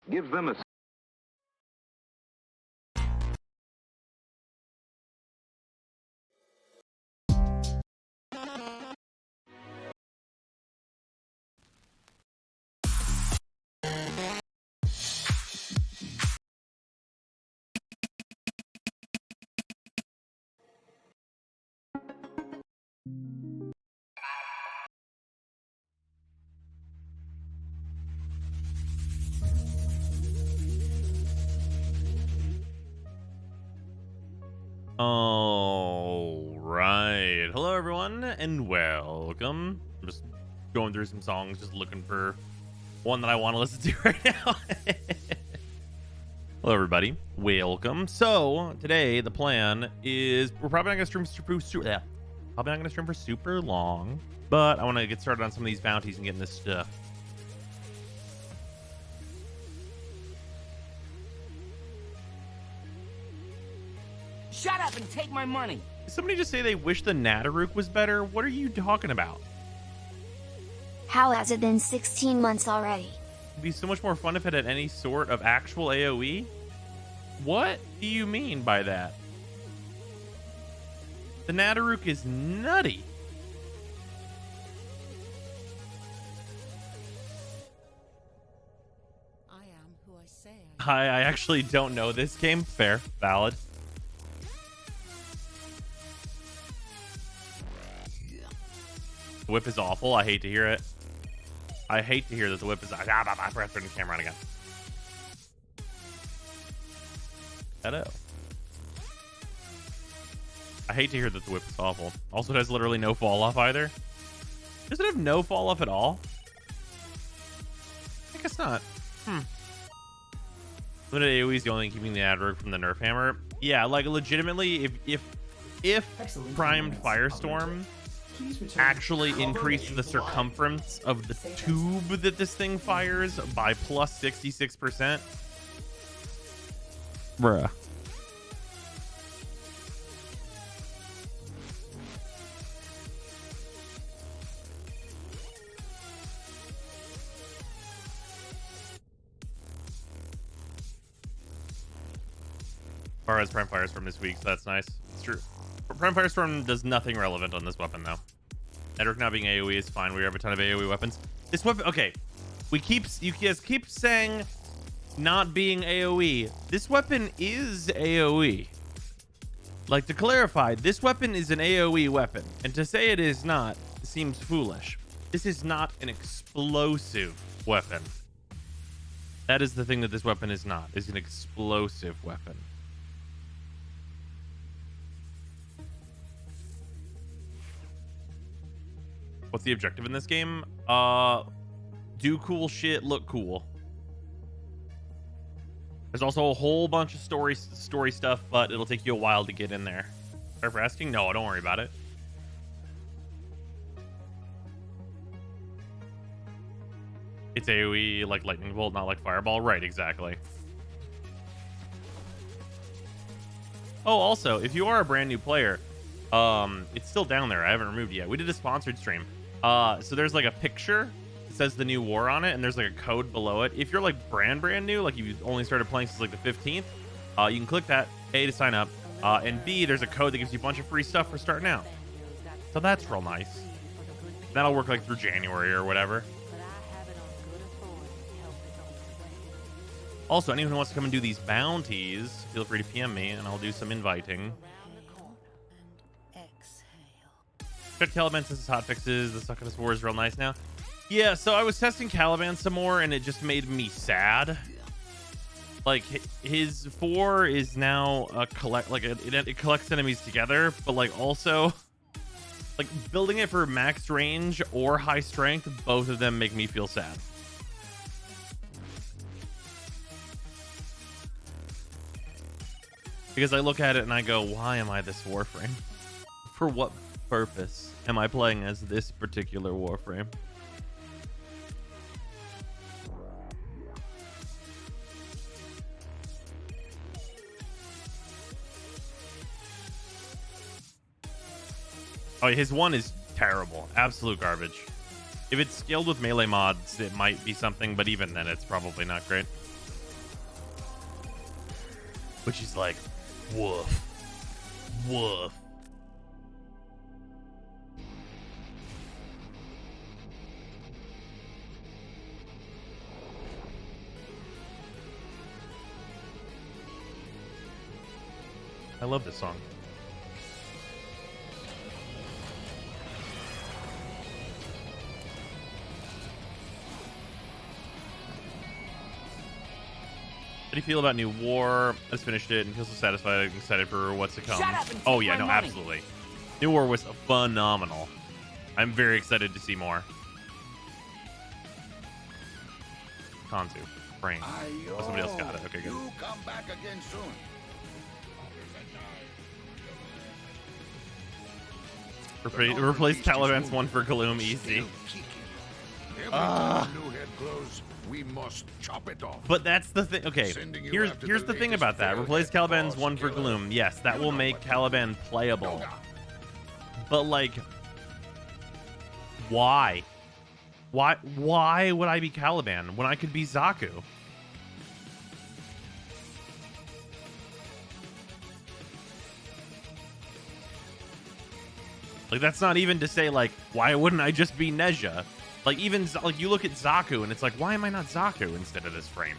Gives them a All right. Hello, everyone, and welcome. I'm just going through some songs, just looking for one that I want to listen to right now. Hello, everybody. Welcome. So today the plan is we're probably not gonna stream for super long, but I want to get started on some of these bounties and getting this stuff. Shut up and take my money. Did somebody just say they wish the Nataruk was better? What are you talking about? How has it been 16 months already? It'd be so much more fun if it had any sort of actual AoE. What do you mean by that? The Nataruk is nutty. I am who I say I actually don't know this game. Fair, valid. The whip is awful. I hate to hear it. I hate to hear that the whip is. I forgot to turn the camera on again. Hello. I hate to hear that the whip is awful. Also, it has literally no fall off either. Does it have no fall off at all? I guess not. Limited AoE is the only thing keeping the Adderg from the nerf hammer. Yeah, like legitimately, if primed Firestorm actually increased the circumference of the tube that this thing fires by plus 66%. Bruh. Bar has Prime Firestorm this week, so that's nice. It's true. Prime Firestorm does nothing relevant on this weapon, though. Edric not being AoE is fine. We have a ton of AoE weapons. This weapon, okay. You guys keep saying not being AoE. This weapon is AoE. Like, to clarify, this weapon is an AoE weapon, and to say it is not seems foolish. This is not an explosive weapon. That is the thing that this weapon is not. Is an explosive weapon. What's the objective in this game? Do cool shit, look cool. There's also a whole bunch of story stuff, but it'll take you a while to get in there. Sorry for asking. No, don't worry about it. It's AoE like lightning bolt, not like fireball. Right, exactly. Oh, also, if you are a brand new player, it's still down there. I haven't removed it yet. We did a sponsored stream. So there's like a picture that says the new war on it, and there's like a code below it. If you're like brand new, like you've only started playing since like the 15th, you can click that, A, to sign up, and B, there's a code that gives you a bunch of free stuff for starting out. So that's real nice. That'll work like through January or whatever. Also, anyone who wants to come and do these bounties, feel free to PM me, and I'll do some inviting. Check Caliban since his hotfixes. The Succubus War is real nice now. Yeah, so I was testing Caliban some more, and it just made me sad. Like, his 4 is now a it collects enemies together, but like also, like building it for max range or high strength, both of them make me feel sad. Because I look at it and I go, why am I this Warframe? For what purpose am I playing as this particular Warframe? Oh, his one is terrible. Absolute garbage. If it's scaled with melee mods, it might be something, but even then, it's probably not great. Which is like, woof. Woof. I love this song. How do you feel about New War? I just finished it and feel so satisfied and excited for what's to come. Shut up and Oh take yeah, my no, money. absolutely. New War was phenomenal. I'm very excited to see more. Kanzu, Frame. Oh, somebody else got it. Okay, good. You come back again soon. Replace Caliban's one for Gloom, easy. Every time new head glows, we must chop it off. But that's the thing. Okay, Sending you here's after here's the the thing latest about that. failed Replace head Caliban's boss one for killer. Gloom. Yes, that You will know make what Caliban playable. Yoga. But like, why? Why would I be Caliban when I could be Zaku? Like, that's not even to say, like, why wouldn't I just be Neja? Like, even, like, you look at Zaku, and it's like, why am I not Zaku instead of this Frame?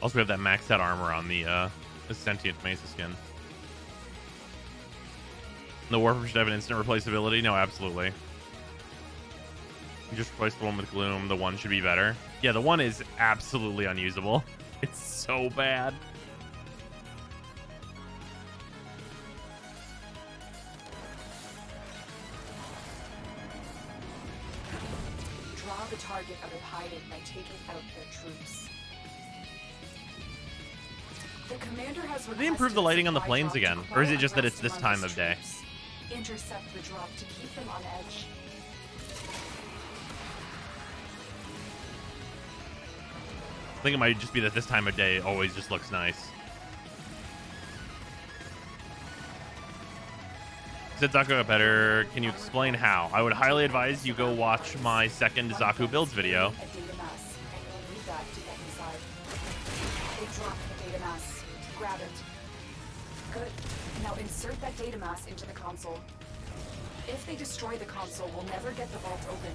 Also, we have that maxed out armor on the Sentient Mesa skin. The Warframe should have an instant replaceability? No, absolutely. You just replace the one with Gloom. The one should be better. Yeah, the one is absolutely unusable. It's so bad. Draw the target out of hiding by taking out their troops. The commander has Did they improve the lighting on the planes again? Or is it just that it's this time of day? Intercept the drop to keep them on edge. I think it might just be that this time of day always just looks nice. Said Zaku got better. Can you explain how? I would highly advise you go watch my second Zaku builds video. A data mass, and you'll need that to get inside. They dropped the data mass. Grab it. Good. Now insert that data mass into the console. If they destroy the console, we'll never get the vault open.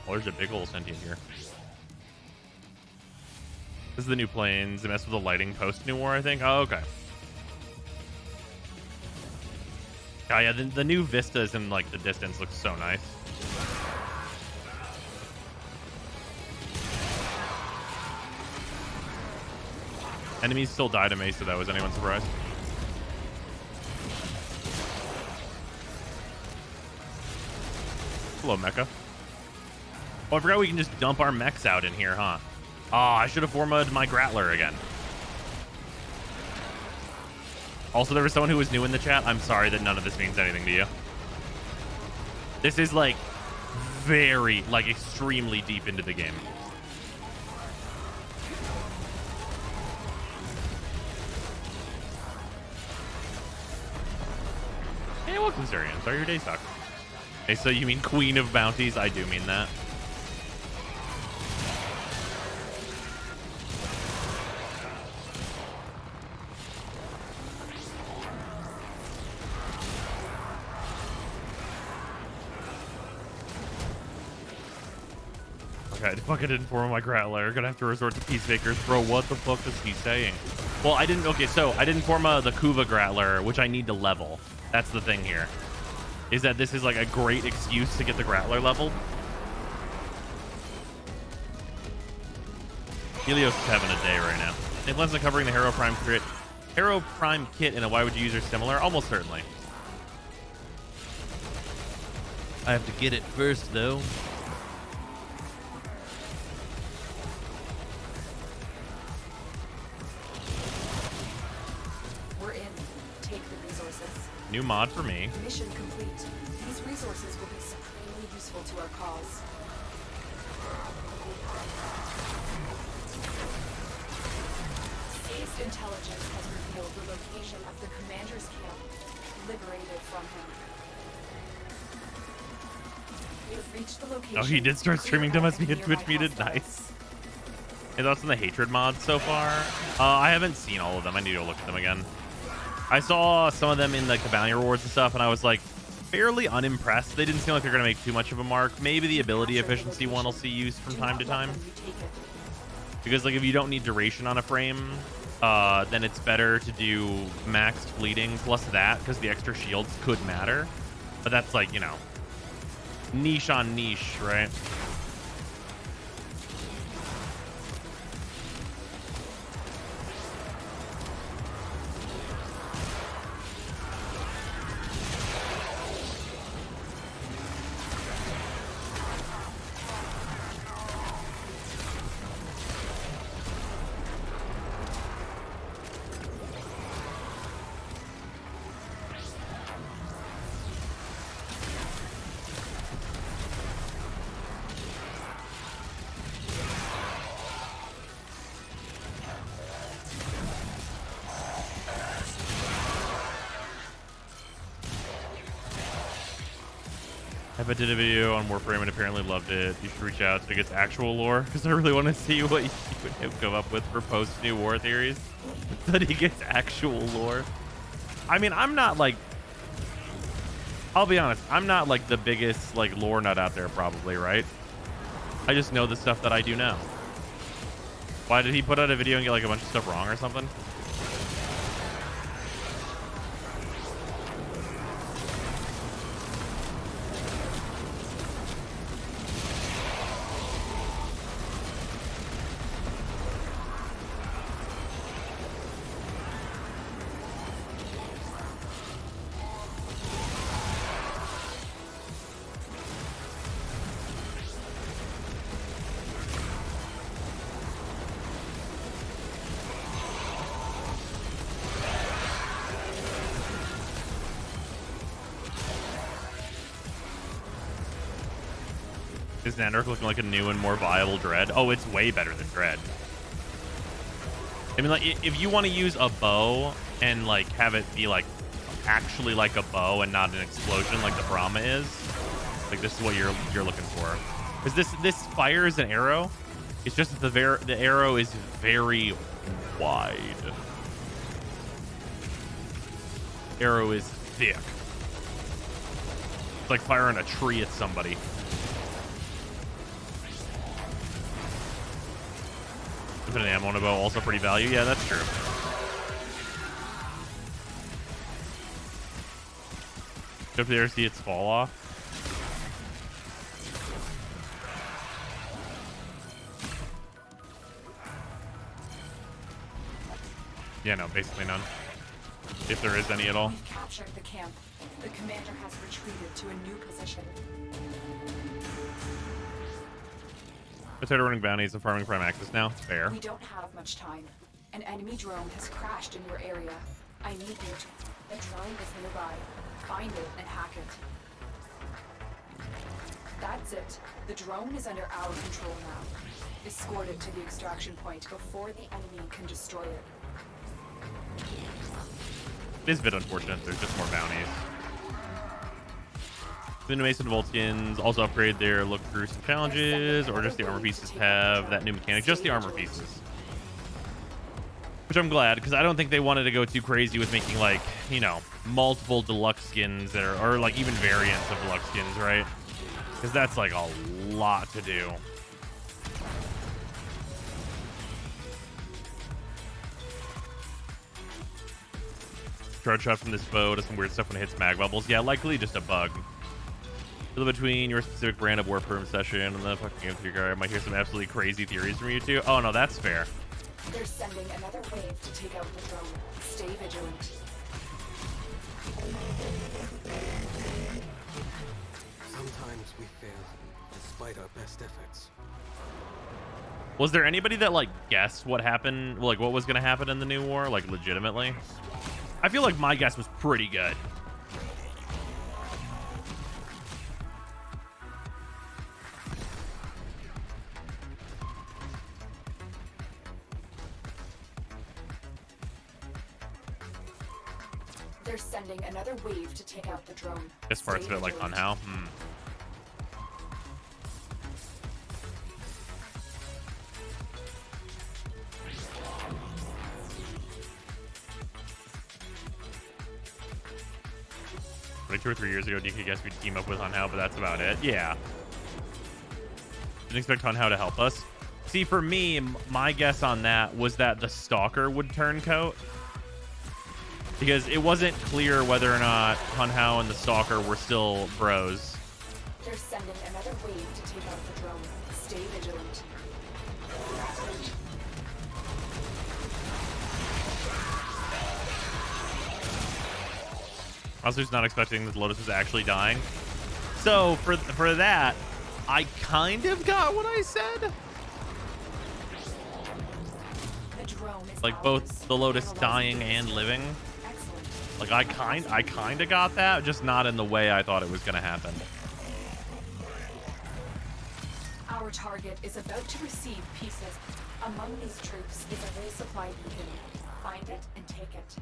Oh, there's a big old sentient here. This is the new planes. They mess with the lighting post New War, I think. Oh, okay. Oh, yeah, the new vistas in, like, the distance look so nice. Enemies still die to Mesa, though. Is anyone surprised? Hello, Mecha. Oh, I forgot we can just dump our mechs out in here, huh? Oh, I should have formatted my Grattler again. Also, there was someone who was new in the chat. I'm sorry that none of this means anything to you. This is, like, very, like, extremely deep into the game. Hey, welcome, Zurian. Sorry, your day sucked. Hey, so you mean Queen of Bounties? I do mean that. Okay, I fucking inform my Grattler. Gonna have to resort to Peacemakers. Bro, what the fuck is he saying? Well, I didn't... Okay, so I didn't form the Kuva Grattler, which I need to level. That's the thing here. Is that this is like a great excuse to get the Grattler leveled. Helios is having a day right now. They plans on covering the Hero Prime kit in a why would you use are similar? Almost certainly. I have to get it first, though. We're in. Take the resources. New mod for me. Mission complete. These resources will be useful to our cause. Seized intelligence has revealed the location of the commander's camp, liberated from him. We have reached the location. Oh, he did start streaming to us. He had Twitch muted. Nice. Any thoughts on the hatred mods so far? I haven't seen all of them. I need to look at them again. I saw some of them in the Cavalier Rewards and stuff, and I was like fairly unimpressed. They didn't seem like they're going to make too much of a mark. Maybe the ability efficiency one will see used from time to time. Because like if you don't need duration on a frame, then it's better to do maxed fleeting plus that, because the extra shields could matter. But that's like, you know, niche on niche, right? I did a video on Warframe and apparently loved it. You should reach out so it gets actual lore, because I really want to see what you would come up with for post-new war theories. That he gets actual lore. I mean, I'm not like, I'll be honest, I'm not like the biggest like lore nut out there probably, right? I just know the stuff that I do know. Why did he put out a video and get like a bunch of stuff wrong or something? Is Nandork looking like a new and more viable Dread? Oh, it's way better than Dread. I mean, like, if you want to use a bow and, like, have it be, like, actually like a bow and not an explosion like the Brahma is, like, this is what you're looking for. Because this fires an arrow. It's just that the arrow is very wide. Arrow is thick. It's like firing a tree at somebody. Infinite ammo on a bow, also pretty value. Yeah, that's true. Up there, see its fall off. Yeah, no, basically none. If there is any at all. We've captured the camp. The commander has retreated to a new position. I started running bounties and farming prime access now. Fair. We don't have much time. An enemy drone has crashed in your area. I need you to... The drone is nearby. Find it and hack it. That's it. The drone is under our control now. Escort it to the extraction point before the enemy can destroy it. It is a bit unfortunate. There's just more bounties. The new Mason Voltskins also upgrade their look through some challenges, or just the armor pieces have that new mechanic. Just the armor pieces. Which I'm glad, because I don't think they wanted to go too crazy with making, like, you know, multiple deluxe skins that are, or like even variants of deluxe skins, right? Because that's like a lot to do. Charge shot from this bow does some weird stuff when it hits mag bubbles. Yeah, likely just a bug. Between your specific brand of Warframe session and the fucking game guy, I might hear some absolutely crazy theories from you two. Oh no, that's fair. They're sending another wave to take out the drone. Stay vigilant. Sometimes we fail, despite our best efforts. Was there anybody that like guessed what happened, like what was gonna happen in the new war, like legitimately? I feel like my guess was pretty good. They're sending another wave to take out the drone. This part's a bit like on how. Like 2 or 3 years ago, DK guessed we'd team up with Hunhow, but that's about it. Yeah. Didn't expect Hunhow to help us. See, for me, my guess on that was that the Stalker would turncoat. Because it wasn't clear whether or not Hunhow and the Stalker were still bros. They're sending another wave to take out the drone. Stay vigilant. I was just not expecting that Lotus was actually dying. So for that, I kind of got what I said. The drone is Like ours. both the Lotus dying and living. Excellent. Like I kind of got that, just not in the way I thought it was gonna happen. Our target is about to receive pieces. Among these troops is a resupply beacon. Find it and take it.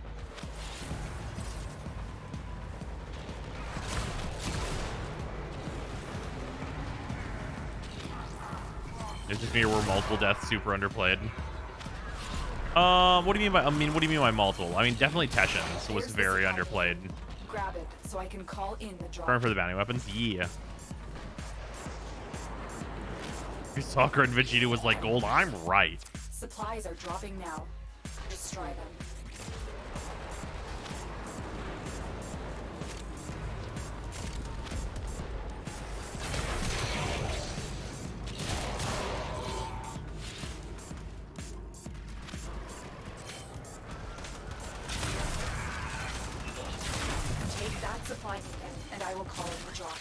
It's just me where multiple deaths super underplayed. What do you mean by what do you mean by multiple? I mean definitely Teshin's was very underplayed. Grab it so I can call in the drop. Burn for the bounty weapons, yeah. Your Stalker and Vegeta was like gold. I'm right. Supplies are dropping now. Destroy them. Take that supply beacon, and I will call in the drop.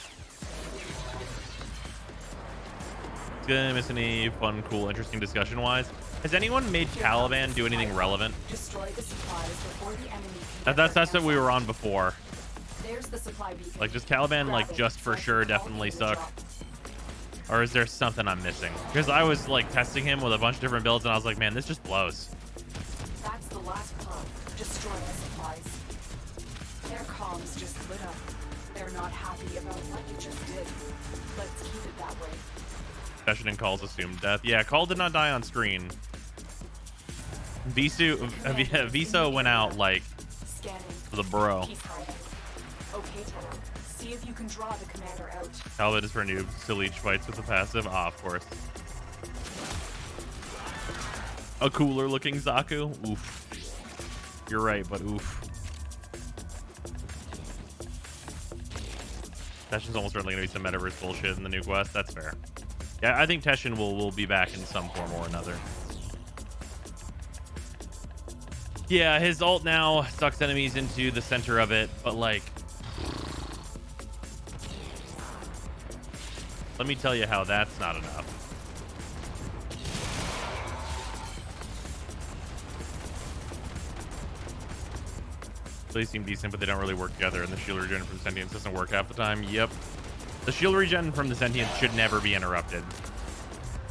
Gonna miss any fun, cool, interesting discussion wise? Has anyone made Caliban do anything relevant? Destroy the supplies before the enemy can get That's their what we hands were on on before. them. There's the supply beacon. Like, does Caliban like Grab it just so for I can sure call definitely in the suck? drop. Or is there something I'm missing? Because I was like testing him with a bunch of different builds and I was like, man, this just blows. That's the last pod. Destroy the supplies. Their comms just lit up. They're not happy about what you just did. Let's keep it that way. Session and Call's assumed death. Yeah, Call did not die on screen. Viso went out like Scanning. for the bro. Peace hiding. Okay, Ted. See if you can draw the commander out. Calvin is for noobs. Still each fights with the passive. Ah, of course. A cooler looking Zaku. Oof. You're right, but oof. Teshin's almost certainly going to be some metaverse bullshit in the new quest. That's fair. Yeah, I think Teshin will be back in some form or another. Yeah, his ult now sucks enemies into the center of it, but like... Let me tell you how that's not enough. They seem decent, but they don't really work together, and the shield regen from Sentience doesn't work half the time. Yep. The shield regen from the Sentience should never be interrupted.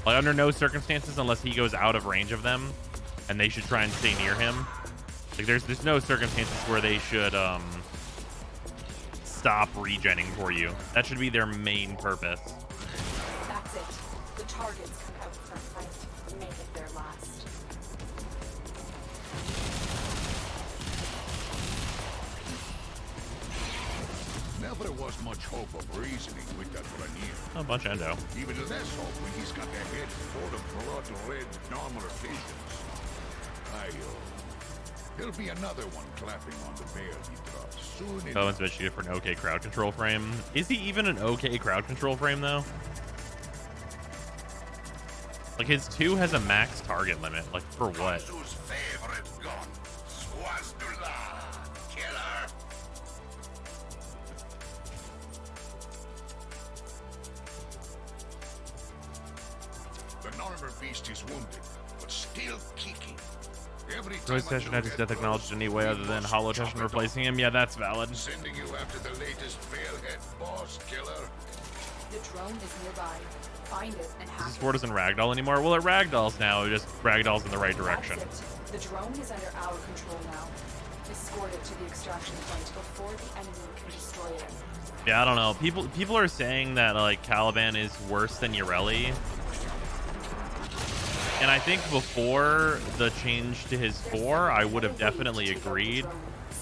Like, under no circumstances, unless he goes out of range of them, and they should try and stay near him. Like, there's no circumstances where they should, stop regenning for you. That should be their main purpose. That's it. The targets come out from fight. Make it their last. Never was much hope of reasoning with that Ranier. Oh, a bunch of endo. Even less hope when he's got their head full of blood-red normal visions. There'll be another one clapping on the veil he drops soon Cohen's enough. bitchy for an okay crowd control frame. Is he even an okay crowd control frame, though? Like, his 2 has a max target limit. Like, for what? Whose favorite gun? Swazdula, killer. The normal beast is wounded, but still kicking. Every time Roy's a Teshin new had his head death grows, acknowledged any way we other than must Hollow chop Teshin it replacing off. him. Yeah, that's valid. Sending you after the latest failhead boss killer. The drone is nearby. Find it and hack This it. 4 doesn't ragdoll anymore. Well, it ragdolls now. It just ragdolls in the right direction. That's it. The drone is under our control now. Escort it to the extraction point before the enemy can destroy it. Yeah, I don't know. People are saying that like Caliban is worse than Ureli. And I think before the change to his 4, I would have definitely agreed.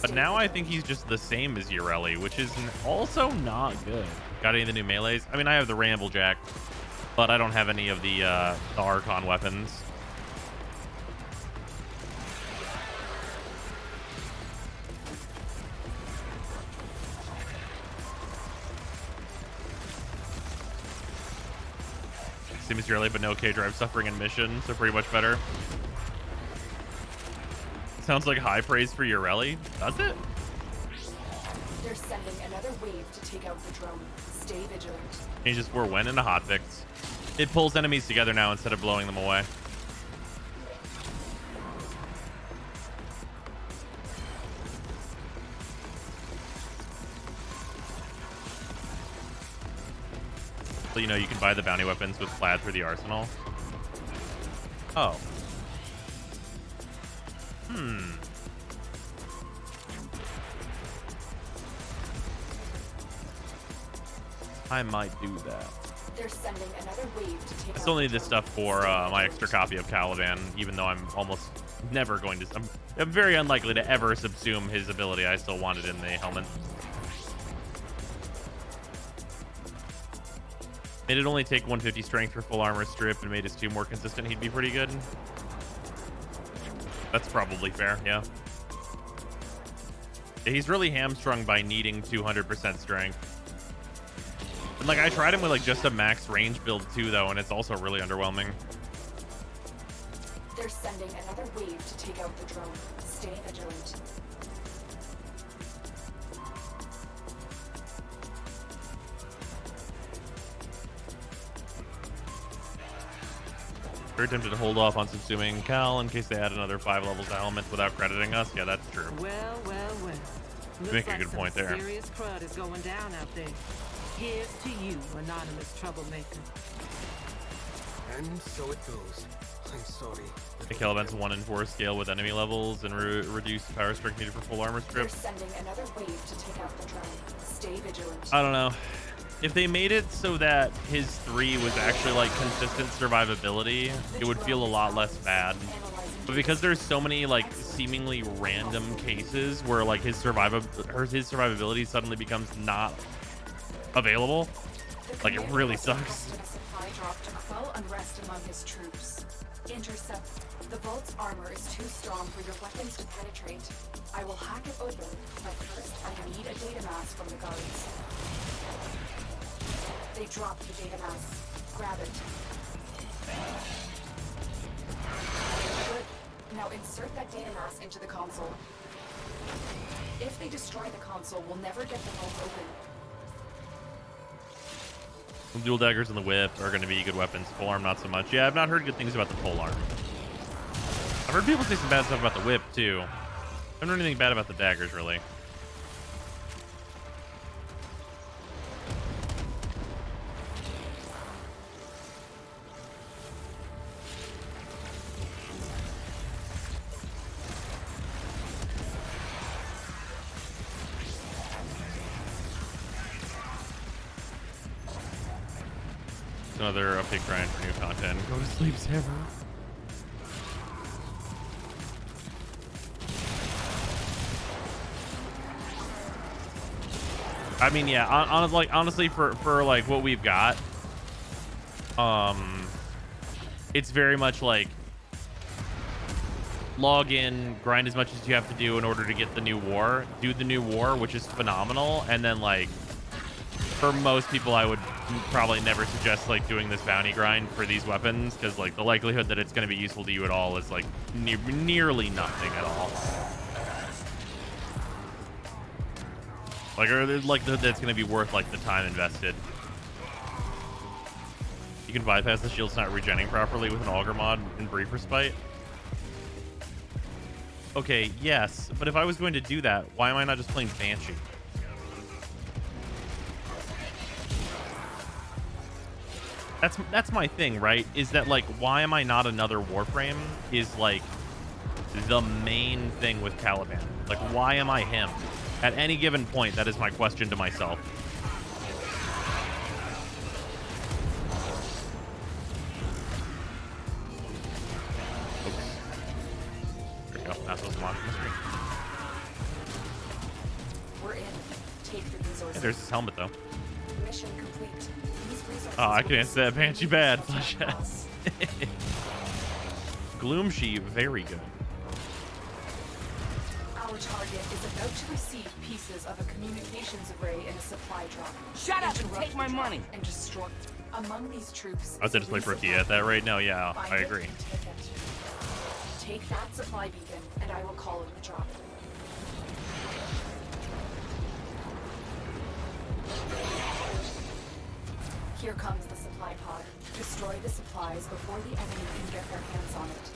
But now I think he's just the same as Ureli, which is also not good. Got any of the new melees? I mean, I have the Ramblejack, but I don't have any of the Archon weapons. Same as Ureli, but no K-Drive suffering in mission, so pretty much better. Sounds like high praise for Ureli. Does it? They're sending another wave to take out the drone. Stay vigilant. Changes 4 when in a hotfix. It pulls enemies together now instead of blowing them away. So, you know, you can buy the bounty weapons with Plaid through the arsenal. Oh. I might do that. They're sending another wave to take I out still need the this drone. stuff for my extra copy of Caliban, even though I'm almost never going to... I'm very unlikely to ever subsume his ability. I still want it in the helmet. Made it only take 150 strength for full armor strip and made his 2 more consistent, he'd be pretty good. That's probably fair, yeah. He's really hamstrung by needing 200% strength. And like I tried him with like just a max range build too though, and it's also really underwhelming. They're sending another wave to take out the drone. Stay vigilant. Very tempted to hold off on subsuming Cal in case they add another 5 levels to helmet without crediting us. Yeah, that's true. Well, well, well. You Looks make a like good some point there. Serious crud is going down out there. Here's to you, anonymous troublemaker. And so it goes. I'm sorry. The Caliban's 1 in 4 scale with enemy levels and reduced power strength needed for full armor They're strip. sending another wave to take out the drone. Stay vigilant. I don't know. If they made it so that his 3 was actually like consistent survivability, it would feel a lot less bad. But because there's so many like seemingly random cases where like his survivability suddenly becomes not available, like it really sucks. A supply drop to quell unrest among his troops. Intercept. The vault's armor is too strong for your weapons to penetrate. I will hack it open, but first I need a data mass from the guards. They dropped the data mass. Grab it. Good. Now insert that data mass into the console. If they destroy the console, we'll never get the vault open. Dual daggers and the whip are going to be good weapons. Polearm not so much. Yeah, I've not heard good things about the polearm. I've heard people say some bad stuff about the whip too. I haven't heard anything bad about the daggers really. Another update grind for new content. Go to sleep, Sarah. I mean, yeah, honestly, for like what we've got, it's very much like log in, grind as much as you have to do in order to get the new war, do the new war, which is phenomenal, and then like for most people, I would probably never suggest like doing this bounty grind for these weapons because like the likelihood that it's going to be useful to you at all is like nearly nothing at all. Like, or the likelihood that it's going to be worth like the time invested. You can bypass the shield's not regenning properly with an auger mod and brief respite. Okay, yes, but if I was going to do that, why am I not just playing Banshee? That's my thing, right? Is that like, why am I not another Warframe? Is like, the main thing with Caliban? Like, why am I him? At any given point, that is my question to myself. Oops. There we go. Not supposed to launch from the screen. We're in. Take the resources. Yeah, there's his helmet, though. Mission complete. These resources Oh, I will can answer that be Banshee bad. special class. Gloom Sheep, very good. Our target is about to receive pieces of a communications array in a supply drop. Shut up and Interrupt take my the drop money. And destroy. Among these troops. I was just like rookie at that rate. No, yeah, Find I it agree. and take it. Take that supply beacon, and I will call in the drop. Here comes the supply pod. Destroy the supplies before the enemy can get their hands on it.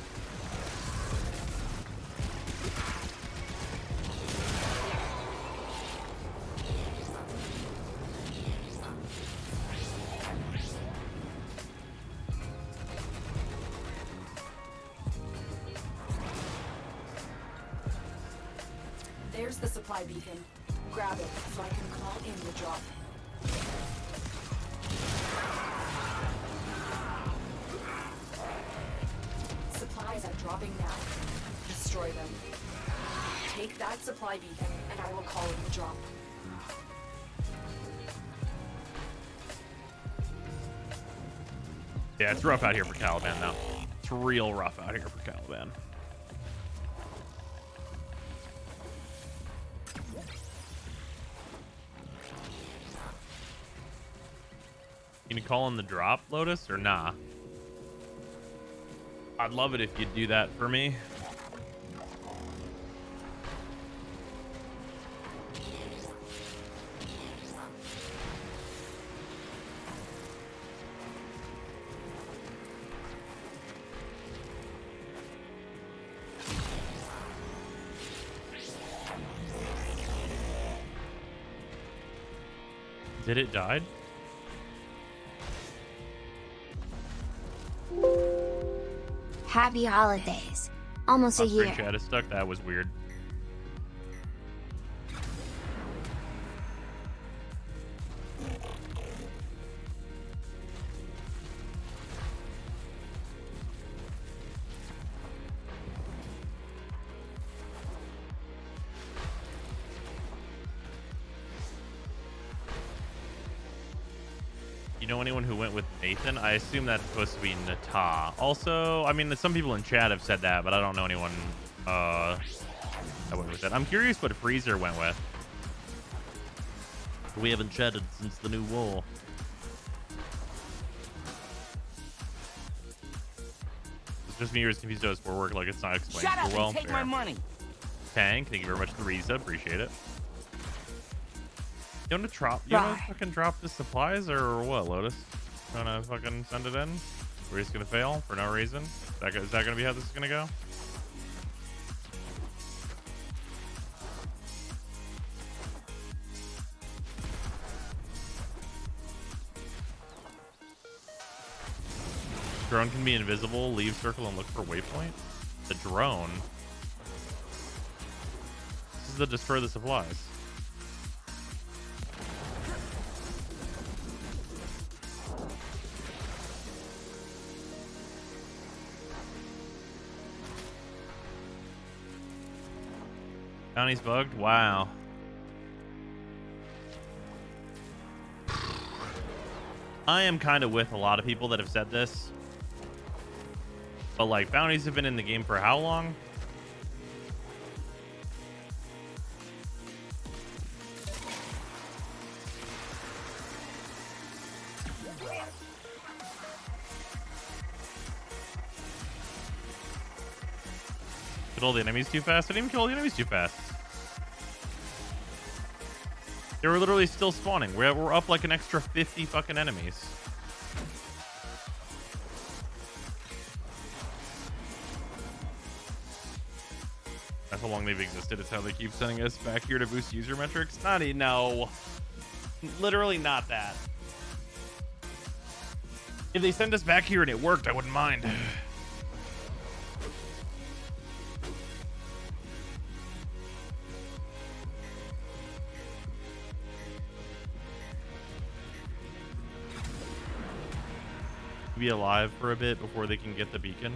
There's the supply beacon. Grab it so I can call in the drop. Supplies are dropping now. Destroy them. Take that supply beacon, and I will call in the drop. Yeah, it's rough out here for Caliban now. It's real rough out here for Caliban. You can call in the drop, Lotus, or nah? I'd love it if you'd do that for me. Did it die? Happy holidays. Almost a My screen year. chat is stuck. That was weird. You know anyone who went with Nathan? I assume that's supposed to be Nata. Also, I mean, some people in chat have said that, but I don't know anyone that went with it. I'm curious what Freezer went with. We haven't chatted since the new war. It's just me who's confused as for work, like it's not explained Shut up super well. and take Fair. my money. Tank, thank you very much, Theresa. Appreciate it. You want to drop? You want to fucking drop the supplies or what, Lotus? You want to fucking send it in? We're just gonna fail for no reason. Is that gonna be how this is gonna go? Drone can be invisible. Leave circle and look for waypoint. The drone. This is the destroy the supplies. Bounty's bugged? Wow. I am kind of with a lot of people that have said this. But like, bounties have been in the game for how long? Killed all the enemies too fast? I didn't even kill all the enemies too fast. They were literally still spawning. We're up like an extra 50 fucking enemies. That's how long they've existed. It's how they keep sending us back here to boost user metrics. No. Literally not that. If they send us back here and it worked, I wouldn't mind. be alive for a bit before they can get the beacon.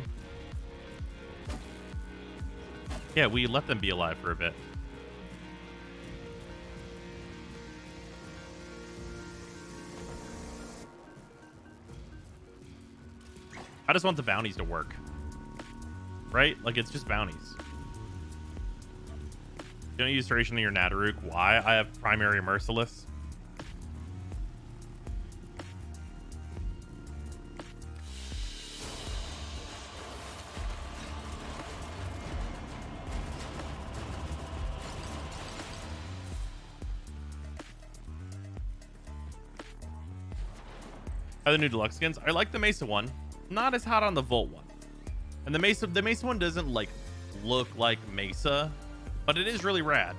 Yeah, we let them be alive for a bit. I just want the bounties to work. Right? Like, it's just bounties. You don't use duration in your Nadaruk. Why? I have primary merciless. Are the new deluxe skins? I like the Mesa one. Not as hot on the Volt one. And the Mesa one doesn't like look like Mesa, but it is really rad.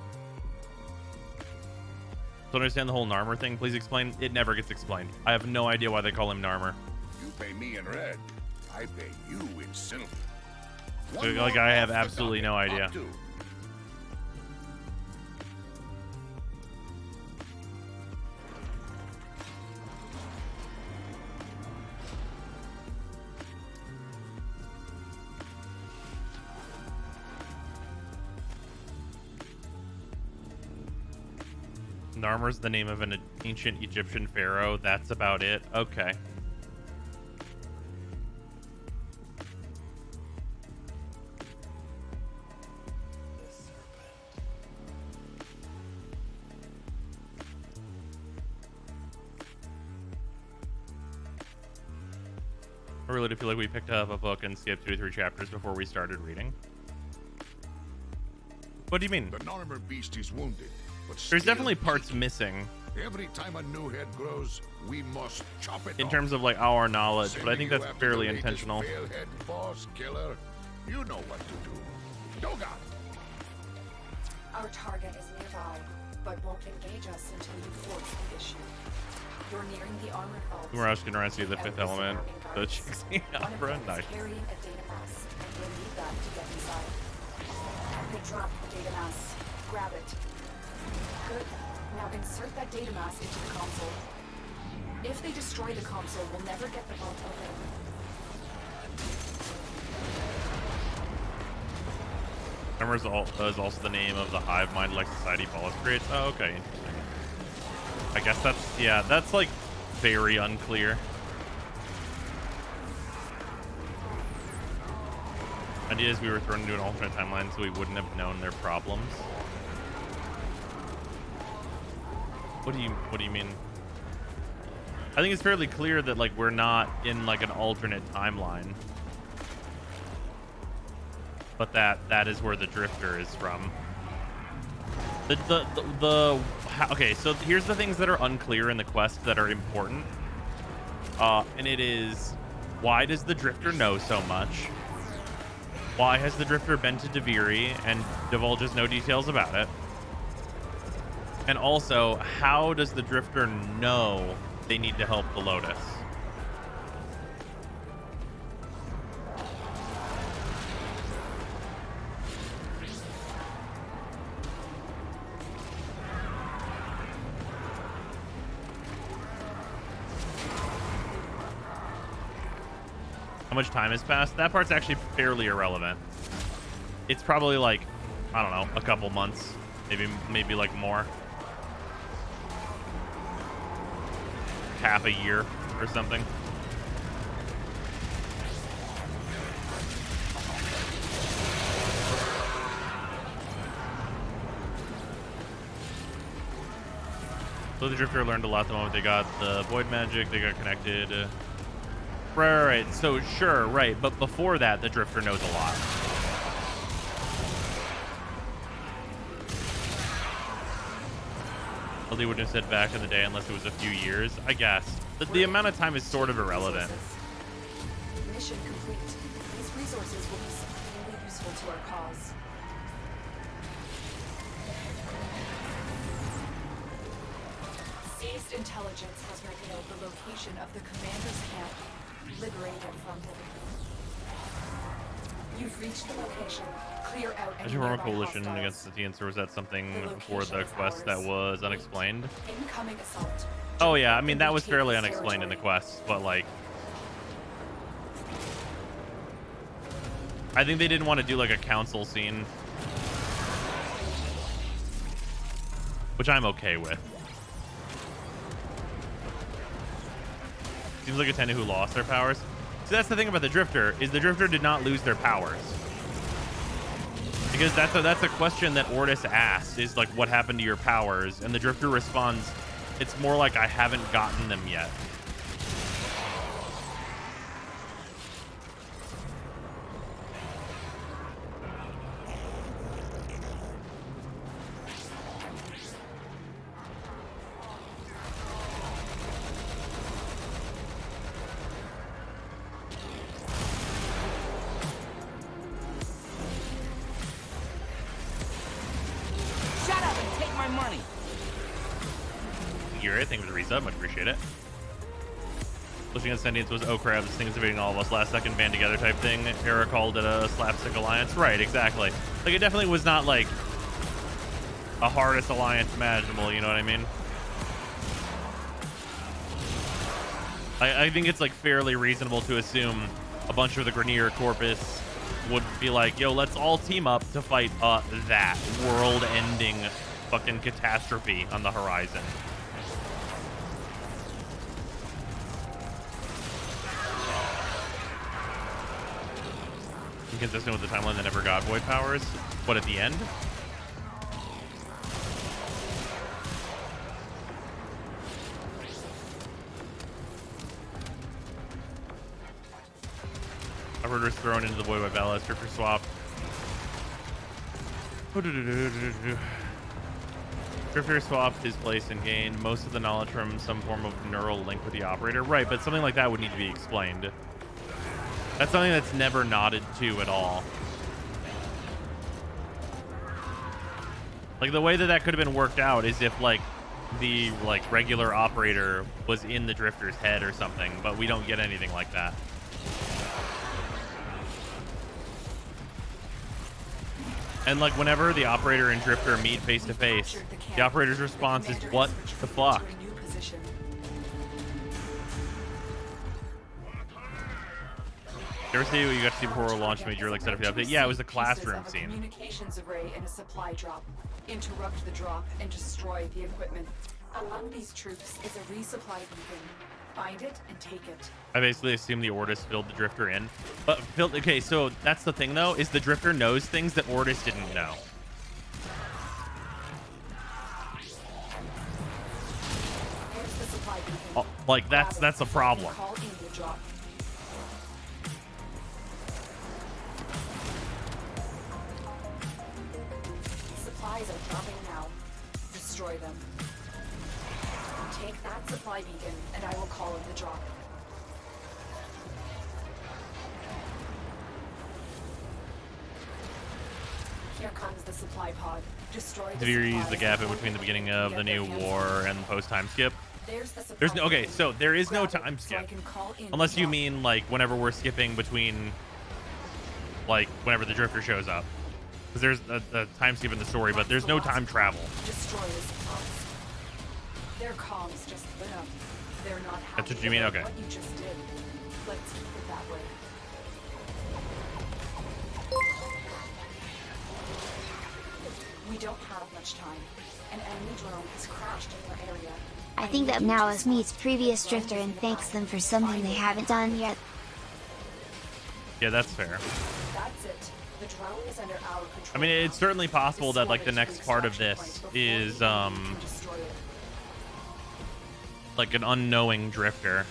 Don't understand the whole Narmer thing. Please explain. It never gets explained. I have no idea why they call him Narmer. You pay me in red, I pay you in silver. Like, I have absolutely no idea. Narmer's the name of an ancient Egyptian pharaoh. That's about it. Okay. I really do feel like we picked up a book and skipped 2 or 3 chapters before we started reading. What do you mean? The Narmer beast is wounded, but There's still definitely parts kicking. missing Every time a new head grows, we must chop it in off. terms of like our knowledge, but I think Sending that's you after fairly the latest intentional. failhead boss killer. You know what to do. Doga! Our target is nearby, but won't engage us until you force the issue. You're nearing the armored vault. Mirage can rescue the and 5th the element. surrounding The guards. chasing One of Opera. them is Nice. carrying a data mass, and we'll need that to get inside. They dropped the data mass. Grab it. Good. Now insert that data mass into the console. If they destroy the console, we'll never get the vault open. Narmer is also the name of the hive mind like society Paulus creates. Oh, okay. Interesting. I guess that's, yeah, that's like very unclear. Idea is we were thrown into an alternate timeline, so we wouldn't have known their problems. What do you mean? I think it's fairly clear that like we're not in like an alternate timeline, but that is where the drifter is from. Okay, so here's the things that are unclear in the quest that are important. And it is, why does the drifter know so much? Why has the drifter been to Deviri and divulges no details about it? And also, how does the drifter know they need to help the Lotus? How much time has passed? That part's actually fairly irrelevant. It's probably like, I don't know, a couple months, maybe like more. Half a year or something. So the drifter learned a lot the moment they got the void magic, they got connected. Right. So sure, right. But before that, the drifter knows a lot. Well, they wouldn't have said back in the day unless it was a few years, I guess. The amount of time is sort of irrelevant. Mission complete. These resources will be supremely useful to our cause. Seized intelligence has revealed the location of the commander's camp, liberated from them. You've reached the location. Clear out any As you form a nearby coalition hostiles. against the Tians, or was that something The for the location is quest that ours. was unexplained? Incoming assault. Oh yeah, I mean that was Take fairly this unexplained in the territory. quest, but like I think they didn't want to do like a council scene, which I'm okay with. Seems like a Tenno who lost their powers. So that's the thing about the Drifter, is the Drifter did not lose their powers. Because that's a question that Ortis asked, is like, what happened to your powers? And the Drifter responds, it's more like I haven't gotten them yet. Shut up and take my money. You're it. Thanks for the reset. Much appreciate it. Pushing against Sentience was, oh crap, this thing is evading all of us. Last second band together type thing. Era called it a slapstick alliance. Right, exactly. Like, it definitely was not like a hardest alliance imaginable, you know what I mean? I think it's like fairly reasonable to assume a bunch of the Grenier Corpus would be like, yo, let's all team up to fight that world-ending fucking catastrophe on the horizon. Inconsistent with the timeline that never got void powers. What, at the end? Upward was thrown into the void by Ballast. Drifter swap. Drifter swapped his place and gained most of the knowledge from some form of neural link with the operator. Right, but something like that would need to be explained. That's something that's never nodded to at all. Like, the way that that could have been worked out is if, like, the, like, regular operator was in the Drifter's head or something, but we don't get anything like that. And, like, whenever the operator and Drifter meet face to face, the operator's response is, what the fuck? You ever see what you got to see before launch major, like, set up the update? Yeah, it was the classroom scene. Communications array in a supply drop. Interrupt the drop and destroy the equipment. Among these troops is a resupply beacon. Find it and take it. I basically assume the Ortis filled the Drifter in. But, okay, so that's the thing, though, is the Drifter knows things that Ortis didn't know. Here's the supply beacon. Oh, like, that's a problem. Call in the drop. Supplies are dropping now. Destroy them. Take that supply beacon, and I will call in the drop. Here comes the supply pod. Destroy the Did you use the supplies gap in and between the beginning of get the their new hands war on them. and post time skip? There's no, okay, so there is no time so I skip. can call in Unless the you drop. mean, like, whenever we're skipping between, like, whenever the Drifter shows up. Because there's a time skip in the story, but there's no time travel. Destroy the supplies. Their comms just lit up. They're not happy That's what you mean? about Okay. what you just did. Let's keep it that way. We don't have much time. An enemy drone has crashed in your area. I think that Malice meets previous Drifter and thanks them for something they haven't done yet. Yeah, that's fair. That's it. The drone is under our control. I mean, it's certainly possible that, like, the next part of this is, Destroy it. like, an unknowing Drifter.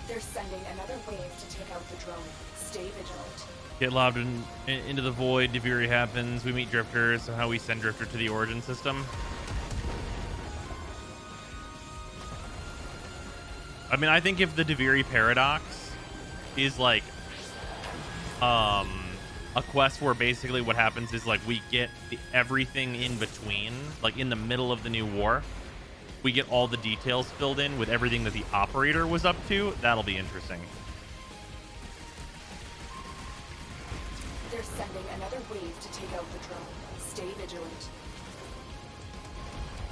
They're sending another wave to take out the drone. Stay vigilant. Get lobbed into the void. Deviri happens. We meet Drifters. So how we send Drifter to the origin system. I mean, I think if the Deviri paradox is like a quest where basically what happens is, like, we get everything in between, like in the middle of the new war, we get all the details filled in with everything that the operator was up to. That'll be interesting. They're sending another wave to take out the drone. Stay vigilant.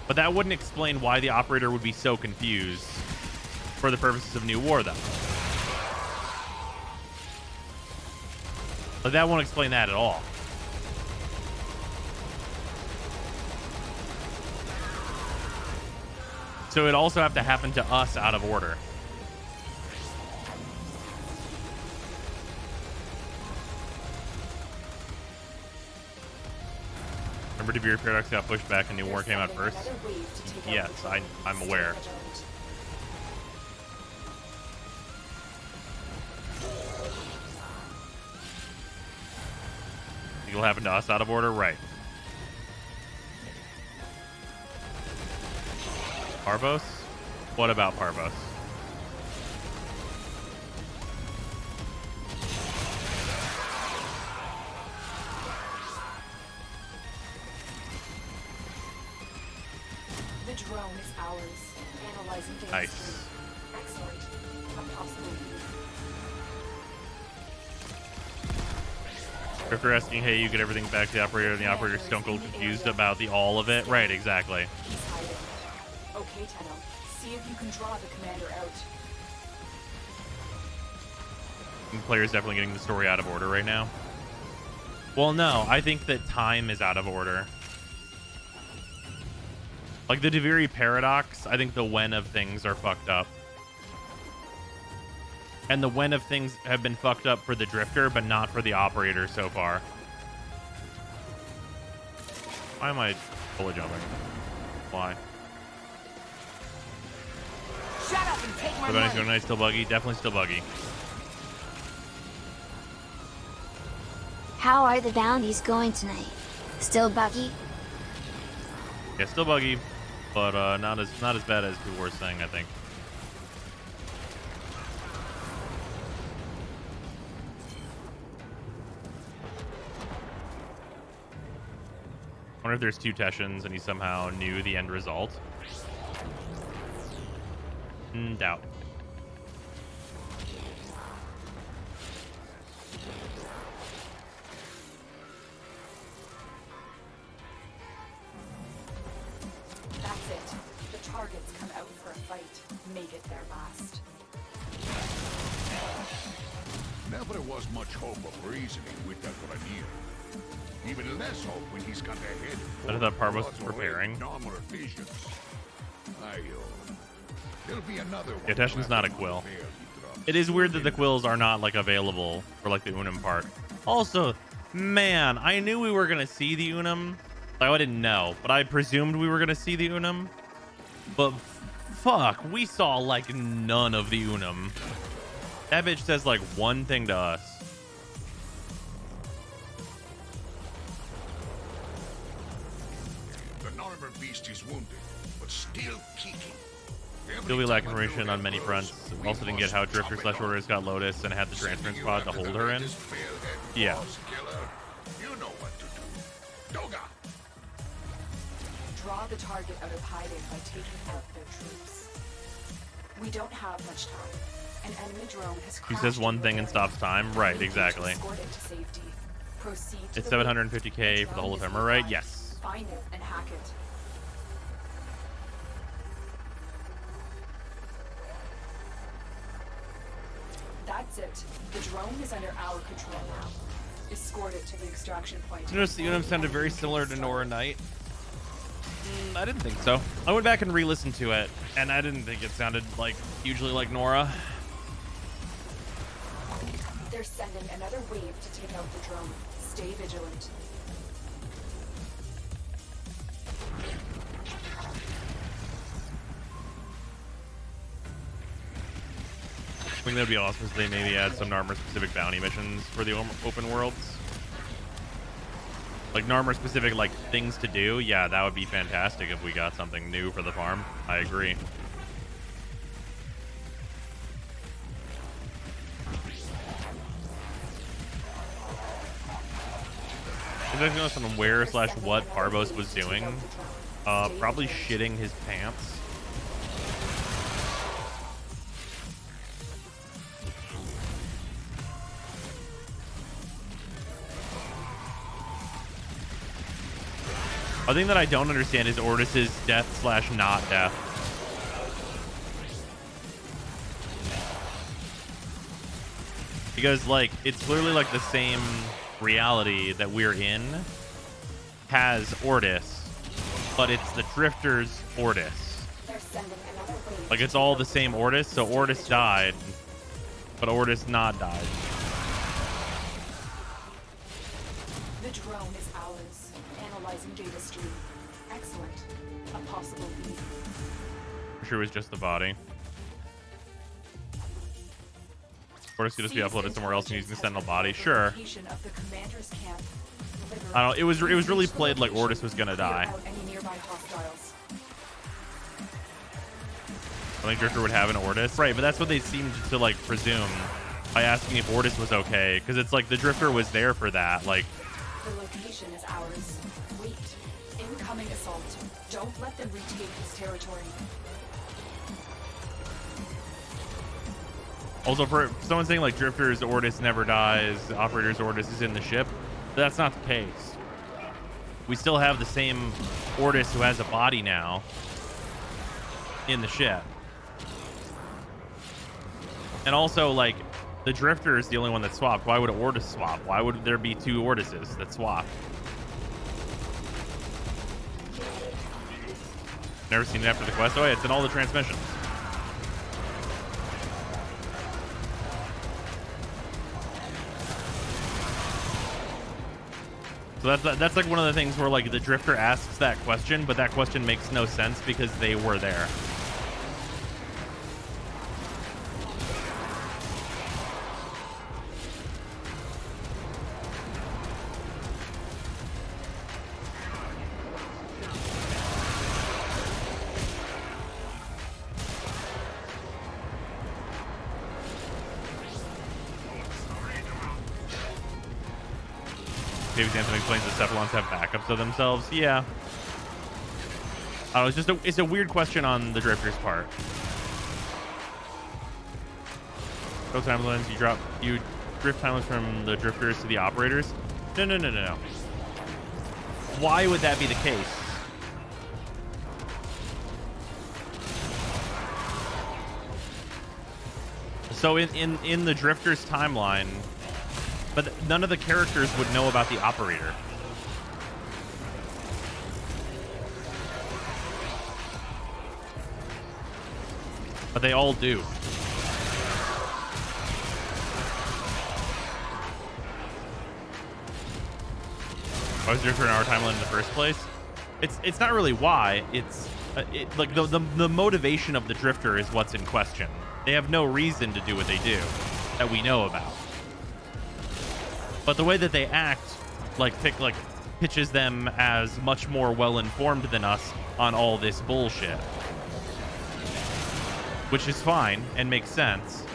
But that wouldn't explain why the operator would be so confused. for the purposes of new war, though. But that won't explain that at all. So it also have to happen to us out of order. Remember, Devere Paradox got pushed back and New War came out first? Yes, I'm aware. It'll happen to us out of order? Right. Parvos? What about Parvos? The drone is ours. Analyzing data. Nice. Excellent. A possible If you're asking, hey, you get everything back to the operator, and the operator's stone cold confused about the all of it. Right, exactly. He's hiding. Okay, Tenno. See if you can draw the commander out. The player's definitely getting the story out of order right now. Well, no, I think that time is out of order. Like the Deviri paradox, I think the when of things are fucked up. And the when of things have been fucked up for the drifter, but not for the operator so far. Why am I bullet jumping? Why? Shut up and take my What about money. night still buggy? Definitely still buggy. How are the bounties going tonight? Still buggy? Yeah, still buggy, but not as bad as people were saying, I think. I wonder if there's two Teshans and he somehow knew the end result. Doubt. That's it. The targets come out for a fight. Make it their last. Never was much hope of reasoning with that Granier. Even less hope when he's got a head. I thought Parvos was preparing. Normal visions. There'll be another one. Yeah, Teshan's not a quill. It is weird that the quills are not like available for like the Unum part. Also, man, I knew we were gonna see the Unum. Like, I didn't know, but I presumed we were gonna see the Unum. But fuck, we saw like none of the Unum. That bitch says like one thing to us. The Northern beast is wounded, but still kicking. Still be lacking information on many fronts. Also didn't get how Drifter / Orders got Lotus and had the transference pod to hold her in. Yeah. You know what to do. Doga! Draw the target out of hiding by taking out their troops. We don't have much time. An enemy drone has He says one thing and stops time. Right, exactly. Escort it to safety. Proceed to It's the 750k for the whole ephemer, right? Yes. Find it and hack it. That's it. The drone is under our control now. Escort it to the extraction point. You notice the Unum sounded very similar to Nora Knight. I didn't think so. I went back and re-listened to it, and I didn't think it sounded like hugely like Nora. They're sending another wave to take out the drone. Stay vigilant. I think that'd be awesome if they maybe add some Narmer-specific bounty missions for the open worlds. Like Narmer-specific, like, things to do. Yeah, that would be fantastic if we got something new for the farm. I agree. If I know some where / what Parvos was doing, probably shitting his pants. A thing that I don't understand is Ortis's death / not death. because like it's clearly like the same reality that we're in has Ortis, but it's the Drifters Ortis. Like it's all the same Ortis, so Ortis died, but Ortis not died. The drone is ours. Analyzing data stream. Excellent. A possible lead. I'm sure it was just the body. Ortis could just be uploaded somewhere else and using the Sentinel body. Sure. Of the commander's camp. I don't know. It was really played like Ortis was gonna die. Any nearby hostiles. I think Drifter would have an Ortis. Right, but that's what they seemed to like presume by asking if Ortis was okay. Because it's like the Drifter was there for that. Like, The location is ours. Wait. Incoming assault. Don't let them retake this territory. also for someone saying like Drifter's Ortis never dies, Operator's Ortis is in the ship, that's not the case. We still have the same Ortis who has a body now in the ship. And also, like, the Drifter is the only one that swapped. Why would Ortis swap? Why would there be two Ortises that swap? Never seen it after the quest. Oh, yeah, it's in all the transmissions. So that's like one of the things where like the Drifter asks that question, but that question makes no sense because they were there. David Anthony explains that Cephalons have backups of themselves. Yeah. I don't know, it's a weird question on the Drifter's part. Go timelines, you drift timelines from the Drifters to the Operators? No. Why would that be the case? So in the Drifters timeline, but none of the characters would know about the Operator. But they all do. Why was Drifter in our timeline in the first place? It's not really why. It's like the motivation of the Drifter is what's in question. They have no reason to do what they do that we know about. But the way that they act, pitches them as much more well-informed than us on all this bullshit. Which is fine and makes sense.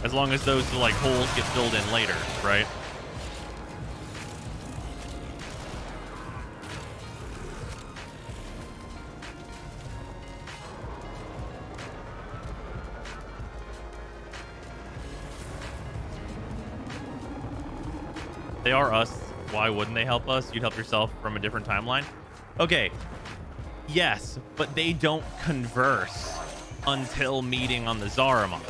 As long as those, like, holes get filled in later, right? They are us. Why wouldn't they help us? You'd help yourself from a different timeline. Okay. Yes, but they don't converse until meeting on the Zariman.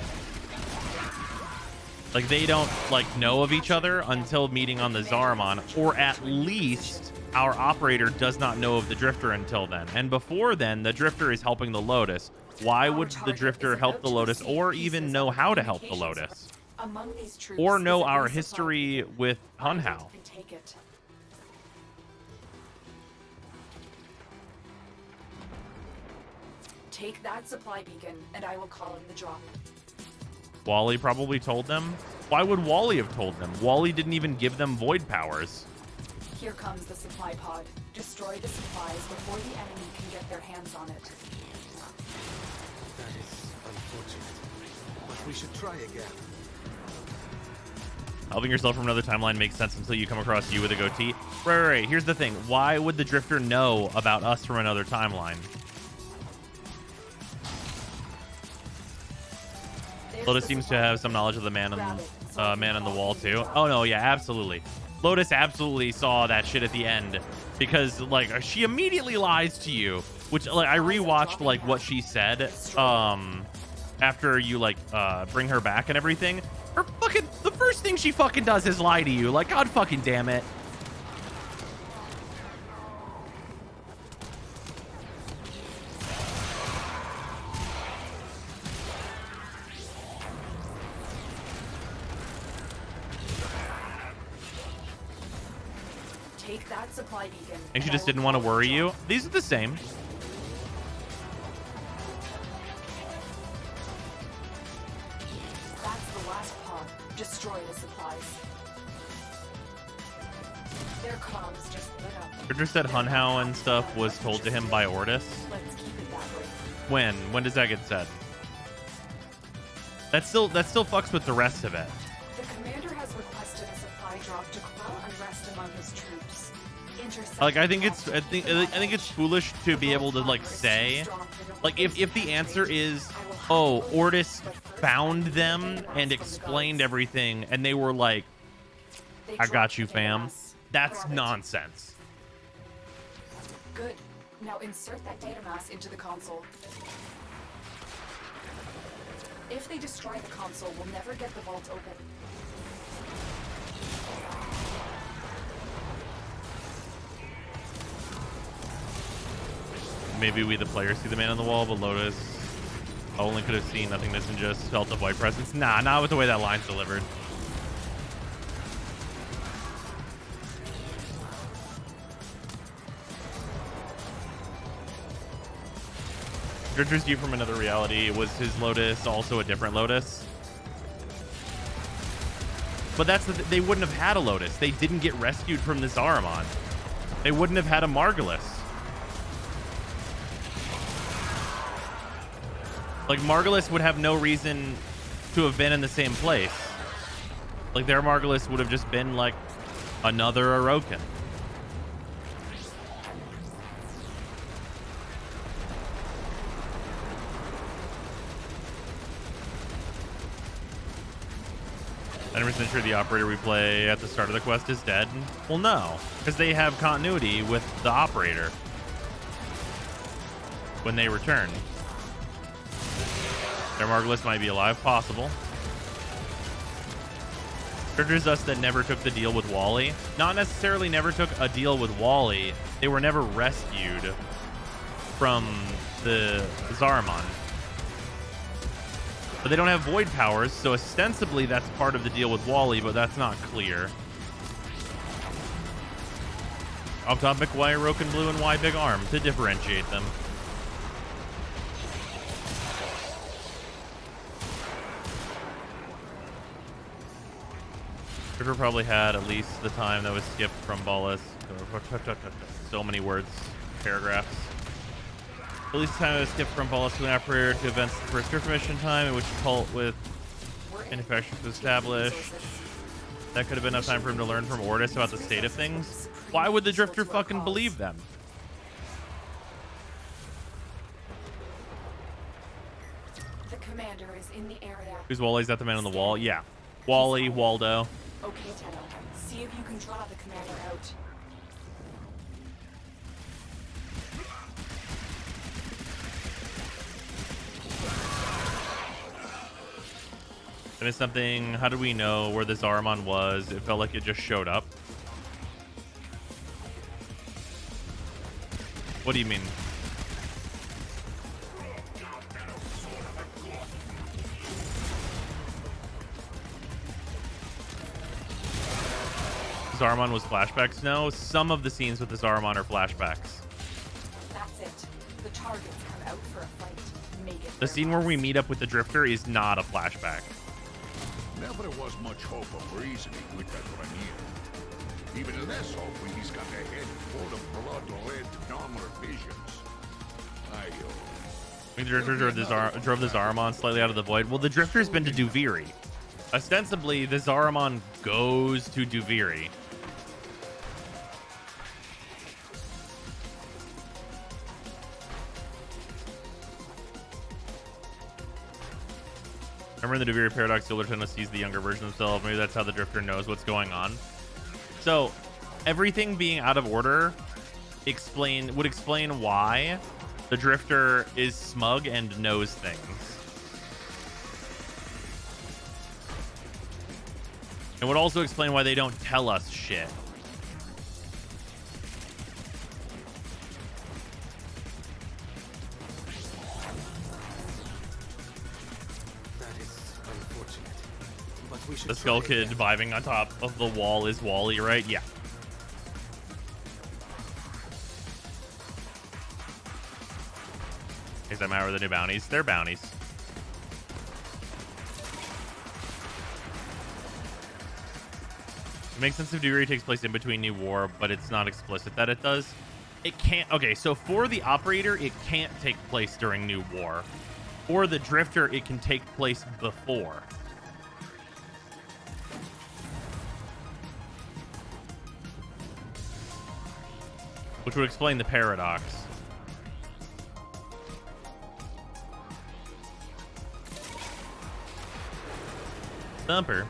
Like, they don't, like, know of each other until meeting on the Zariman, or at least our Operator does not know of the Drifter until then. And before then, the Drifter is helping the Lotus. Why would the Drifter help the Lotus, or even know how to help the Lotus? Or know our history with Hunhao? Take that supply beacon, and I will call in the drop. Wally probably told them. Why would Wally have told them? Wally didn't even give them void powers. Here comes the supply pod. Destroy the supplies before the enemy can get their hands on it. That is unfortunate, but we should try again. Helping yourself from another timeline makes sense until you come across you with a goatee. Right. Here's the thing. Why would the Drifter know about us from another timeline? Lotus seems to have some knowledge of the man on the wall too. Oh no, yeah, absolutely. Lotus absolutely saw that shit at the end because like she immediately lies to you, which like I rewatched like what she said after you like bring her back and everything, her fucking the first thing she fucking does is lie to you. Like, God fucking damn it. Take that supply beacon. And she just didn't want to worry you. These are the same. That's the last pod. Destroy the supplies. Their comms just lit up. Richard said Hunhow and stuff was told to him by Ortis. Let's keep it that way. When? When does that get said? That still fucks with the rest of it. The commander has requested a supply drop to quell unrest among his troops. Intercept Like, I think it's foolish to be able to like say, like, if the answer is, oh, Ortis found them and explained everything and they were like, I got you, fam. That's nonsense. Good. Now insert that data mass into the console. If they destroy the console, we'll never get the vault open. Maybe we the players see the man on the wall, but Lotus only could have seen nothingness and just felt a white presence. Nah, not with the way that line's delivered. Drifter's view from another reality. Was his Lotus also a different Lotus? But that's they wouldn't have had a Lotus. They didn't get rescued from this Saruman. They wouldn't have had a Margulis. Like, Margulis would have no reason to have been in the same place. Like, their Margulis would have just been like another Orokin. I'm sure the operator we play at the start of the quest is dead. Well, no, because they have continuity with the operator when they return. Their Margulis might be alive, possible. Characters us that never took the deal with Wally. Not necessarily never took a deal with Wally. They were never rescued from the Saruman. But they don't have void powers, so ostensibly that's part of the deal with Wally, but that's not clear. Off topic, why Orokin blue and why big arm? To differentiate them. River probably had at least the time that was skipped from Ballas. So many words, paragraphs. At least the time that was skipped from Ballas to an operator to events the first Drift mission time, in which the cult with manufacturers was established. That could have been enough time for him to learn from Ortis about the state of things. Why would the Drifter fucking believe them? The commander is in the area. Who's Wally's that the man on the wall? Yeah. Wally, Waldo. Okay, Tenno. See if you can draw the commander out. I missed something. How did we know where the Saruman was? It felt like it just showed up. What do you mean? Saruman was flashbacks? No, some of the scenes with the Saruman are flashbacks. That's it. The targets come out for a fight. Make it The scene where we meet up with the Drifter is not a flashback. Never was much hope of reasoning with that Granier. Even less hope when he's got a head full of blood-red Dahmer visions. I The Drifter drove the Saruman slightly out of the void. Well, the Drifter's been to Duviri. Ostensibly, the Saruman goes to Duviri. Remember in the Duviri paradox, the older Tenno sees the younger version of himself. Maybe that's how the Drifter knows what's going on. So, everything being out of order would explain why the Drifter is smug and knows things. It would also explain why they don't tell us shit. That is unfortunate. But we should The Skull try Kid again. vibing on top of the wall is Wally, right? Yeah. Does that matter with the new bounties? They're bounties. It makes sense if Dewey takes place in between New War, but it's not explicit that it does. It can't. Okay, so for the Operator, it can't take place during New War. For the Drifter, it can take place before. Which would explain the paradox. Thumper.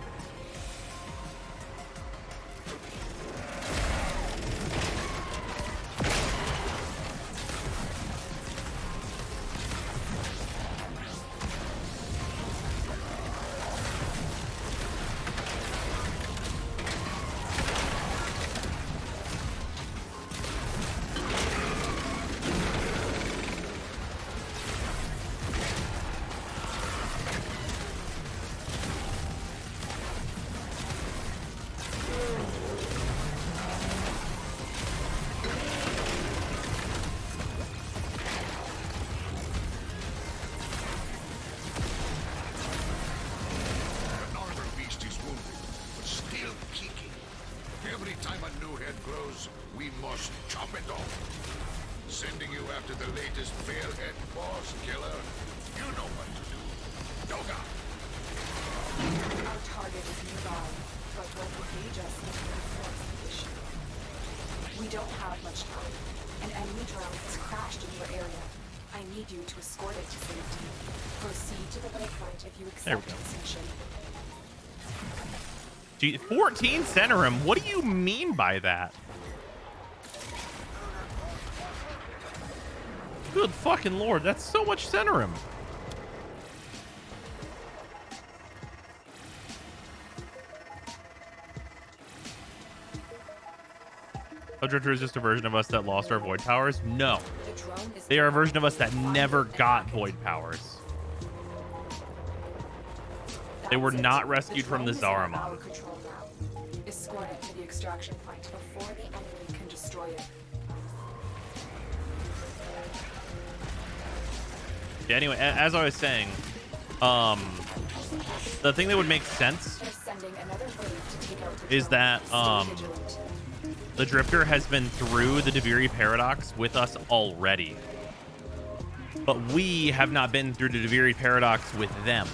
Another beast is wounded, but still kicking. Every time a new head grows, we must chop it off. Sending you after the latest fair-head boss killer. You know what to do. Doga! Our target is nearby, but will engage us if we force the issue. We don't have much time. An enemy drone has crashed in your area. I need you to escort it to safety. Proceed to the lakefront if you There we accept go. this mission. Gee, 14 center him. What do you mean by that? Good fucking lord, that's so much center him. Oh, Drifter is just a version of us that lost our void powers? No. The drone is They are a version of us that never got void powers. They were That's it. not rescued from the drone is under Zaramon. our control now. Escort it to the extraction point before the enemy can destroy it. Yeah, anyway, as I was saying, the thing that would make sense They're sending another wave to take out the is drone. that, Stay vigilant. the Drifter has been through the Deviri Paradox with us already. But we have not been through the Deviri Paradox with them.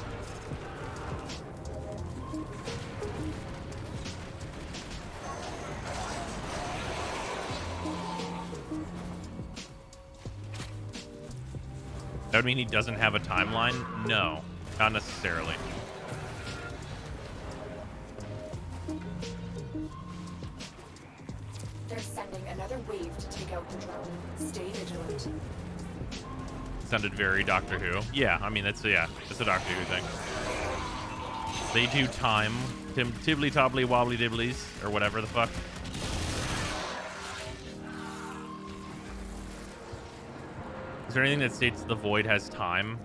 That would mean he doesn't have a timeline? No, not necessarily. They're sending another wave to take out the drone. Stay vigilant. Sounded very Doctor Who. Yeah, I mean, that's a Doctor Who thing. They do time. Tibbly tobbly wobbly dibblies, or whatever the fuck. Is there anything that states the void has time?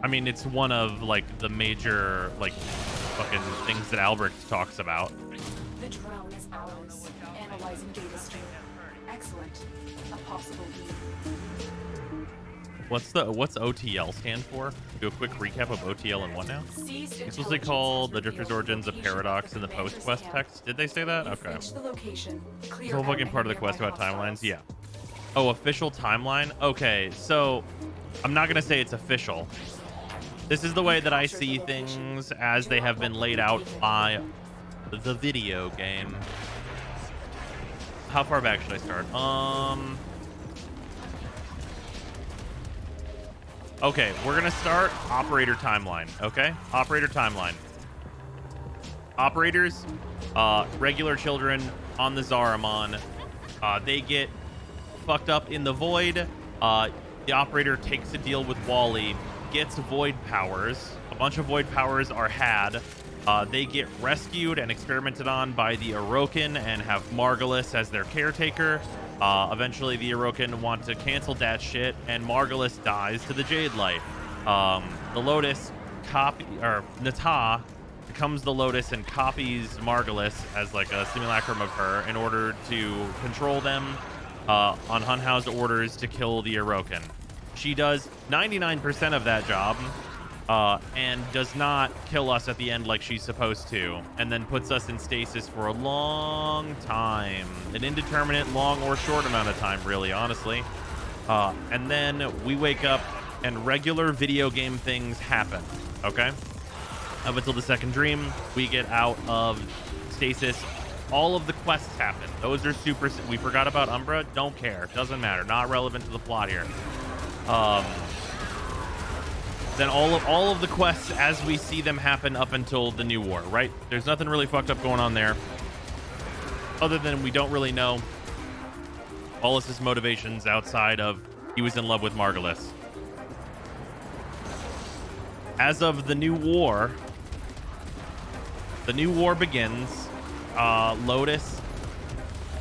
I mean, it's one of, like, the major, like, fucking things that Albrecht talks about. The drone is ours. Analyzing data stream. Excellent. A possible lead. What's OTL stand for? Do a quick recap of OTL in what now? Seized It's supposed to intelligence call has the Drifter's revealed Origins a location of paradox the in the commander's post-quest camp. text. Did they say that? You've Okay. reached the location. It's Clear the whole out fucking any part of the quest nearby about timelines. hostiles. Yeah. Oh, official timeline? Okay, so I'm not going to say it's official. This is the way that I see things as they have been laid out by the video game. How far back should I start? Okay, we're going to start operator timeline, okay? Operator timeline. Operators, regular children on the Zaramon, they get fucked up in the void. The operator takes a deal with Wally, gets void powers. A bunch of void powers are had. They get rescued and experimented on by the Orokin and have Margulis as their caretaker. Eventually, the Orokin want to cancel that shit, and Margulis dies to the Jade Light. The Lotus Nata becomes the Lotus and copies Margulis as like a simulacrum of her in order to control them on Hunhau's orders to kill the Orokin. She does 99% of that job. And does not kill us at the end like she's supposed to, and then puts us in stasis for a long time, an indeterminate long or short amount of time, really, honestly. And then we wake up and regular video game things happen, okay? Up until the second dream, we get out of stasis. All of the quests happen. Those are super... We forgot about Umbra. Don't care. Doesn't matter. Not relevant to the plot here. Then all of the quests as we see them happen up until the new war, right? There's nothing really fucked up going on there. Other than we don't really know Wallace's motivations outside of he was in love with Margulis. As of the new war begins. Lotus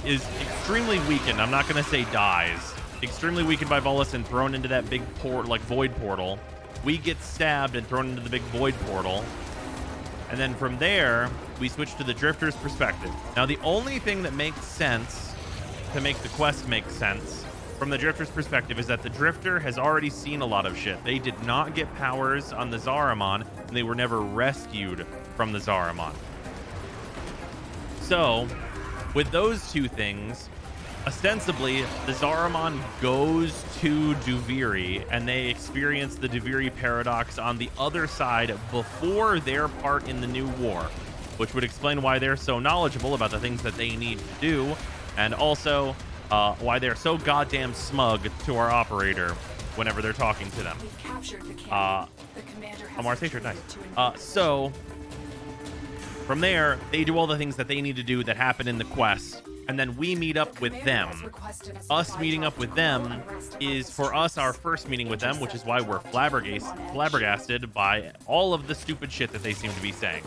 is extremely weakened. I'm not going to say dies. Extremely weakened by Wallace and thrown into that big void portal. We get stabbed and thrown into the big void portal. And then from there, we switch to the Drifter's perspective. Now, the only thing that makes sense to make the quest make sense from the Drifter's perspective is that the Drifter has already seen a lot of shit. They did not get powers on the Zariman, and they were never rescued from the Zariman. So, with those two things, ostensibly, the Zariman goes to Duviri, and they experience the Duviri paradox on the other side before their part in the new war, which would explain why they're so knowledgeable about the things that they need to do, and also why they're so goddamn smug to our operator whenever they're talking to them. We've captured the camp. The commander has Mars Hatred, retreated nice. to So, from there, they do all the things that they need to do that happen in the quest. And then we meet up with them. Us meeting up with them is, for us, our first meeting with them, which is why we're flabbergasted by all of the stupid shit that they seem to be saying.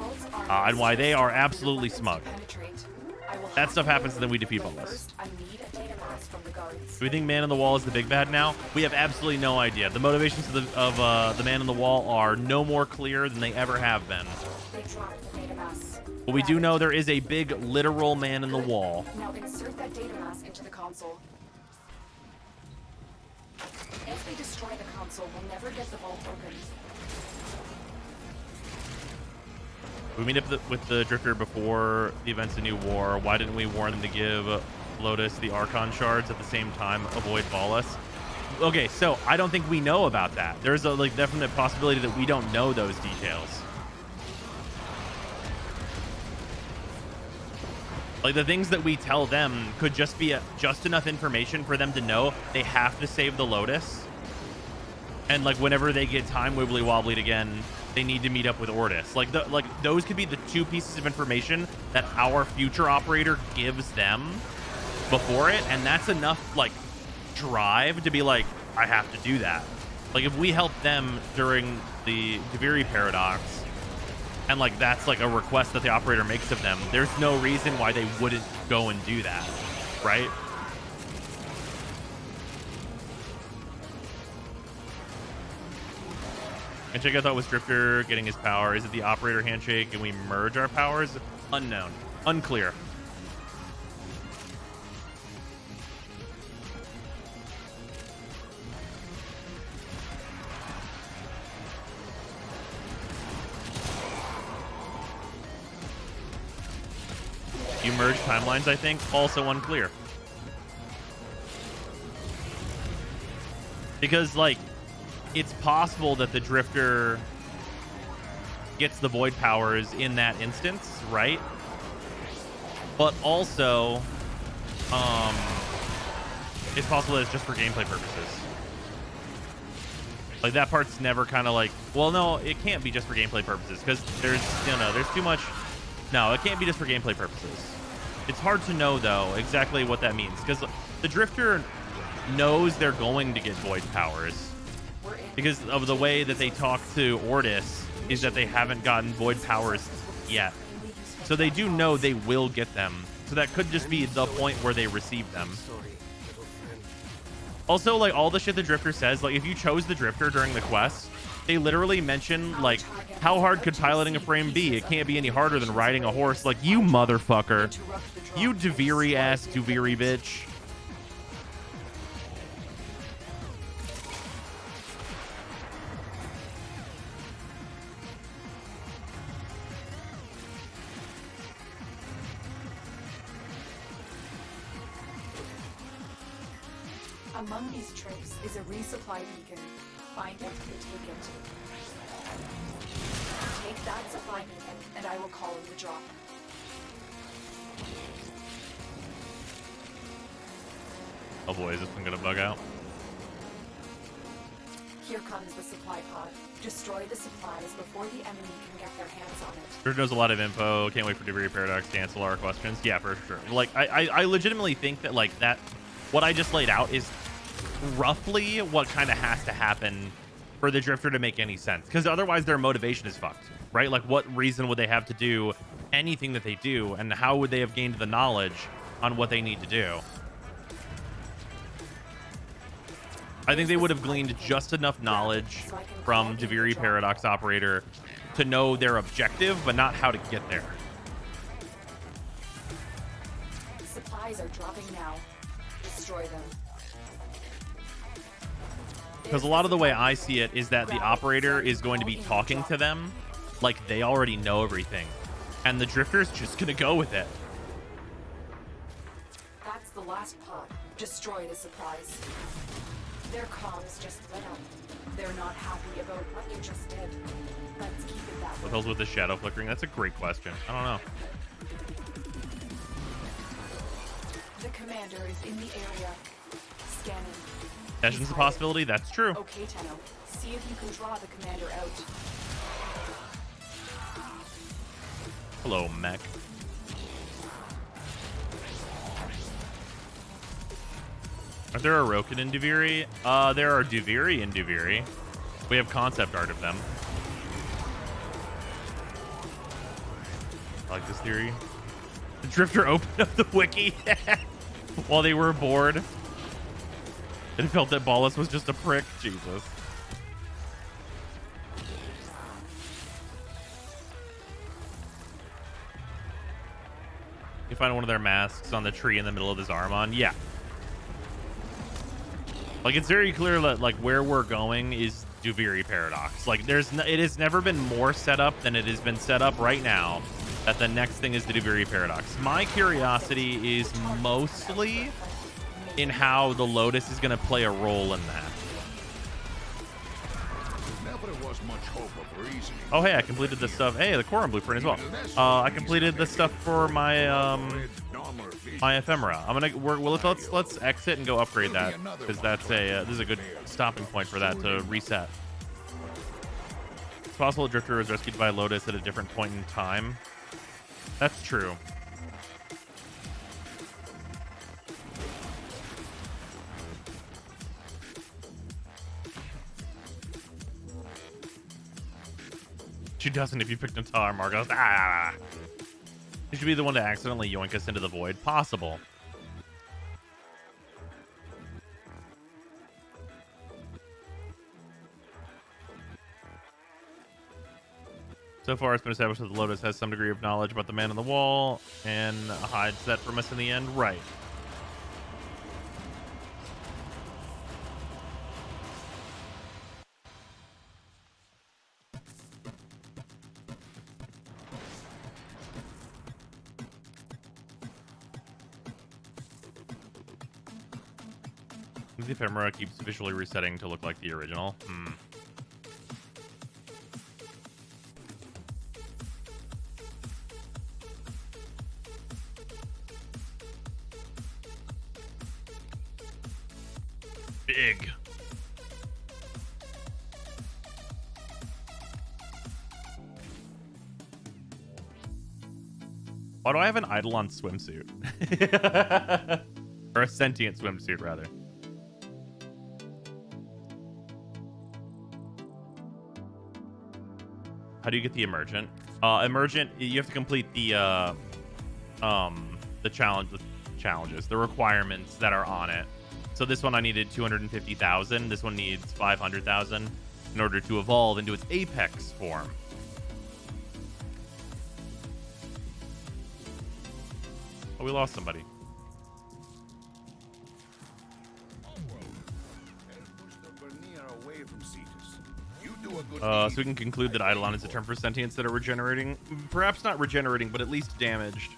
And why they are absolutely smug. That stuff happens, and then we defeat Wallace. Do we think Man on the Wall is the big bad now? We have absolutely no idea. The motivations of the Man on the Wall are no more clear than they ever have been. But we do know there is a big literal man in the wall. Now insert that data mass into the console. If they destroy the console, we'll never get the vault open. We meet up with the Drifter before the events of New War. Why didn't we warn them to give Lotus the Archon shards at the same time? Avoid Wallace. Okay, so I don't think we know about that. There's a definite possibility that we don't know those details. Like, the things that we tell them could just be just enough information for them to know they have to save the Lotus. And, like, whenever they get time wibbly-wobblied again, they need to meet up with Ordis. Like, those could be the two pieces of information that our future operator gives them before it. And that's enough, like, drive to be like, I have to do that. Like, if we help them during the Duviri paradox, and like that's like a request that the operator makes of them, there's no reason why they wouldn't go and do that, right? Handshake I thought was Drifter getting his power. Is it the operator handshake and we merge our powers? Unknown. Unclear. You merge timelines, I think. Also unclear. Because, like, it's possible that the Drifter gets the Void powers in that instance, right? But also, it's possible that it's just for gameplay purposes. Like, that part's never kind of like, well, no, it can't be just for gameplay purposes, because there's, there's too much. No, it can't be just for gameplay purposes. It's hard to know, though, exactly what that means, because the Drifter knows they're going to get Void powers because of the way that they talk to Ordis is that they haven't gotten Void powers yet. So they do know they will get them. So that could just be the point where they receive them. Sorry, little friend. Also, like, all the shit the Drifter says, like, if you chose the Drifter during the quest, they literally mention, like, how hard could piloting a frame be? It can't be any harder than riding a horse. Like, you motherfucker. You Deviri ass Deviri bitch. Among these trips is a resupply beacon. Find it and take it. Take that supply beacon, and I will call in the drop. Oh boy, is this one gonna bug out? Here comes the supply pod. Destroy the supplies before the enemy can get their hands on it. There knows a lot of info. Can't wait for Degree Paradox to answer our questions. Yeah, for sure. Like, I legitimately think that, like, that, what I just laid out is roughly what kind of has to happen for the Drifter to make any sense. Because otherwise their motivation is fucked, right? Like, what reason would they have to do anything that they do? And how would they have gained the knowledge on what they need to do? I think they would have gleaned just enough knowledge from Deviri Paradox Operator to know their objective, but not how to get there. Supplies are dropping now. Destroy them. Because a lot of the way I see it is that the operator is going to be talking to them like they already know everything. And the Drifter's just going to go with it. That's the last pod. Destroy the supplies. Their comms just lit up. They're not happy about what you just did. Let's keep it that What way. the hell's with the shadow flickering? That's a great question. I don't know. The commander is in the area. Scanning. Session's a possibility. That's true. Okay, Tenno. See if you can draw the commander out. Hello, mech. Are there Orokin in Deviri? There are Deviri in Deviri. We have concept art of them. I like this theory. The Drifter opened up the wiki while they were bored and felt that Ballast was just a prick. Jesus. You find one of their masks on the tree in the middle of his arm on. Yeah. Like, it's very clear that, like, where we're going is Deviri Paradox. Like, it has never been more set up than it has been set up right now that the next thing is the Deviri Paradox. My curiosity is mostly in how the Lotus is going to play a role in that. Never was much hope of reasoning. Oh, hey, I completed the stuff. Hey, the Quorum blueprint as well. I completed the stuff for my my ephemera. I'm gonna let's exit and go upgrade that, because that's this is a good stopping point for that to reset. It's possible Drifter was rescued by Lotus at a different point in time. That's true. She doesn't if you picked Natar. Margot. Ah! You should be the one to accidentally yoink us into the void. Possible. So far, it's been established that the Lotus has some degree of knowledge about the man on the wall and hides that from us in the end. Right. The ephemera keeps visually resetting to look like the original. Big. Why do I have an Eidolon swimsuit? Or a sentient swimsuit, rather. How do you get the emergent? Emergent, you have to complete the challenges, the requirements that are on it. So this one I needed 250,000. This one needs 500,000 in order to evolve into its apex form. Oh, we lost somebody. So we can conclude that Eidolon is a term for sentients that are regenerating. Perhaps not regenerating, but at least damaged.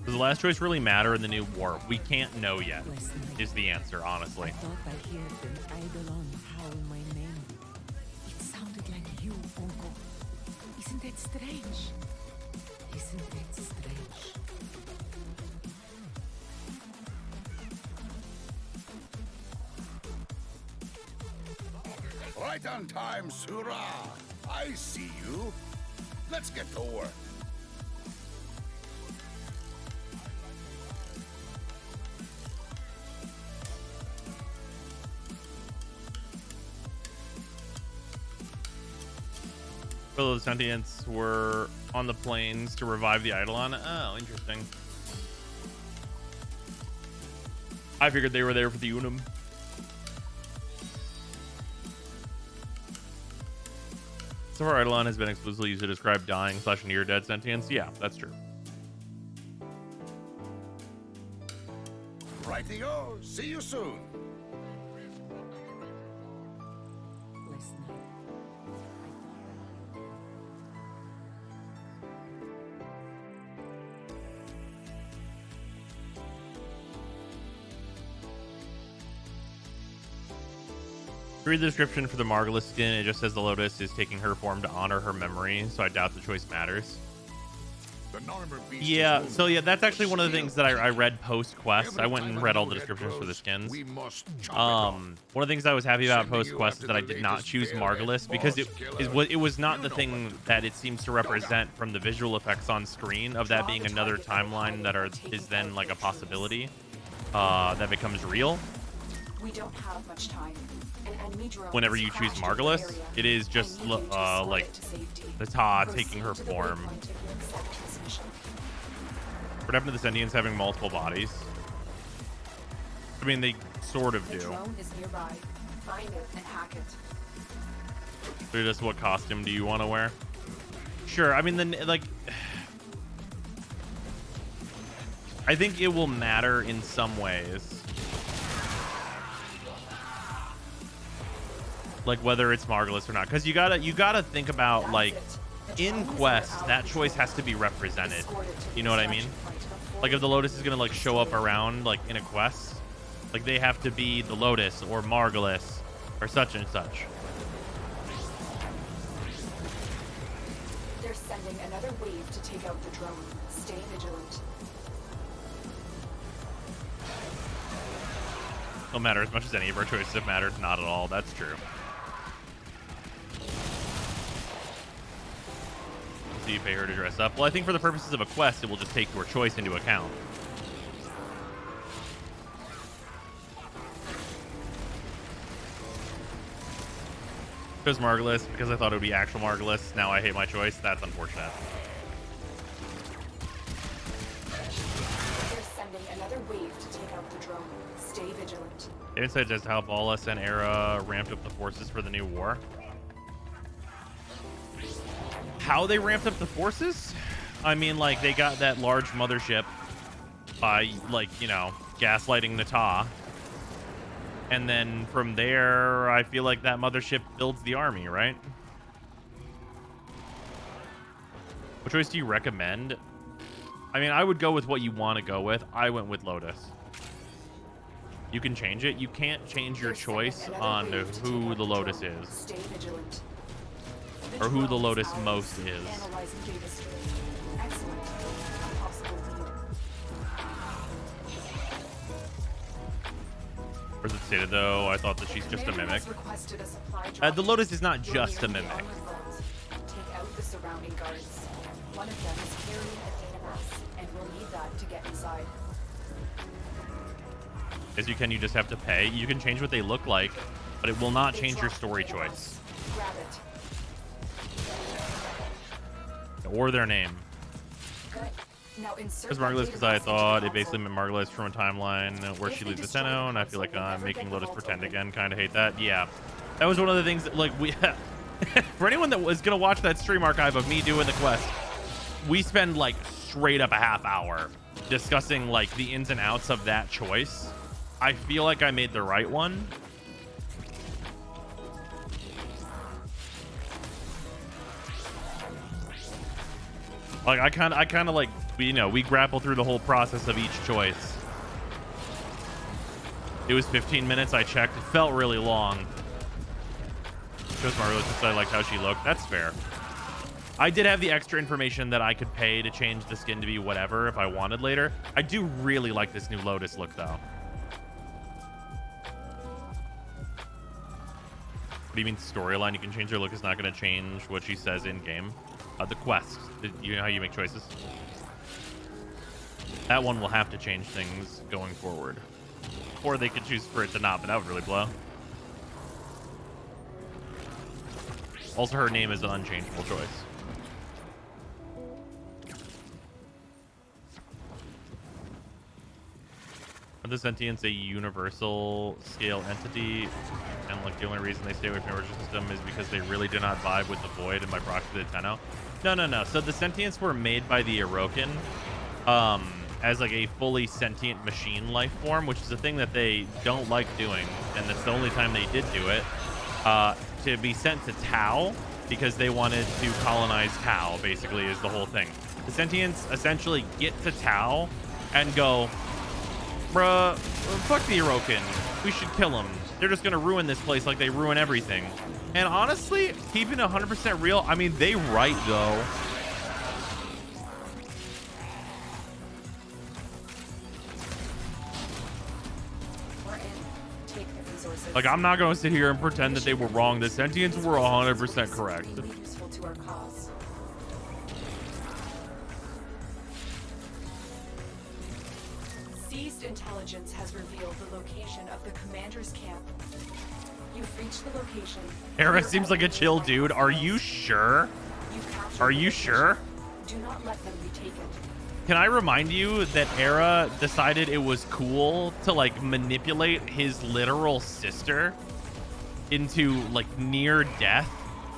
Does the last choice really matter in the new war? We can't know yet, is the answer, honestly. I thought I heard an Eidolon howl my name. It sounded like you, Uncle. Isn't that strange? Isn't that strange? Right on time, Surah. I see you. Let's get to work. So the sentients were on the plains to revive the Eidolon. Oh, interesting. I figured they were there for the Unum. So far, Eidolon has been exclusively used to describe dying / near-dead sentients. Yeah, that's true. Rightio. See you soon. Last night, Read the description for the Margulis skin. It just says the Lotus is taking her form to honor her memory, so I doubt the choice matters. Yeah, so yeah, that's actually one of the things that I read post-quest. I went and read all the descriptions for the skins. One of the things I was happy about post-quest is that I did not choose Margulis because it was not the thing that it seems to represent from the visual effects on screen of that being another timeline that is then like a possibility that becomes real. We don't have much time. Whenever you choose Margulis, it is just like the Ta taking her form. What happened to the sentients having multiple bodies? I mean, they sort of do. So just what costume do you want to wear? Sure. I mean, then like, I think it will matter in some ways. Like whether it's Margulis or not, because you gotta think about like in quest that choice has to be represented. You know what I mean? Like if the Lotus is gonna like show up around like in a quest, like they have to be the Lotus or Margulis or such and such. They're sending another wave to take out the drone. Stay vigilant. Don't matter as much as any of our choices have mattered. Not at all. That's true. So you pay her to dress up. Well, I think for the purposes of a quest, it will just take your choice into account. Chose Margulis because I thought it would be actual Margulis. Now I hate my choice. That's unfortunate. They're sending another wave to take out the drone. Stay vigilant. Insight as to how Ballas and Era ramped up the forces for the new war. How they ramped up the forces? I mean, like, they got that large mothership by, like, you know, gaslighting the Ta. And then from there, I feel like that mothership builds the army, right? What choice do you recommend? I mean, I would go with what you want to go with. I went with Lotus. You can change it. You can't change your choice on who the Lotus is. Stay vigilant. Or who the Lotus most is. Analyzing data stream. Excellent. A possible lead. Where's it stated though? I thought that she's just a Mary mimic. has requested a supply The Lotus is not You're just a nearing the mimic. armor vault. Take out the surrounding guards. One of them is carrying a data and we'll need that to get inside. As you can, you just have to pay. You can change what they look like, but it will not change your story choice Grab it. or their name. Good. Now insert Because that Margulis, data because I mass into the thought it console. basically meant Margulis from a timeline where If she they leaves the destroy the Tenno, and I feel console, like we'll I'm never making get the Lotus vault pretend open. again. Kind of hate that. Yeah, that was one of the things that, like, we for anyone that was gonna watch that stream archive of me doing the quest, we spend like straight up a half hour discussing like the ins and outs of that choice. I feel like I made the right one. Like I kind of like, you know, we grapple through the whole process of each choice. It was 15 minutes. I checked. It felt really long. Chose Mario since I liked how she looked. That's fair. I did have the extra information that I could pay to change the skin to be whatever if I wanted later. I do really like this new Lotus look, though. What do you mean storyline? You can change her look. It's not going to change what she says in game. The quest. You know how you make choices? That one will have to change things going forward. Or they could choose for it to not, but that would really blow. Also, her name is an unchangeable choice. Are the Sentients a universal scale entity? And like the only reason they stay away from the original system is because they really do not vibe with the Void and by proxy the Tenno? No. So the Sentients were made by the Iroken as like a fully sentient machine life form, which is a thing that they don't like doing, and that's the only time they did do it. To be sent to Tau because they wanted to colonize Tau, basically, is the whole thing. The Sentients essentially get to Tau and go, bruh, fuck the Iroken. We should kill them. They're just gonna ruin this place like they ruin everything. And honestly, keeping it 100% real, I mean, they right, though. Like, I'm not going to sit here and pretend that they were wrong. The Sentients were 100% correct. Useful to our cause. Seized intelligence has revealed the location of the commander's camp. You've reached the location. Hera seems like a chill dude. Are you sure? Are you sure? Do not let them retake it. Can I remind you that Hera decided it was cool to like manipulate his literal sister into like near death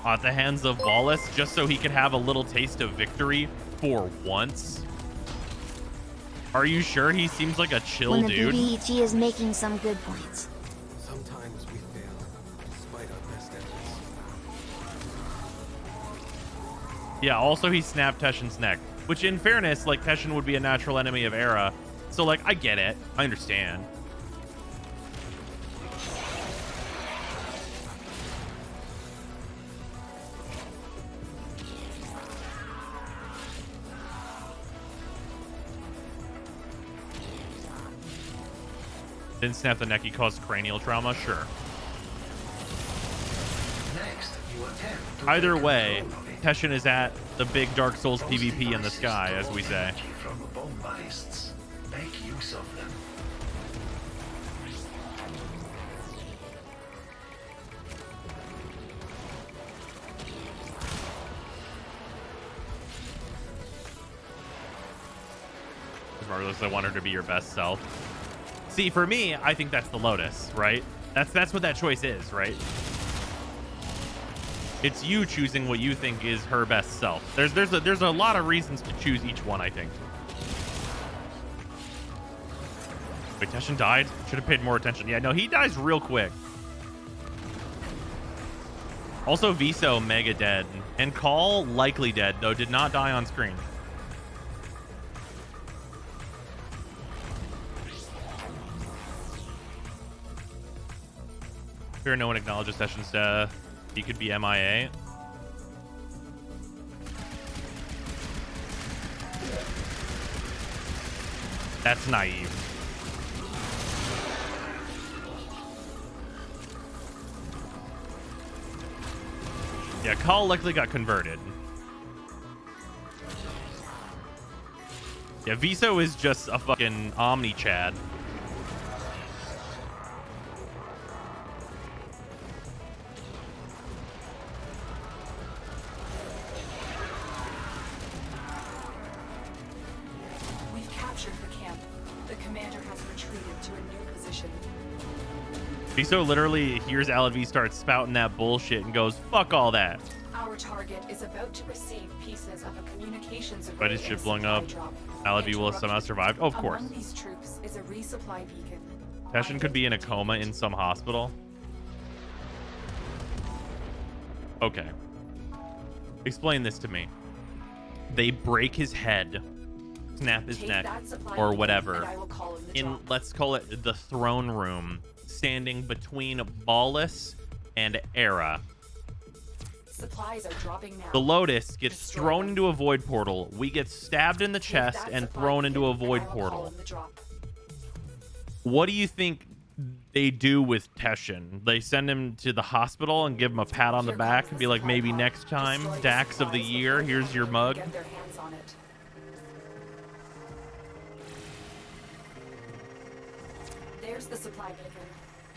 at the hands of Volus just so he could have a little taste of victory for once? Are you sure? He seems like a chill When the dude. BBEG is making some good points. Sometimes we fail, despite our best efforts. Yeah, also he snapped Teshin's neck, which in fairness, like Teshin would be a natural enemy of Hera. So like, I get it. I understand. Didn't snap the neck, he caused cranial trauma? Sure. Next, you attempt to Either take way, control of it. Teshin is at the big Dark Souls Those PvP in the devices sky, as draw we say. energy from bombists. Make use of them. Marvelous, I want her to be your best self. See, for me, I think that's the Lotus, right? That's what that choice is, right? It's you choosing what you think is her best self. There's a lot of reasons to choose each one, I think. Wait, Teshin died? Should have paid more attention. Yeah, no, he dies real quick. Also, Viso mega dead. And Call likely dead, though did not die on screen. Here, no one acknowledges Teshin's death. He could be MIA. That's naive. Yeah, Call likely got converted. Yeah, Viso is just a fucking Omni Chad. We've captured the camp. The commander has retreated to a new position. Viso literally hears Alavi start spouting that bullshit and goes, fuck all that. Our target is about to receive pieces of a communications But his array ship and blowing supply up. drop. Alavi will have Interrupt. somehow survived. Oh, of course. Among these troops is a resupply beacon. Teshin could be in a coma in some hospital. Okay. Explain this to me. They break his head, snap his Take neck, that supply or beacon, whatever. and I will call in the In, drop. let's call it the throne room, standing between Ballus and Era. Supplies are dropping now. The Lotus gets Destroy thrown them. into a void portal. We get stabbed in the Take chest that and supply thrown into a beacon, void and I will call portal. in the drop. What do you think they do with Teshin? They send him to the hospital and give him a pat on the Here back comes and the be like, supply maybe pod. next time, Destroy the Dax of the supplies year, before here's your they mug. get their hands on it. There's the supply beacon.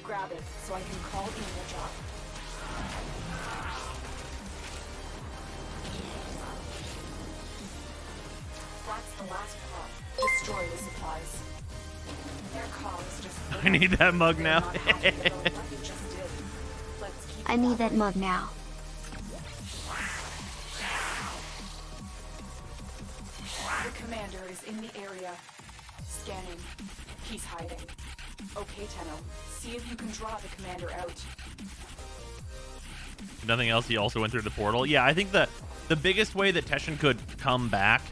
Grab it so I can call in the drop. That's the last pod. Destroy the supplies. Their cogs just I need that mug They're now. not happy about what you just did. Let's keep I need that collaborating. mug now. The commander is in the area. Scanning. He's hiding. Okay, Tenno. See if you can draw the commander out. Nothing else. He also went through the portal. Yeah, I think the biggest way that Teshin could come back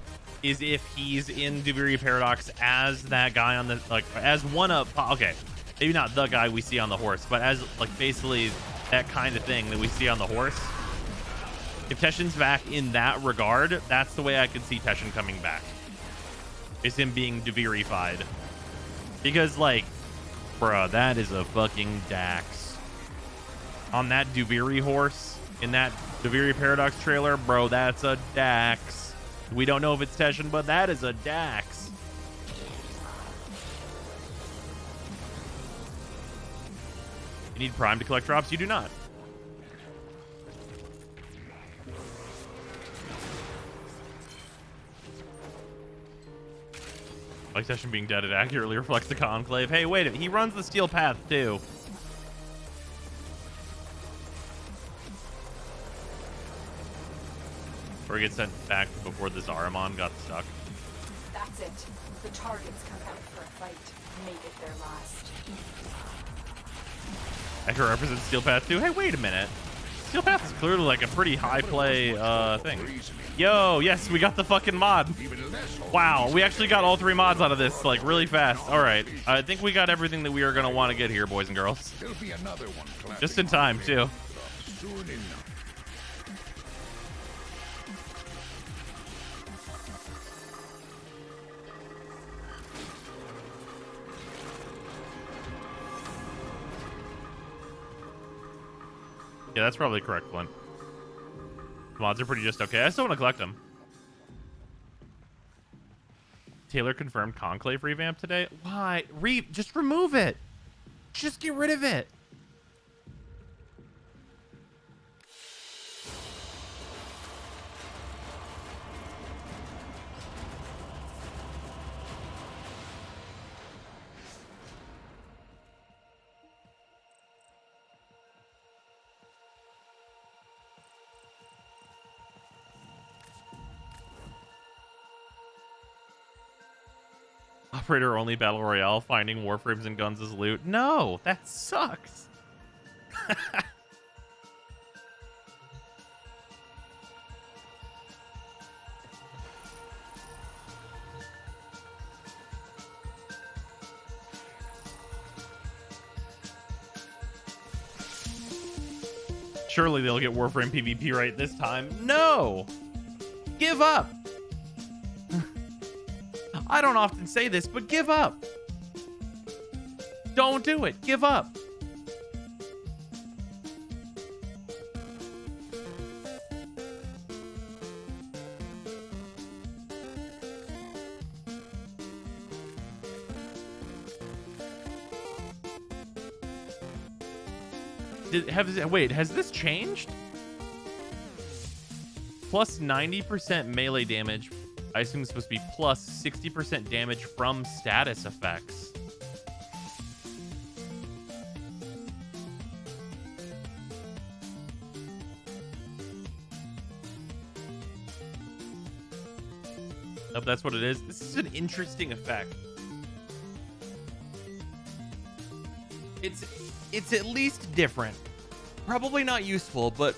is if he's in Duviri Paradox as that guy on the, like, as one of, okay, maybe not the guy we see on the horse, but as, like, basically that kind of thing that we see on the horse. If Teshin's back in that regard, that's the way I could see Teshin coming back. Is him being Duvirified. Because, like, bruh, that is a fucking Dax. On that Duviri horse, in that Duviri Paradox trailer, bro, that's a Dax. We don't know if it's Teshin, but that is a Dax. You need Prime to collect drops? You do not. Like Teshin being dead, it accurately reflects the Conclave. Hey, wait, he runs the Steel Path, too. Or he gets sent back before the Zaramon got stuck. That's it. The targets come out for a fight. Make it their last. Echo represents Steel Path too. Hey, wait a minute. Steel Path is clearly like a pretty high play thing. Yo, yes, we got the fucking mod. Wow, we actually got all 3 mods out of this, like, really fast. All right, I think we got everything that we are going to want to get here, boys and girls. There'll be another one Just in time, too. soon enough. Yeah, that's probably correct, Flint. Mods are pretty just okay. I still want to collect them. Taylor confirmed Conclave revamp today. Why? Just remove it. Just get rid of it. Operator only battle royale, finding warframes and guns as loot. No, that sucks. Surely they'll get Warframe PvP right this time. No! Give up! I don't often say this, but give up. Don't do it. Give up. Wait, has this changed? Plus 90% melee damage. I assume it's supposed to be plus 60% damage from status effects. Nope, that's what it is. This is an interesting effect. It's at least different. Probably not useful, but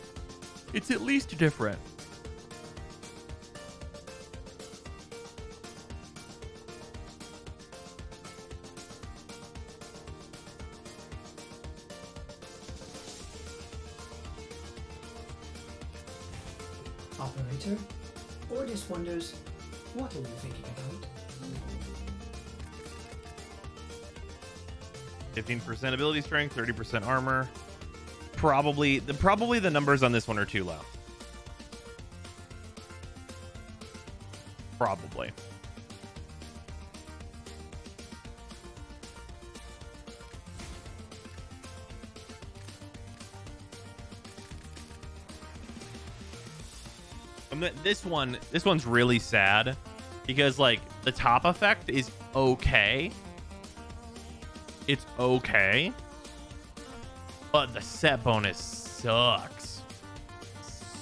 it's at least different. Operator, Ordis wonders, what are you thinking about? 15% ability strength, 30% armor. Probably the numbers on this one are too low. Probably. This one's really sad because like the top effect is okay. It's okay. But the set bonus sucks.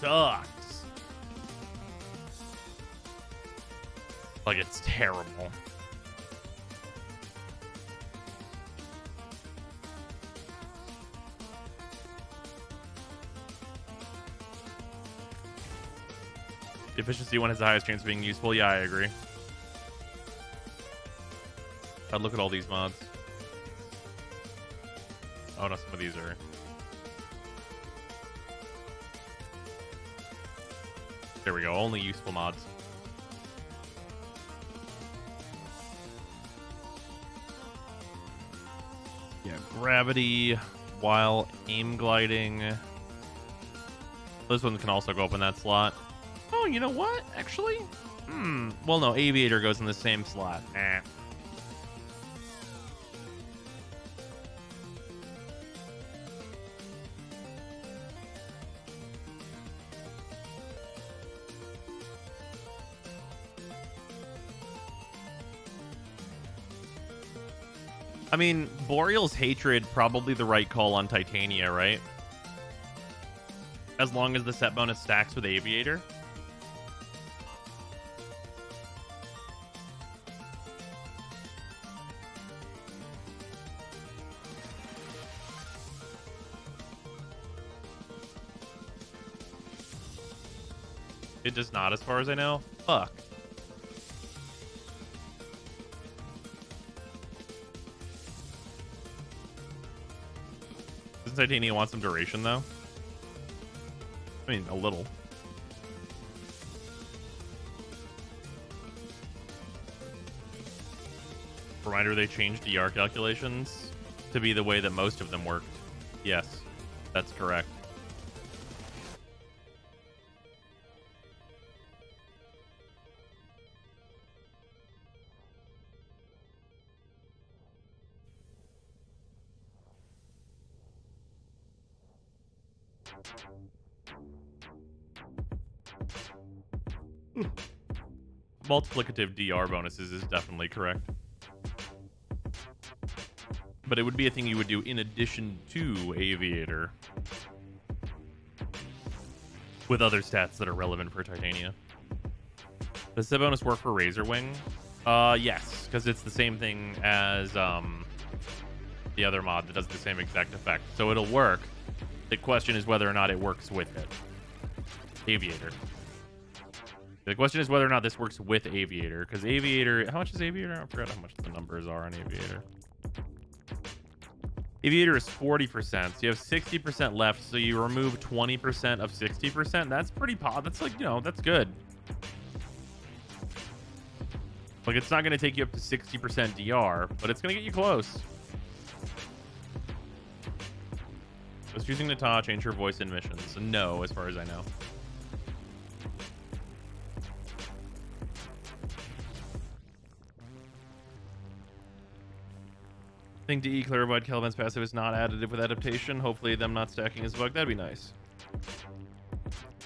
Sucks. Like it's terrible. The efficiency one has the highest chance of being useful. Yeah, I agree. I'd look at all these mods. Oh no, some of these are. There we go. Only useful mods. Yeah, gravity, while aim gliding. Those ones can also go up in that slot. Oh, you know what? Actually, well, no, aviator goes in the same slot. I mean, Boreal's Hatred, probably the right call on Titania, right? As long as the set bonus stacks with Aviator. It does not, as far as I know. Fuck. Doesn't Titania want some duration, though? I mean, a little. Reminder, they changed DR calculations to be the way that most of them worked. Yes, that's correct. Multiplicative DR bonuses is definitely correct. But it would be a thing you would do in addition to Aviator. With other stats that are relevant for Titania. Does the bonus work for Razor Wing? Yes, because it's the same thing as the other mod that does the same exact effect. So it'll work. The question is whether or not it works with it. Aviator. The question is whether or not this works with Aviator, because Aviator... How much is Aviator? I forgot how much the numbers are on Aviator. Aviator is 40%, so you have 60% left, so you remove 20% of 60%. That's pretty... That's like, you know, that's good. Like, it's not going to take you up to 60% DR, but it's going to get you close. Was choosing Nata change her voice in missions? No, as far as I know. think DE clarified Caliban's passive is not additive with adaptation. Hopefully them not stacking is a bug. That'd be nice.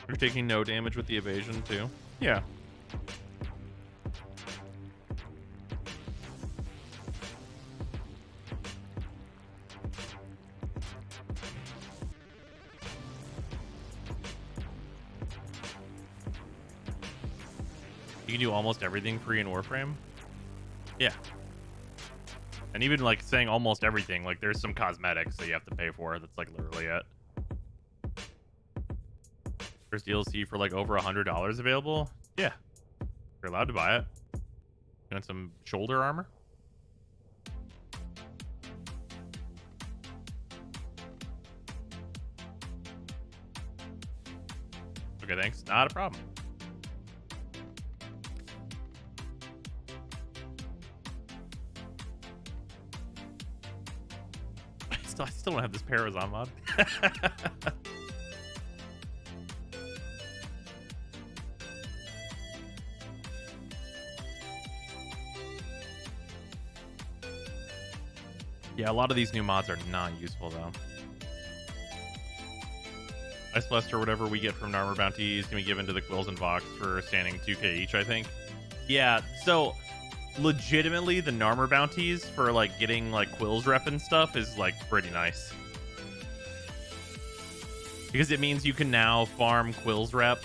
You're taking no damage with the evasion too. Yeah. You can do almost everything free in Warframe. Yeah. And even like saying almost everything, like there's some cosmetics that you have to pay for. That's like literally it. There's DLC for like over $100 available. Yeah. You're allowed to buy it. You want some shoulder armor? Okay, thanks. Not a problem. I still don't have this Parazon mod. Yeah, a lot of these new mods are not useful though. Ice Blast or whatever we get from armor bounties can be given to the Quills and Vox for standing 2k each, I think. Yeah, so legitimately the Narmer bounties for like getting like Quills rep and stuff is like pretty nice. Because it means you can now farm Quills rep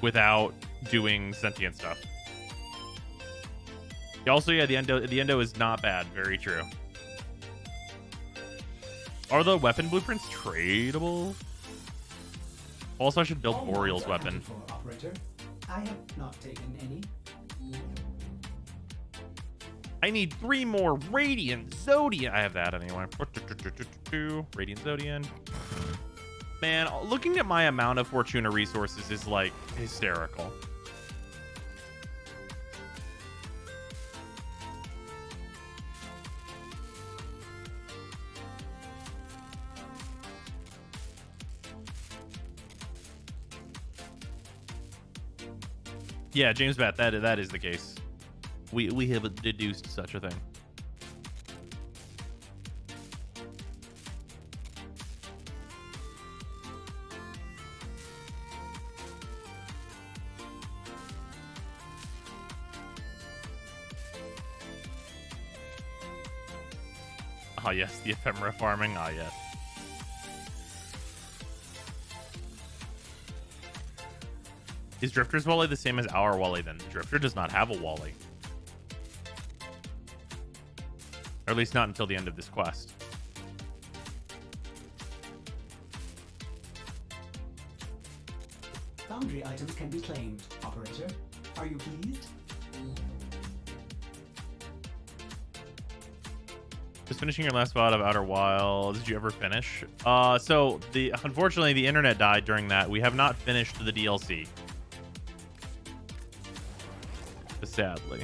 without doing sentient stuff. Also, yeah, the endo is not bad. Very true. Are the weapon blueprints tradable? Also, I should build Boreal's weapon. Operator, I have not taken any. I need 3 more Radiant Zodian. I have that anyway. Radiant Zodian. Man, looking at my amount of Fortuna resources is like hysterical. Yeah, James Bat, that is the case. We have deduced such a thing. Ah, yes, the ephemera farming. Ah, yes. Is Drifter's Wally the same as our Wally then? Drifter does not have a Wally. Or at least not until the end of this quest. Foundry items can be claimed, operator. Are you pleased? Just finishing your last VOD of Outer Wilds. Did you ever finish? So unfortunately the internet died during that. We have not finished the DLC. Sadly.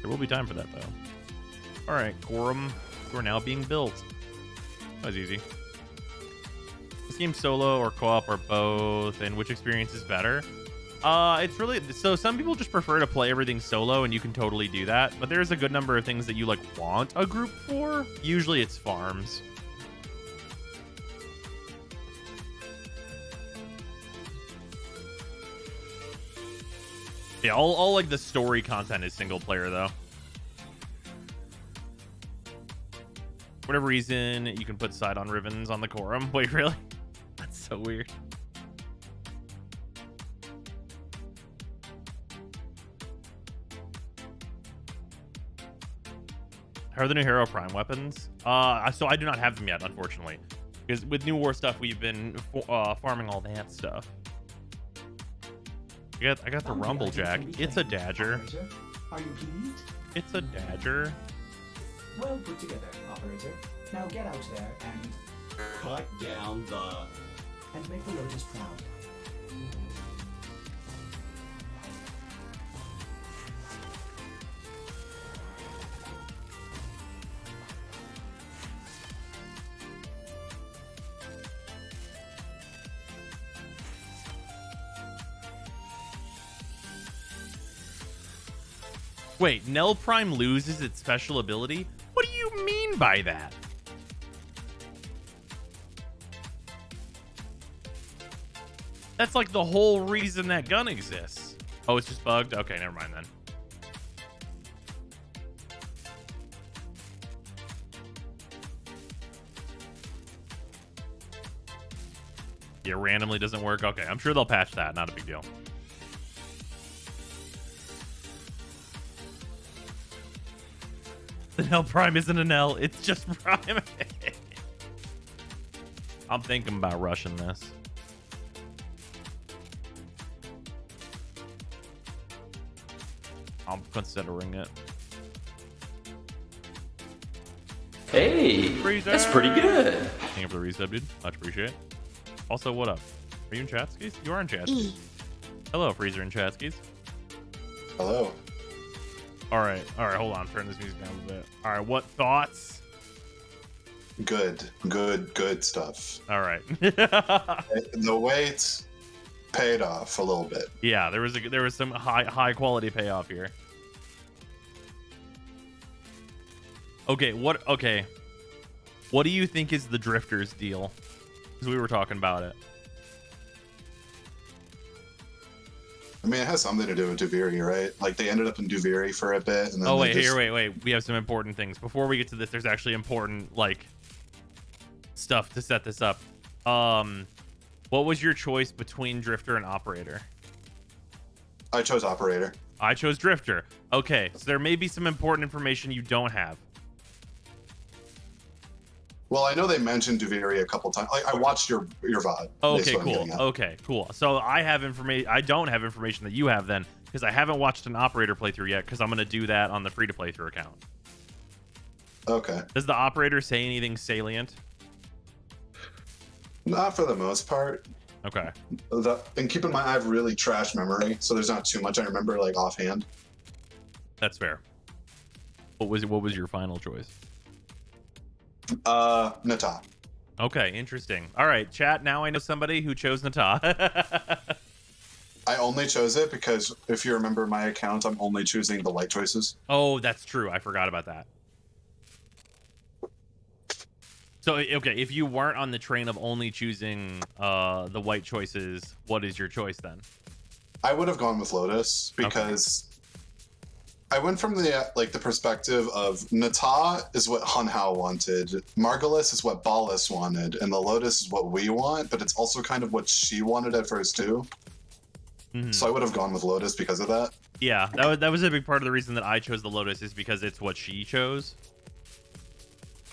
There will be time for that though. Alright, Gorum. We're now being built. That was easy. This game solo or co-op or both, and which experience is better? It's really, so some people just prefer to play everything solo, and you can totally do that, but there's a good number of things that you like want a group for. Usually it's farms. Yeah, all like the story content is single player though. For whatever reason, you can put side-on ribbons on the Quorum. Wait, really? That's so weird. How are the new Hero Prime weapons? So I do not have them yet, unfortunately. Because with New War stuff, we've been farming all that stuff. I got the Rumblejack. It's a Dagger. Are you pleased? It's a Dagger. Well put together, operator. Now get out there and cut down the and make the Lotus proud. Wait, Nell Prime loses its special ability? What do you mean by that? That's like the whole reason that gun exists. Oh, it's just bugged? Okay, never mind then. Yeah, randomly doesn't work. Okay, I'm sure they'll patch that. Not a big deal. The Nell Prime isn't an L. It's just Prime. I'm thinking about rushing this. I'm considering it. Hey, Freezer. that's pretty good. Thank you for the resub, dude. Much appreciate. Also, what up? Are you in Chatskis? You are in Chatskis. E. Hello, Freezer and Chatskis. Hello. All right, hold on. Turn this music down a little bit. All right, what thoughts? Good stuff. All right. The wait paid off a little bit. Yeah, there was some high quality payoff here. Okay, what do you think is the Drifters deal? Because we were talking about it. I mean, it has something to do with Duviri, right? Like, they ended up in Duviri for a bit. And then wait. We have some important things. Before we get to this, there's actually important, like, stuff to set this up. What was your choice between Drifter and Operator? I chose Operator. I chose Drifter. Okay, so there may be some important information you don't have. Well, I know they mentioned Duviri a couple times. Like, I watched your VOD. Okay, cool. Okay, cool. So I have information. I don't have information that you have then, because I haven't watched an Operator playthrough yet, because I'm going to do that on the free to playthrough account. Okay. Does the Operator say anything salient? Not for the most part. Okay. And keep in mind, I have really trash memory, so there's not too much I remember, like, offhand. That's fair. What was your final choice? Nata. Okay, interesting. All right, chat. Now I know somebody who chose Nata. I only chose it because if you remember my account, I'm only choosing the light choices. Oh, that's true. I forgot about that. So, okay, if you weren't on the train of only choosing the white choices, what is your choice then? I would have gone with Lotus because I went from the perspective of Nata is what Hunhao wanted, Margulis is what Ballas wanted, and the Lotus is what we want, but it's also kind of what she wanted at first too. Mm-hmm. So I would have gone with Lotus because of that. Yeah, that was a big part of the reason that I chose the Lotus, is because it's what she chose.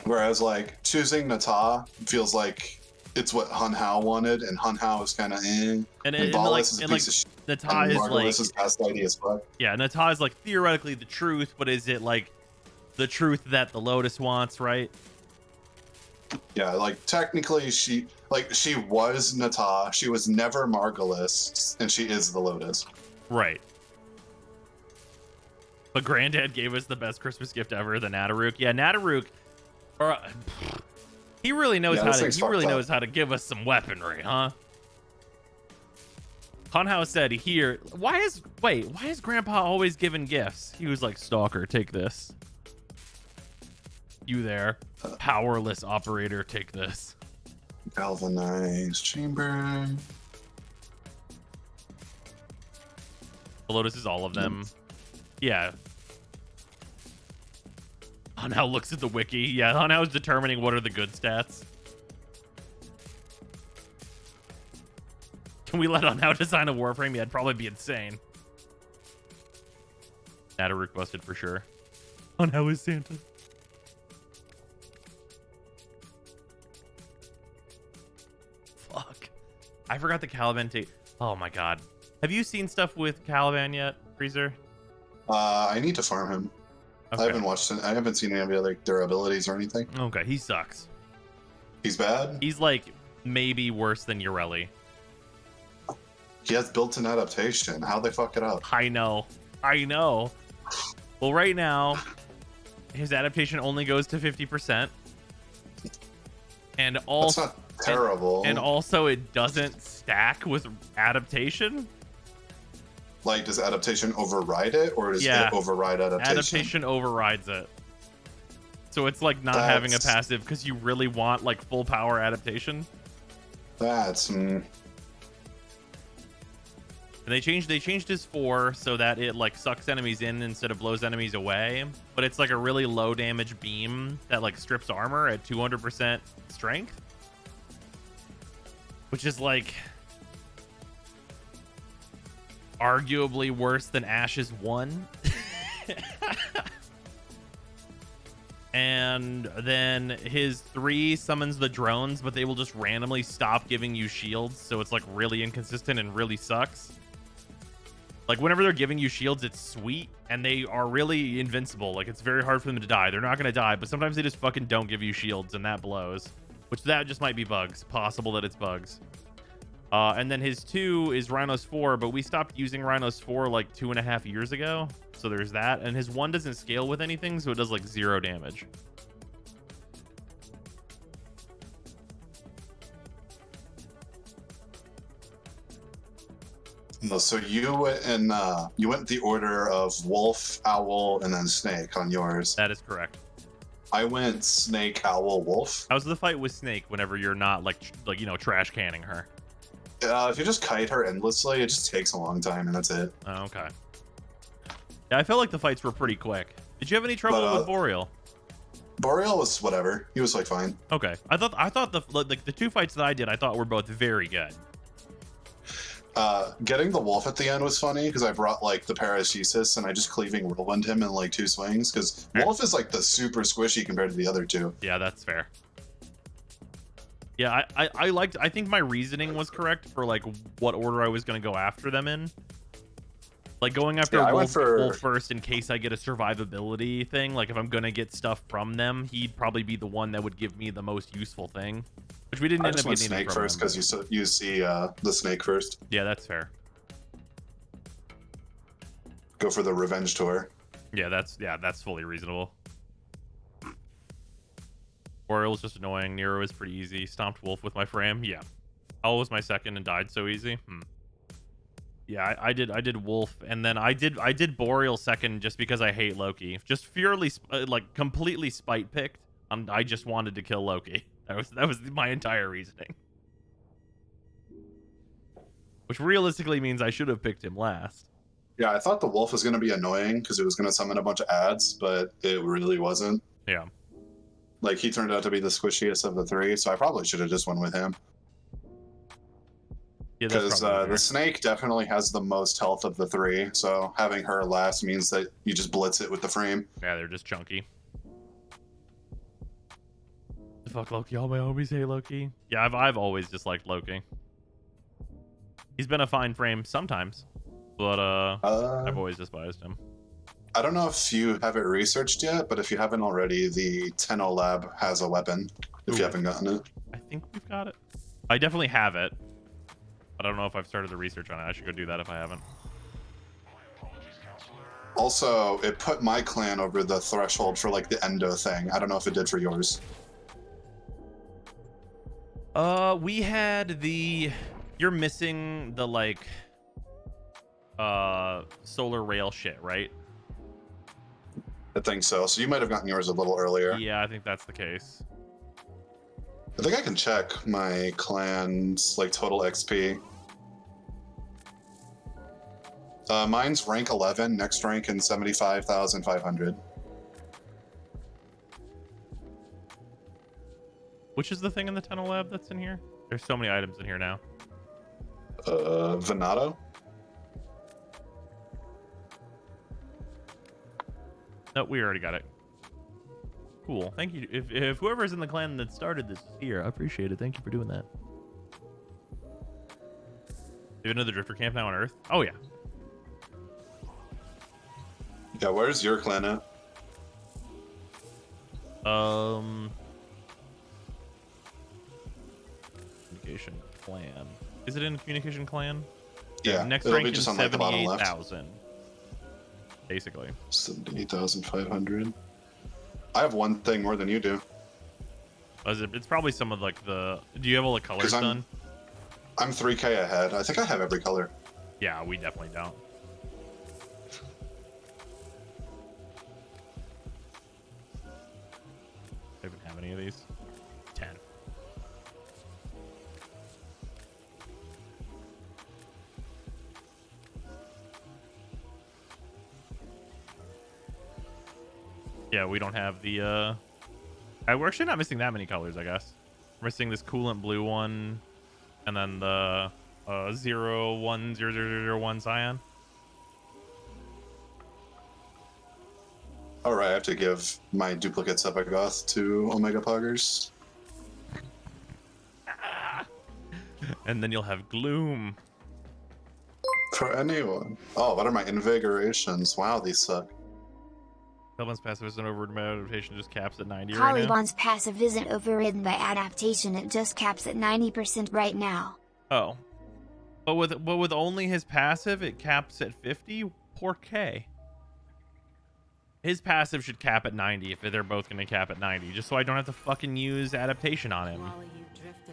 Whereas, like, choosing Nata feels like it's what Hunhao wanted, and Hunhao is kind of And Ballas is a piece of shit. Nata is like... is gaslighty as fuck. Yeah, Nata is like theoretically the truth, but is it like the truth that the Lotus wants, right? Yeah, like, technically she was Nata, she was never Margulis, and she is the Lotus. Right. But Granddad gave us the best Christmas gift ever, the Nataruk. Yeah, Nataruk... he really knows how to give us some weaponry, huh? Hunhao said here, why is Grandpa always giving gifts? He was like, Stalker, take this. You there, powerless Operator, take this. Galvanized chamber. The Lotus is all of them. Yeah. Hunhao looks at the wiki. Yeah, Hunhao is determining what are the good stats. Can we let Hunhao design a Warframe? Yeah, it'd probably be insane. Nataruk busted for sure. Hunhao is Santa. Fuck. I forgot the Caliban tape. Oh my god. Have you seen stuff with Caliban yet, Freezer? I need to farm him. Okay. I haven't seen any of the other durabilities or anything. Okay, he sucks. He's bad? He's like maybe worse than Ureli. He has built-in adaptation. How'd they fuck it up? I know. Well, right now, his adaptation only goes to 50%. And also... That's not terrible. And also, it doesn't stack with adaptation. Like, does adaptation override it, or does it override adaptation? Adaptation overrides it. So it's like not having a passive because you really want like full power adaptation. That's And they changed his 4 so that it like sucks enemies in instead of blows enemies away. But it's like a really low damage beam that like strips armor at 200% strength, which is like arguably worse than Ash's 1. And then his 3 summons the drones, but they will just randomly stop giving you shields, so it's like really inconsistent and really sucks. Like whenever they're giving you shields, it's sweet, and they are really invincible. Like it's very hard for them to die. They're not gonna die, but sometimes they just fucking don't give you shields, and that blows. Which that just might be bugs. Possible that it's bugs. And then his 2 is Rhino's 4, but we stopped using Rhino's 4 like 2.5 years ago. So there's that. And his 1 doesn't scale with anything, so it does like 0 damage. No, so you went the order of Wolf, Owl, and then Snake on yours. That is correct. I went Snake, Owl, Wolf. How's the fight with Snake whenever you're not like you know, trash canning her? If you just kite her endlessly, it just takes a long time, and that's it. Oh, okay. Yeah, I felt like the fights were pretty quick. Did you have any trouble with Boreal? Boreal was whatever. He was like fine. Okay, I thought the 2 fights that I did, I thought were both very good. Getting the wolf at the end was funny because I brought like the paracesis and I just cleaving whirlwind him in like 2 swings because wolf is like the super squishy compared to the other 2. Yeah, that's fair. Yeah, I think my reasoning was correct for like what order I was gonna go after them in. Like going after Wolf first in case I get a survivability thing. Like if I'm gonna get stuff from them, he'd probably be the one that would give me the most useful thing. Which we didn't end up getting Snake first because you see the snake first. Yeah, that's fair. Go for the revenge tour. Yeah, that's fully reasonable. Boreal was just annoying. Nero was pretty easy. Stomped Wolf with my frame. Yeah. Owl was my second and died so easy. Yeah, I did Wolf, and then I did Boreal second just because I hate Loki. Just purely like completely spite picked. I just wanted to kill Loki. That was my entire reasoning. Which realistically means I should have picked him last. Yeah, I thought the Wolf was going to be annoying because it was going to summon a bunch of ads, but it really wasn't. Yeah. Like, he turned out to be the squishiest of the 3, so I probably should have just went with him. Yeah, because the snake definitely has the most health of the 3, so having her last means that you just blitz it with the frame. Yeah, they're just chunky. Fuck Loki, all my homies hate Loki. Yeah, I've always disliked Loki. He's been a fine frame sometimes, but I've always despised him. I don't know if you have it researched yet, but if you haven't already, the Tenno Lab has a weapon, if you haven't gotten it. I think we've got it. I definitely have it. I don't know if I've started the research on it. I should go do that if I haven't. Also, it put my clan over the threshold for like the endo thing. I don't know if it did for yours. We had the... You're missing the, like, solar rail shit, right? I think so. So you might have gotten yours a little earlier. Yeah, I think that's the case. I think I can check my clan's, like, total XP. Mine's rank 11, next rank in 75,500. Which is the thing in the Tunnel Lab that's in here? There's so many items in here now. Venato? No, we already got it. Cool. Thank you. If whoever's in the clan that started this is here, I appreciate it. Thank you for doing that. Do you know the Drifter camp now on Earth? Oh, yeah. Yeah, where's your clan at? Communication clan. Is it in communication clan? Yeah. Next it'll rank be just is on like the bottom left. 78,000. Basically. 78,500. I have one thing more than you do. It's probably some of like the... Do you have all the colors done? I'm 3K ahead. I think I have every color. Yeah, we definitely don't. have any of these. 10. Yeah, we don't have the we're actually not missing that many colors, I guess. We're missing this coolant blue one, and then the 010001 cyan. All right, I have to give my duplicate Sepagoth to Omega Poggers. And then you'll have gloom. For anyone. Oh, what are my invigorations? Wow, these suck. Caliban's passive isn't overridden by adaptation, just caps at 90 right now. Caliban's passive isn't overridden by adaptation, it just caps at 90% right now. Oh. But with only his passive, it caps at 50? Poor K. His passive should cap at 90 if they're both going to cap at 90, just so I don't have to fucking use adaptation on him.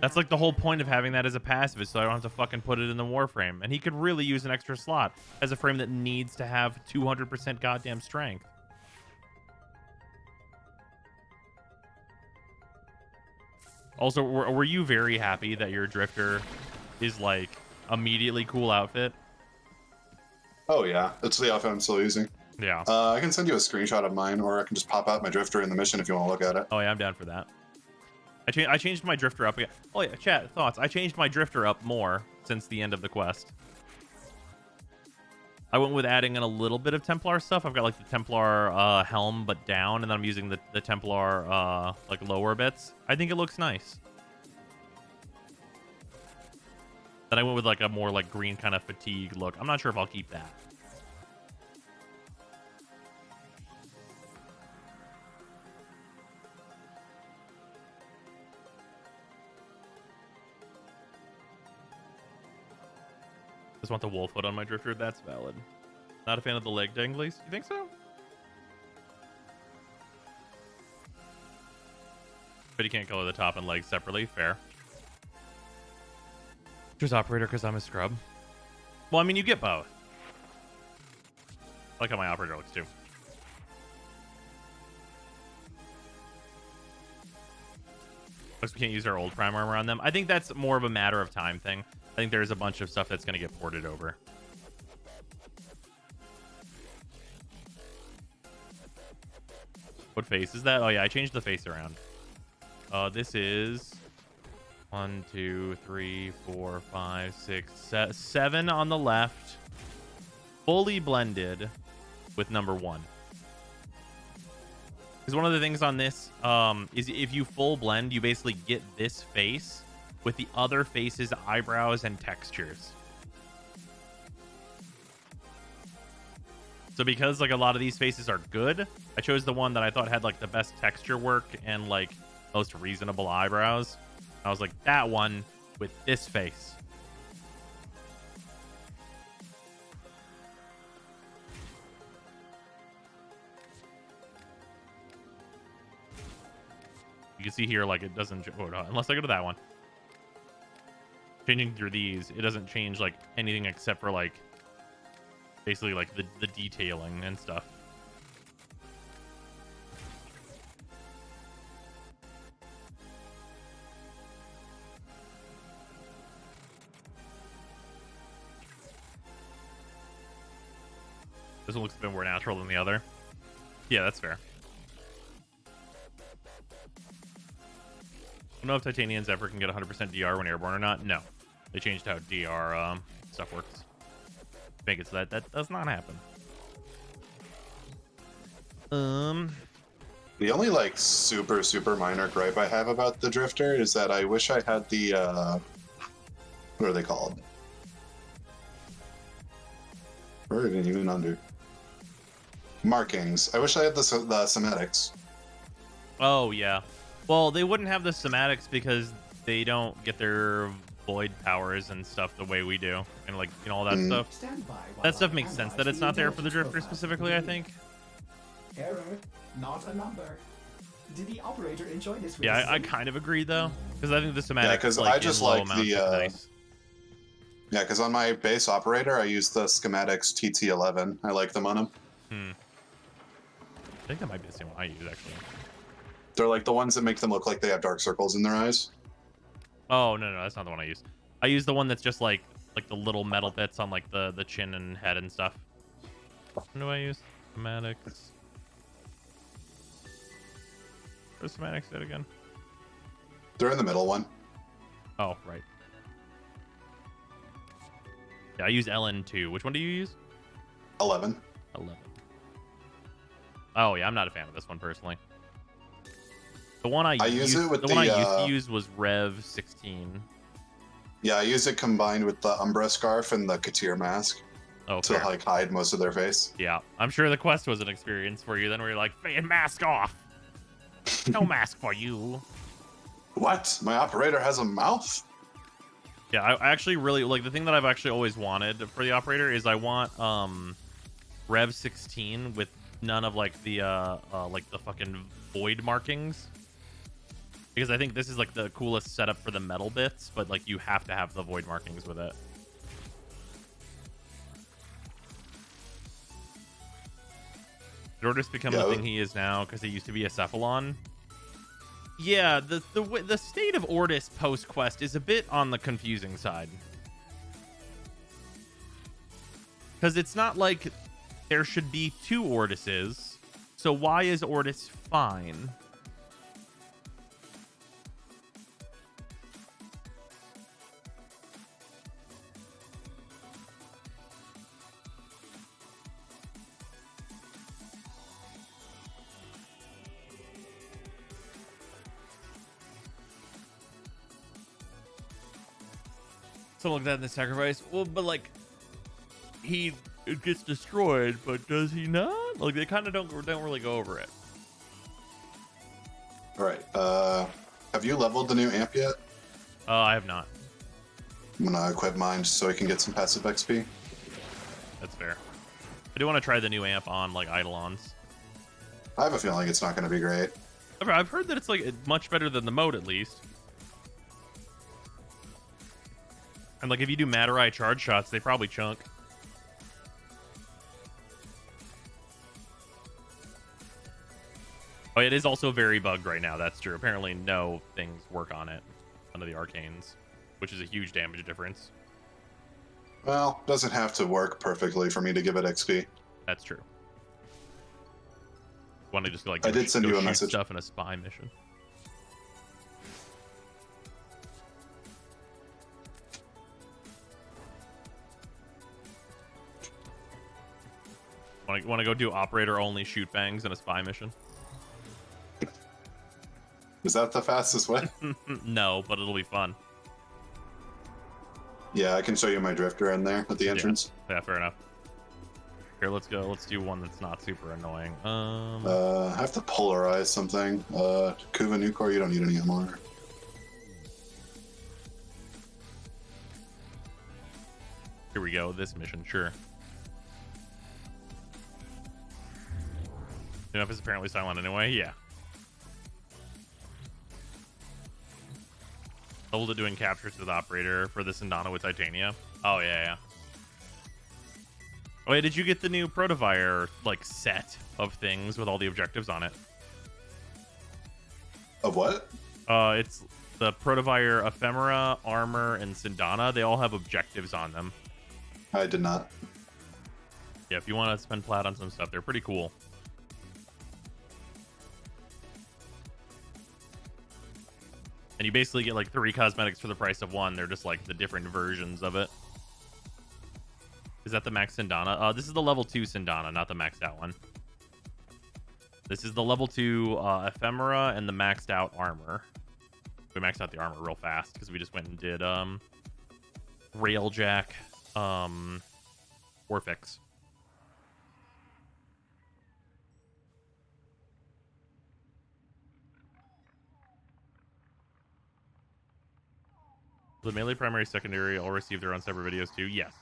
That's like the whole point of having that as a passive, is so I don't have to fucking put it in the Warframe. And he could really use an extra slot as a frame that needs to have 200% goddamn strength. Also, were you very happy that your Drifter is like immediately cool outfit? Oh yeah, it's the outfit I'm still using. Yeah. I can send you a screenshot of mine, or I can just pop out my Drifter in the mission if you want to look at it. Oh yeah, I'm down for that. I changed my Drifter up again. Oh yeah, chat, thoughts. I changed my Drifter up more since the end of the quest. I went with adding in a little bit of Templar stuff. I've got like the Templar helm, but down, and then I'm using the Templar like lower bits. I think it looks nice. Then I went with like a more like green kind of fatigue look. I'm not sure if I'll keep that. Just want the wolf hood on my Drifter. That's valid. Not a fan of the leg danglies. You think so? But you can't color the top and legs separately. Fair. Just operator because I'm a scrub. Well, I mean, you get both. I like how my operator looks too. Plus, we can't use our old prime armor on them. I think that's more of a matter of time thing. I think there's a bunch of stuff that's going to get ported over. What face is that? Oh yeah, I changed the face around. This is 1, 2, 3, 4, 5, 6, 7 on the left, fully blended with number 1. Because one of the things on this is if you full blend, you basically get this face with the other face's eyebrows and textures. So because like a lot of these faces are good, I chose the one that I thought had like the best texture work and like most reasonable eyebrows. I was like, that one with this face. You can see here, like it doesn't, unless I go to that one. Changing through these, it doesn't change like anything except for like basically like the detailing and stuff. This one looks a bit more natural than the other. Yeah, that's fair. I don't know if Titanians ever can get 100% DR when airborne or not. No. They changed how DR stuff works. Make it so that does not happen. The only like super minor gripe I have about the Drifter is that I wish I had the what are they called? Where are it even under? Markings. I wish I had the somatics. Oh yeah. Well, they wouldn't have the somatics because they don't get their void powers and stuff the way we do, and like, you know, all that stuff. That stuff makes sense that it's not there for the Drifter specifically, I think. Error, not a number. Did the operator enjoy this? Yeah, I kind of agree though, because I think the somatics. Yeah, because like, I just like the. nice. Yeah, because on my base operator, I use the schematics TT11. I like them on them. I think that might be the same one I use actually. They're like the ones that make them look like they have dark circles in their eyes. Oh no, that's not the one I use. I use the one that's just like the little metal bits on like the chin and head and stuff. What do I use? Schematics. Where's schematics at again? They're in the middle one. Oh, right. Yeah, I use LN2. Which one do you use? 11. 11. Oh yeah, I'm not a fan of this one personally. The one I used to use was Rev 16. Yeah, I use it combined with the Umbra scarf and the Katir mask to like hide most of their face. Yeah, I'm sure the quest was an experience for you. Then where you're like, "Fan mask off, no mask for you." What? My operator has a mouth? Yeah, I actually really like the thing that I've actually always wanted for the operator is I want Rev 16 with none of like the fucking void markings. Because I think this is like the coolest setup for the metal bits, but like you have to have the void markings with it. Did Ortis become the thing he is now because he used to be a Cephalon? Yeah, the state of Ortis post quest is a bit on the confusing side. Because it's not like there should be two Ortises. So why is Ortis fine? Something like that in the sacrifice. Well, but like he gets destroyed, but does he not? Like they kind of don't really go over it. All right. Have you leveled the new amp yet? I have not. I'm gonna equip mine so I can get some passive XP. That's fair. I do want to try the new amp on like Eidolons. I have a feeling it's not going to be great. I've heard that it's like much better than the mode at least. And like if you do Matter-Eye charge shots, they probably chunk. Oh, it is also very bugged right now. That's true. Apparently no things work on it. None of the arcanes, which is a huge damage difference. Well, doesn't have to work perfectly for me to give it XP. That's true. Want to just like I did send you a message. Stuff in a spy mission. Want to go do operator only shoot bangs in a spy mission? Is that the fastest way? No, but it'll be fun. Yeah, I can show you my drifter in there at the entrance. Yeah, fair enough. Here, let's go. Let's do one that's not super annoying. I have to polarize something. Kuva Nucor, you don't need any more. Here we go. This mission, sure. Enough is apparently silent anyway. Yeah. Hold it doing captures with operator for the Sindana with Titania. Oh yeah. Oh, yeah, did you get the new Protovire like set of things with all the objectives on it? Of what? It's the Protovire Ephemera, Armor, and Sindana. They all have objectives on them. I did not. Yeah, if you want to spend plat on some stuff, they're pretty cool. And you basically get like 3 cosmetics for the price of 1. They're just like the different versions of it. Is that the max Sindana? This is the level 2 Sindana, not the maxed out one. This is the level 2 Ephemera and the maxed out armor. We maxed out the armor real fast because we just went and did Railjack Warfix. The melee primary secondary all receive their own separate videos too? Yes.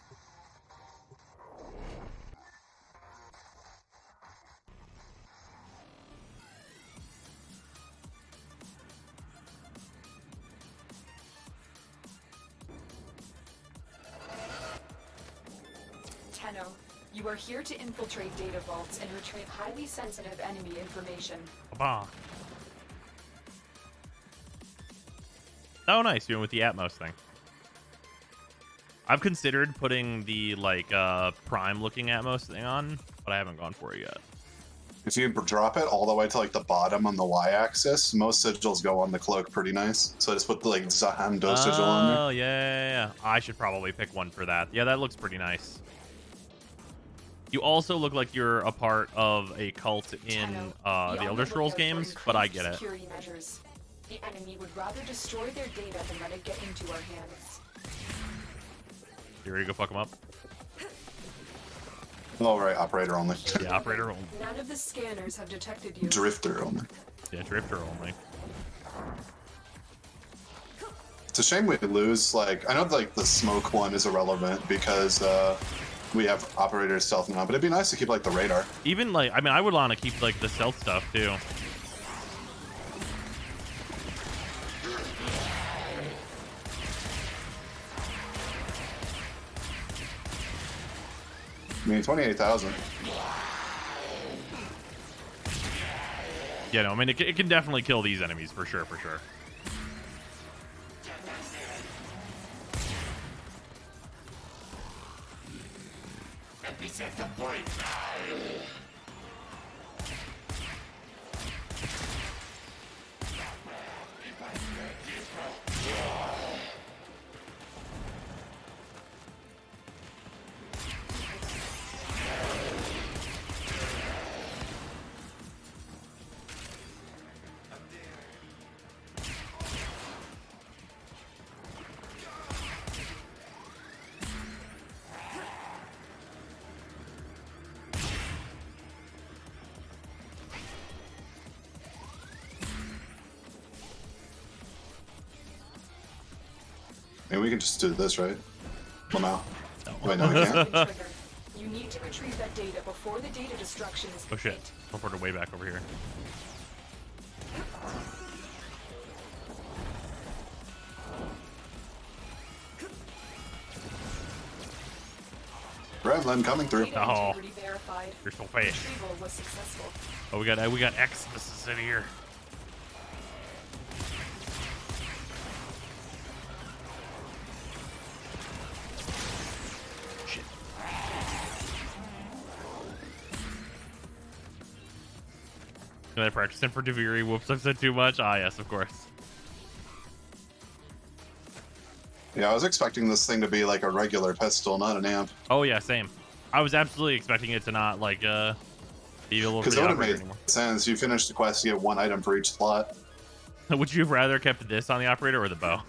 Tenno, you are here to infiltrate data vaults and retrieve highly sensitive enemy information. Bah. Oh, nice. You're with the Atmos thing. I've considered putting the like prime looking Atmos thing on, but I haven't gone for it yet. If you drop it all the way to like the bottom on the y-axis, most sigils go on the cloak pretty nice. So I just put the like Zahando sigil on there. Oh yeah. I should probably pick one for that. Yeah, that looks pretty nice. You also look like you're a part of a cult in the Elder Scrolls games, but I get it. Security measures. The enemy would rather destroy their data than let it get into our hands. You ready to go fuck them up? Oh, right, operator only. Yeah, operator only. None of the scanners have detected you. Drifter only. Yeah, drifter only. It's a shame we lose. Like, I know like the smoke one is irrelevant because we have operator stealth now, but it'd be nice to keep like the radar. Even like, I mean, I would want to keep like the stealth stuff too. I mean, 28,000. Yeah, no, I mean, it can definitely kill these enemies for sure, Maybe we can just do this, right? Well, no. Wait, no, we can't. You need to retrieve that data before the data destruction is Oh complete. shit, teleported way back over here. Gremlin coming through. Oh, Integrity verified. you're so fast. Retrieval was successful. Oh, we got Xmas in here. Shit. Am I practicing for Deviri? Whoops, I've said too much. Ah, yes, of course. Yeah, I was expecting this thing to be like a regular pistol, not an amp. Oh yeah, same. I was absolutely expecting it to not like be able Because to it would have operate made anymore. sense. You finish the quest, you get one item for each slot. Would you have rather kept this on the operator or the bow?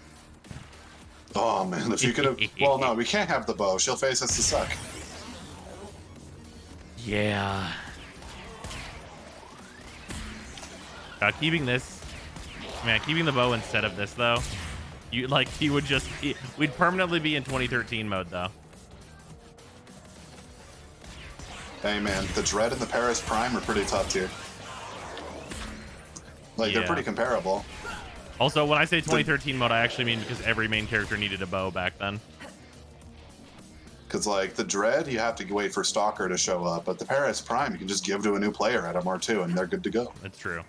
Oh man, if you could have. Well, no, we can't have the bow. She'll face us to suck. Yeah. Keeping this, man, keeping the bow instead of this though, he would just, we'd permanently be in 2013 mode though. Hey man, the Dread and the Paris Prime are pretty top tier. Like, they're pretty comparable. Also, when I say 2013 mode, I actually mean because every main character needed a bow back then. Because, like, the Dread, you have to wait for Stalker to show up, but the Paris Prime, you can just give to a new player at MR2, and they're good to go. That's true.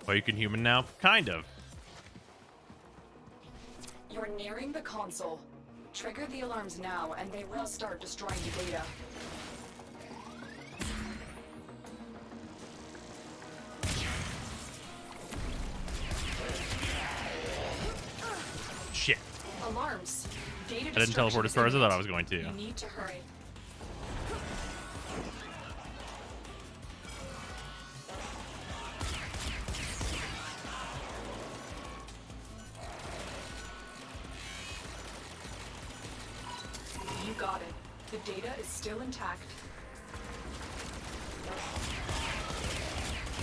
Well, you can human now? Kind of. You're nearing the console. Trigger the alarms now, and they will start destroying the data. Shit. Alarms. Data I didn't teleport as far as I thought I was going to. You need to hurry. You got it. The data is still intact.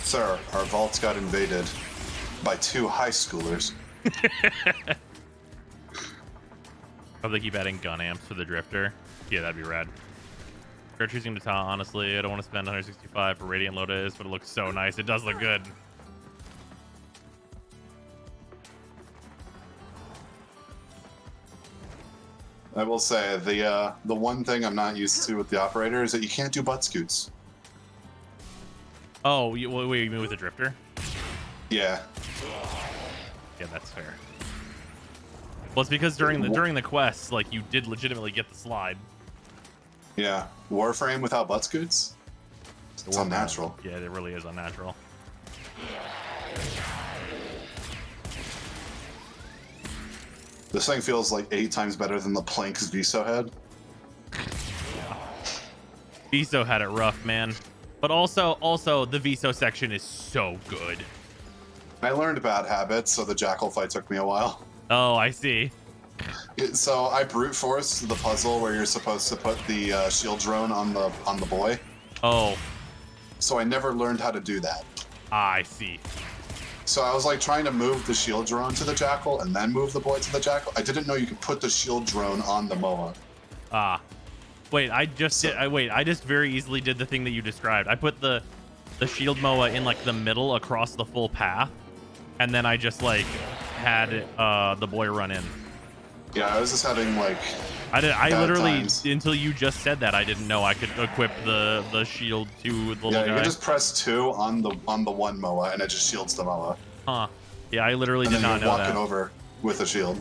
Sir, our vaults got invaded by 2 high schoolers. Hope they keep adding gun amps for the drifter. Yeah, that'd be rad. We're choosing Nata, honestly. I don't want to spend 165 for Radiant Lotus, but it looks so nice. It does look good. I will say, the one thing I'm not used to with the operator is that you can't do butt scoots. Oh, you mean with the drifter? Yeah. Yeah, that's fair. Well, it's because during the quests, like, you did legitimately get the slide. Yeah. Warframe without butt scoots? It's unnatural. Yeah, it really is unnatural. This thing feels like 8 times better than the Plank's Viso head. Viso had it rough, man. But also the Viso section is so good. I learned bad habits, so the Jackal fight took me a while. Oh, I see. So I brute forced the puzzle where you're supposed to put the shield drone on the boy. Oh. So I never learned how to do that. I see. So I was like trying to move the shield drone to the Jackal and then move the boy to the Jackal. I didn't know you could put the shield drone on the Moa. Ah. Wait, I just very easily did the thing that you described. I put the shield Moa in like the middle across the full path, and then I just like had the boy run in. Yeah, I was just having like I literally times. until you just said that, I didn't know I could equip the shield to the little Yeah, guy. you just press 2 on the one Moa and it just shields the Moa. Huh. Yeah, I literally And did then not you're know walking that. over with a shield.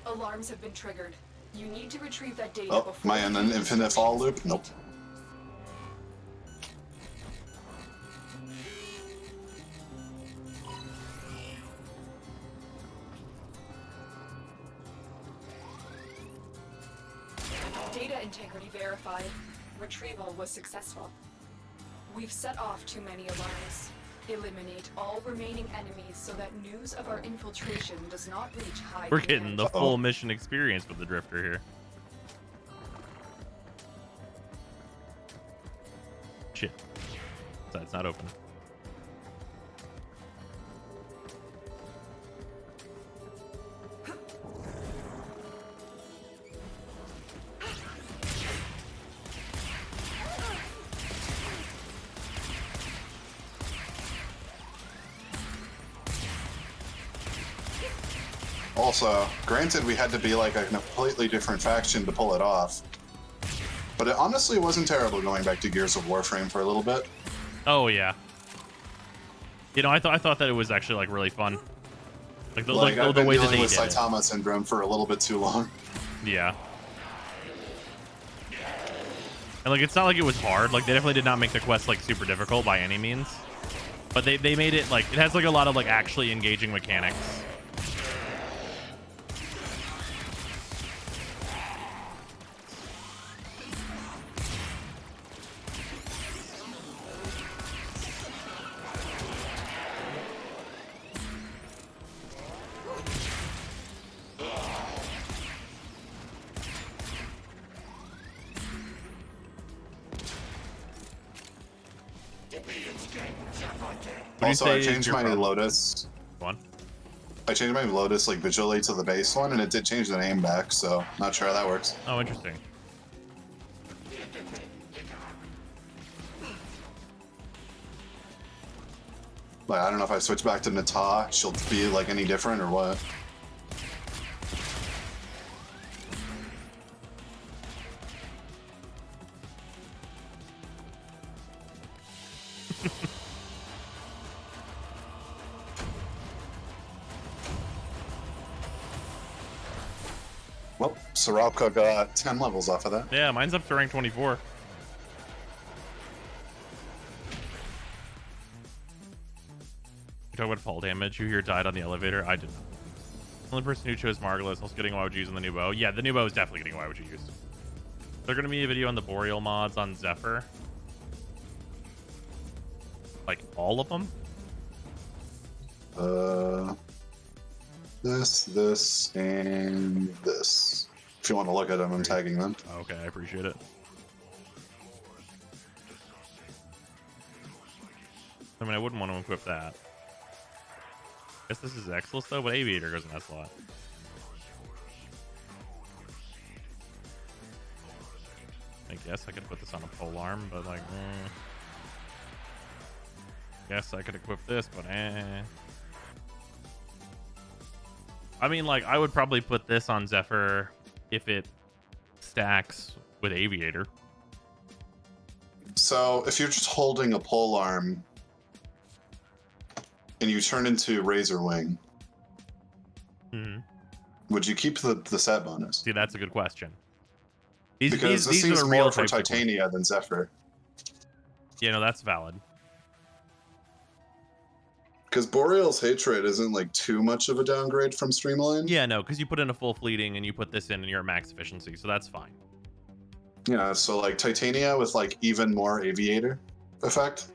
Alarms have been triggered. You need to retrieve that data Oh, before... am I in an infinite fall loop? Nope. Data integrity verified. Retrieval was successful. We've set off too many alarms. Eliminate all remaining enemies so that news of our infiltration does not reach high We're command. getting the full mission experience with the drifter here. Shit. That's not open. Also, granted, we had to be like a completely different faction to pull it off. But it honestly wasn't terrible going back to Gears of Warframe for a little bit. Oh yeah. You know, I thought that it was actually like really fun. Like the I've the been way that dealing they with did it. Saitama syndrome for a little bit too long. Yeah. And like it's not like it was hard. Like they definitely did not make the quest like super difficult by any means. But they made it like it has like a lot of like actually engaging mechanics. Also, I changed my Lotus. One. I changed my Lotus like visually to the base one, and it did change the name back. So not sure how that works. Oh, interesting. Like I don't know if I switch back to Nata, she'll be like any different or what. Well, Soraka got 10 levels off of that. Yeah, mine's up to rank 24. You talk about fall damage. Who here died on the elevator? I did not. Only person who chose Margulis also getting why would you use on the new bow. Yeah, the new bow is definitely getting why would you use. There's gonna be a video on the Boreal mods on Zephyr. Like all of them? This, and this. If you want to look at them, I'm tagging them. Okay, I appreciate it. I mean, I wouldn't want to equip that. Guess this is Exilus though, but Aviator goes in that slot. I guess I could put this on a polearm, but like, guess I could equip this, but I mean, like, I would probably put this on Zephyr if it stacks with Aviator. So if you're just holding a pole arm and you turn into Razor Wing, would you keep the set bonus? See, that's a good question. Because this seems more for Titania than Zephyr. Yeah, no, that's valid. Because Boreal's Hatred isn't like too much of a downgrade from Streamline. Yeah, no, because you put in a full fleeting and you put this in and you're at max efficiency, so that's fine. Yeah, so like Titania with like even more Aviator effect.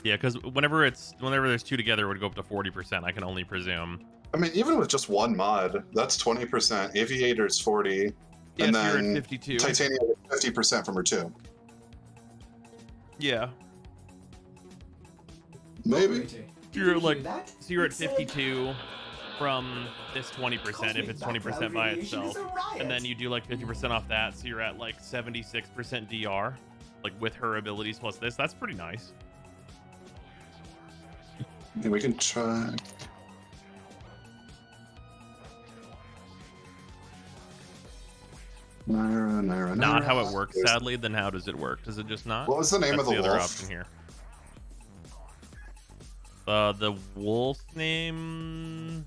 Yeah, because whenever there's two together, it would go up to 40%. I can only presume. I mean, even with just one mod, that's 20%. Aviator's 40, Yeah, and so you're then at 52. Titania 50% from her too. Yeah. Maybe. You're like, so you're at 52 from this 20% if it's 20% by itself, and then you do like 50% off that, so you're at like 76% DR, like with her abilities plus this. That's pretty nice. Yeah, we can try. Naira. Not how it works, sadly. Then how does it work? Does it just not? What was the name of the other wolf? option here. The wolf's name.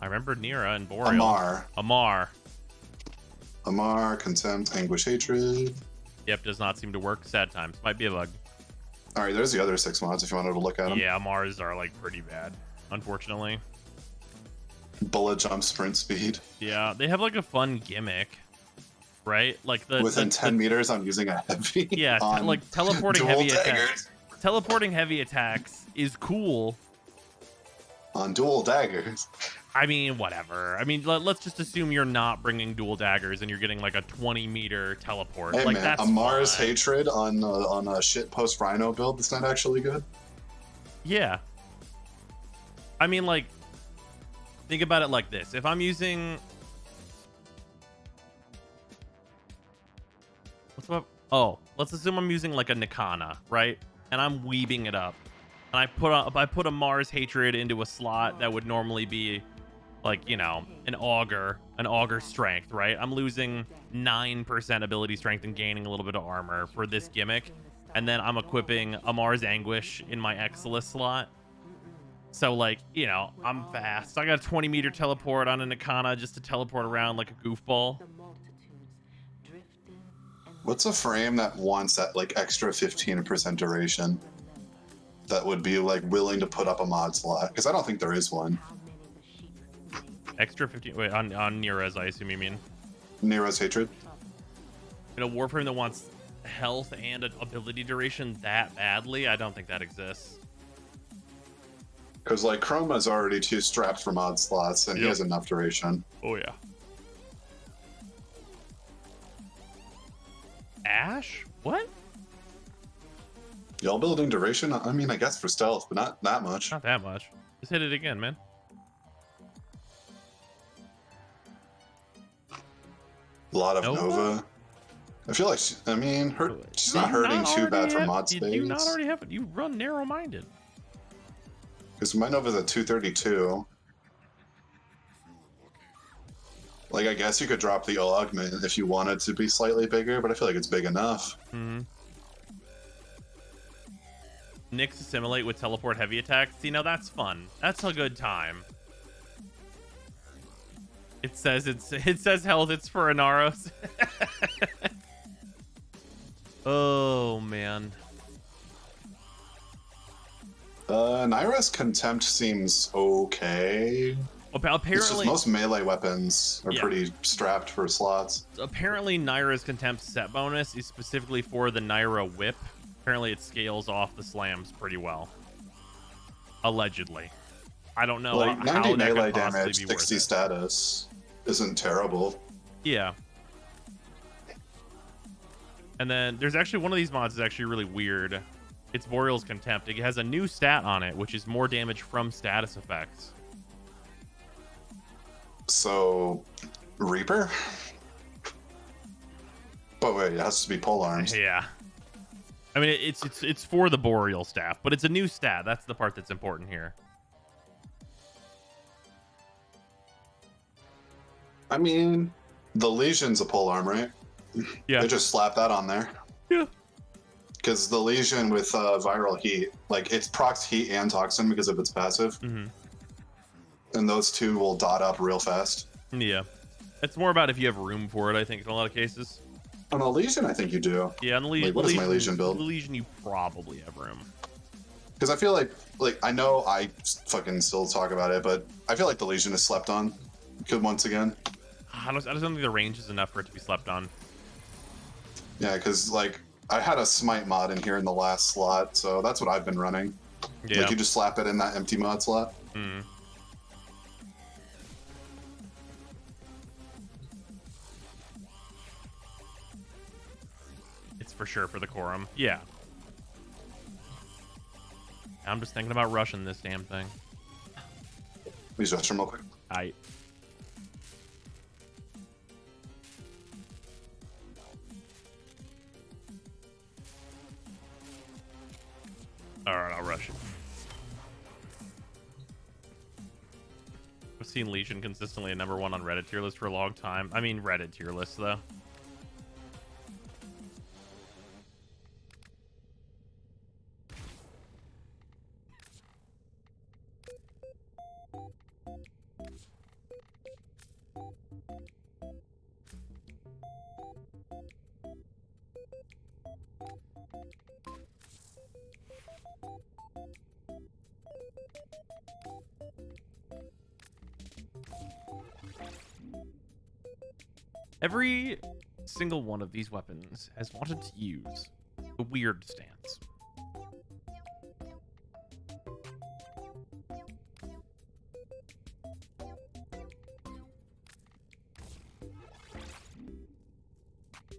I remember Nira and Boreal. Amar, Contempt, Anguish, Hatred. Yep, does not seem to work. Sad times. Might be a bug. All right, there's the other 6 mods if you wanted to look at them. Yeah, Mars are like pretty bad, unfortunately. Bullet jump, sprint speed. Yeah, they have like a fun gimmick, right? Like within 10 meters, I'm using a heavy. Yeah, like teleporting dual heavy daggers. attacks. Teleporting heavy attacks is cool. On dual daggers. I mean, whatever. I mean, let's just assume you're not bringing dual daggers and you're getting like a 20-meter teleport. Hey like man, that's Amar's fine. Hatred on a shit post Rhino build that's not actually good. Yeah. I mean, like, think about it like this. If I'm using... let's assume I'm using like a Nikana, right? And I'm weaving it up. And I put a Mars Hatred into a slot that would normally be like, you know, an augur strength, right? I'm losing 9% ability strength and gaining a little bit of armor for this gimmick. And then I'm equipping a Mars Anguish in my Exilus slot. So, like, you know, I'm fast. I got a 20-meter teleport on a Nikana just to teleport around like a goofball. What's a frame that wants that like extra 15% duration? That would be like willing to put up a mod slot? Because I don't think there is one. Extra 15. Wait, on Nira's, I assume you mean? Nira's Hatred. In a Warframe that wants health and ability duration that badly, I don't think that exists. Because like Chroma's already too strapped for mod slots, and he has enough duration. Oh yeah. Ash? What? Y'all building duration? I mean, I guess for stealth, but not that much. Not that much. Just hit it again, man. A lot of Nova. I feel like, she's not hurting too bad for mod space. Do you not already have it? You run narrow-minded. Because my Nova's at 232. Like, I guess you could drop the augment if you wanted to be slightly bigger, but I feel like it's big enough. Mm-hmm. Nyx assimilate with teleport heavy attacks. See, now that's fun. That's a good time. It says health. It's for Inaros. Oh man. Naira's Contempt seems okay. Apparently, it's just most melee weapons are pretty strapped for slots. Apparently, Naira's Contempt set bonus is specifically for the Naira Whip. Apparently, it scales off the slams pretty well. Allegedly. I don't know Like, 90 how that melee could possibly damage, be 60 worth it. status isn't terrible. Yeah. And then there's actually one of these mods is actually really weird. It's Boreal's Contempt. It has a new stat on it, which is more damage from status effects. So, Reaper? But wait, it has to be pole arms. Yeah. I mean, it's for the Boreal staff, but it's a new stat. That's the part that's important here. I mean, the Legion's a pole arm, right? Yeah. They just slap that on there. Yeah. Because the Legion with viral heat, like it's procs heat and toxin because of its passive, and those two will dot up real fast. Yeah, it's more about if you have room for it. I think in a lot of cases. On the Legion, I think you do. Yeah, on the Legion. Like, what is my Legion build? The Legion, you probably have room. Because I feel like I know I fucking still talk about it, but I feel like the Legion is slept on. Good once again. I just don't think the range is enough for it to be slept on. Yeah, because like I had a smite mod in here in the last slot, so that's what I've been running. Yeah. Like you just slap it in that empty mod slot. Mm. It's for sure for the quorum. Yeah. I'm just thinking about rushing this damn thing. Please rush him real quick. Alright. Alright, I'll rush it. I've seen Legion consistently a #1 on Reddit tier list for a long time. I mean Reddit tier list though. Every single one of these weapons has wanted to use a weird stance.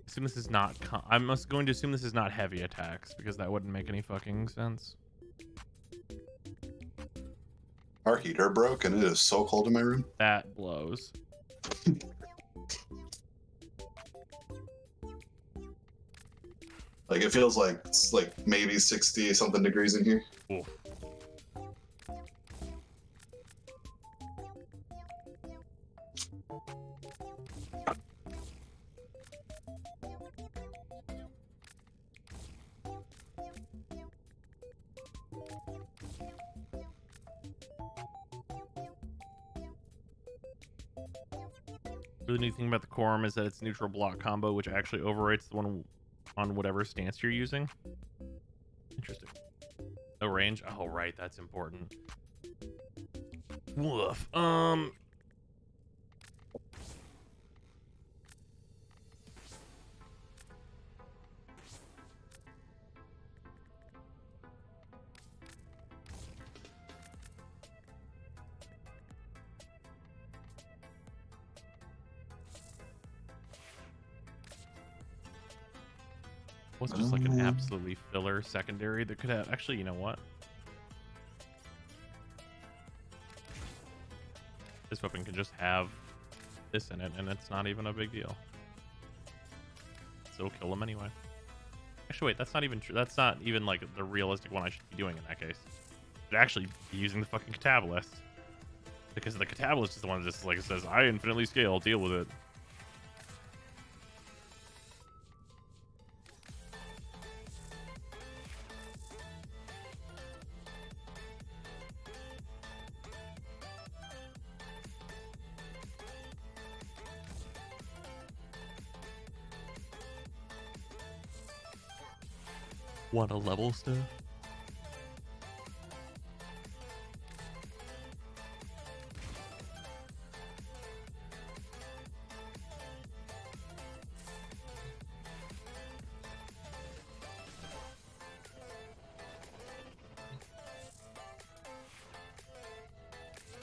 Assume this is not. I'm going to assume this is not heavy attacks because that wouldn't make any fucking sense. Our heater broke and it is so cold in my room. That blows. Like it feels like it's like maybe 60 something degrees in here. Oof. Really neat thing about the quorum is that it's neutral block combo, which actually overwrites the one on whatever stance you're using. Interesting. No range. Oh, right, that's important. Woof. What's just like an absolutely filler secondary that could have actually, you know what? This weapon can just have this in it and it's not even a big deal. Still kill them anyway. Actually, wait, that's not even true. That's not even like the realistic one I should be doing in that case. I should actually be using the fucking Catabolist. Because the Catabolist is the one that just like says, I infinitely scale, deal with it. Want to level stuff?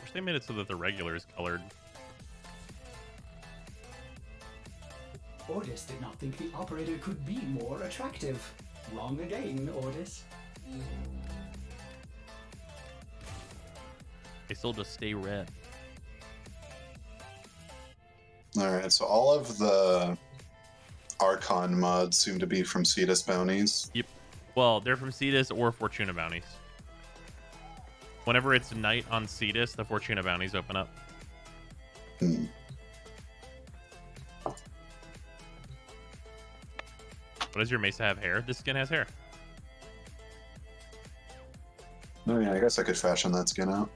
Wish they made it so that the regular is colored. Ordis did not think the operator could be more attractive. Wrong again, Ordis. They still just stay red. Alright, so all of the Archon mods seem to be from Cetus bounties. Yep. Well, they're from Cetus or Fortuna bounties. Whenever it's night on Cetus, the Fortuna bounties open up. But does your Mesa have hair? This skin has hair. Oh yeah, I guess I could fashion that skin out.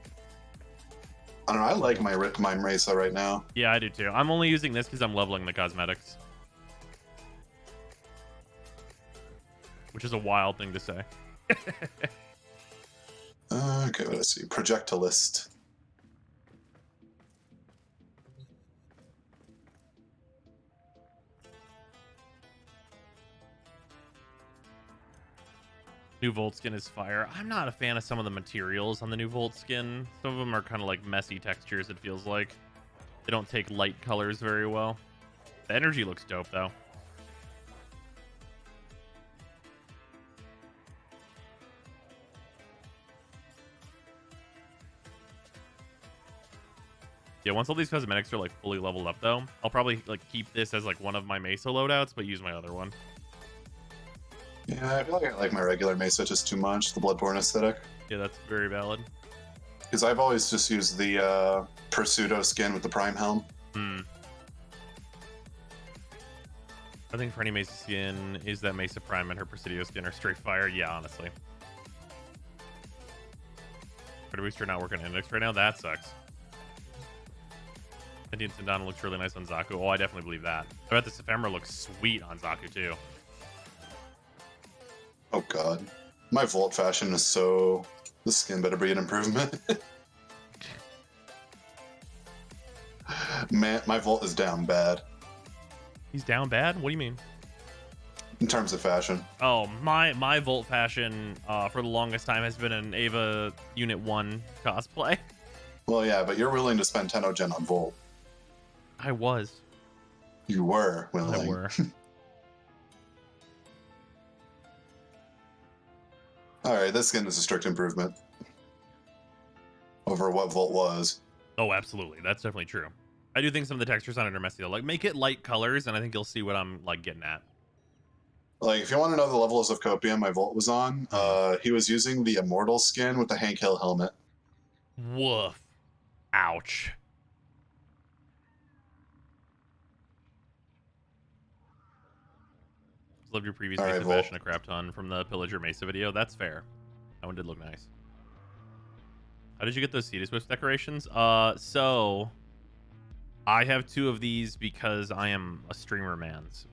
I don't know. I like my Mesa right now. Yeah, I do too. I'm only using this because I'm leveling the cosmetics, which is a wild thing to say. Okay, let's see. Projectilist. New Volt skin is fire. I'm not a fan of some of the materials on the new Volt skin. Some of them are kind of like messy textures, it feels like. They don't take light colors very well. The energy looks dope, though. Yeah, once all these cosmetics are like fully leveled up, though, I'll probably like keep this as like one of my Mesa loadouts, but use my other one. Yeah, I feel like I like my regular Mesa just too much, the Bloodborne aesthetic. Yeah, that's very valid. Because I've always just used the Pursudo skin with the Prime Helm. I think for any Mesa skin, is that Mesa Prime and her Presidio skin are straight fire? Yeah, honestly. Credit booster not working on index right now? That sucks. Sentient Sindana looks really nice on Zaku. Oh, I definitely believe that. I bet this ephemera looks sweet on Zaku, too. Oh god. My Volt fashion is so... This skin better be an improvement. Man, my Volt is down bad. He's down bad? What do you mean? In terms of fashion. Oh, my Volt fashion for the longest time has been an Ava Unit 1 cosplay. Well, yeah, but you're willing to spend 10 gen on Volt. I was. You were willing. I were. Alright, this skin is a strict improvement over what Volt was. Oh, absolutely. That's definitely true. I do think some of the textures on it are messy, though. Like, make it light colors, and I think you'll see what I'm, like, getting at. Like, if you want to know the levels of copium my Volt was on, he was using the Immortal skin with the Hank Hill helmet. Woof. Ouch. Love your previous Mesa fashion a crap ton from the Pillager Mesa video. That's fair. That one did look nice. How did you get those Cetus Wisp decorations? So I have 2 of these because I am a streamer man's.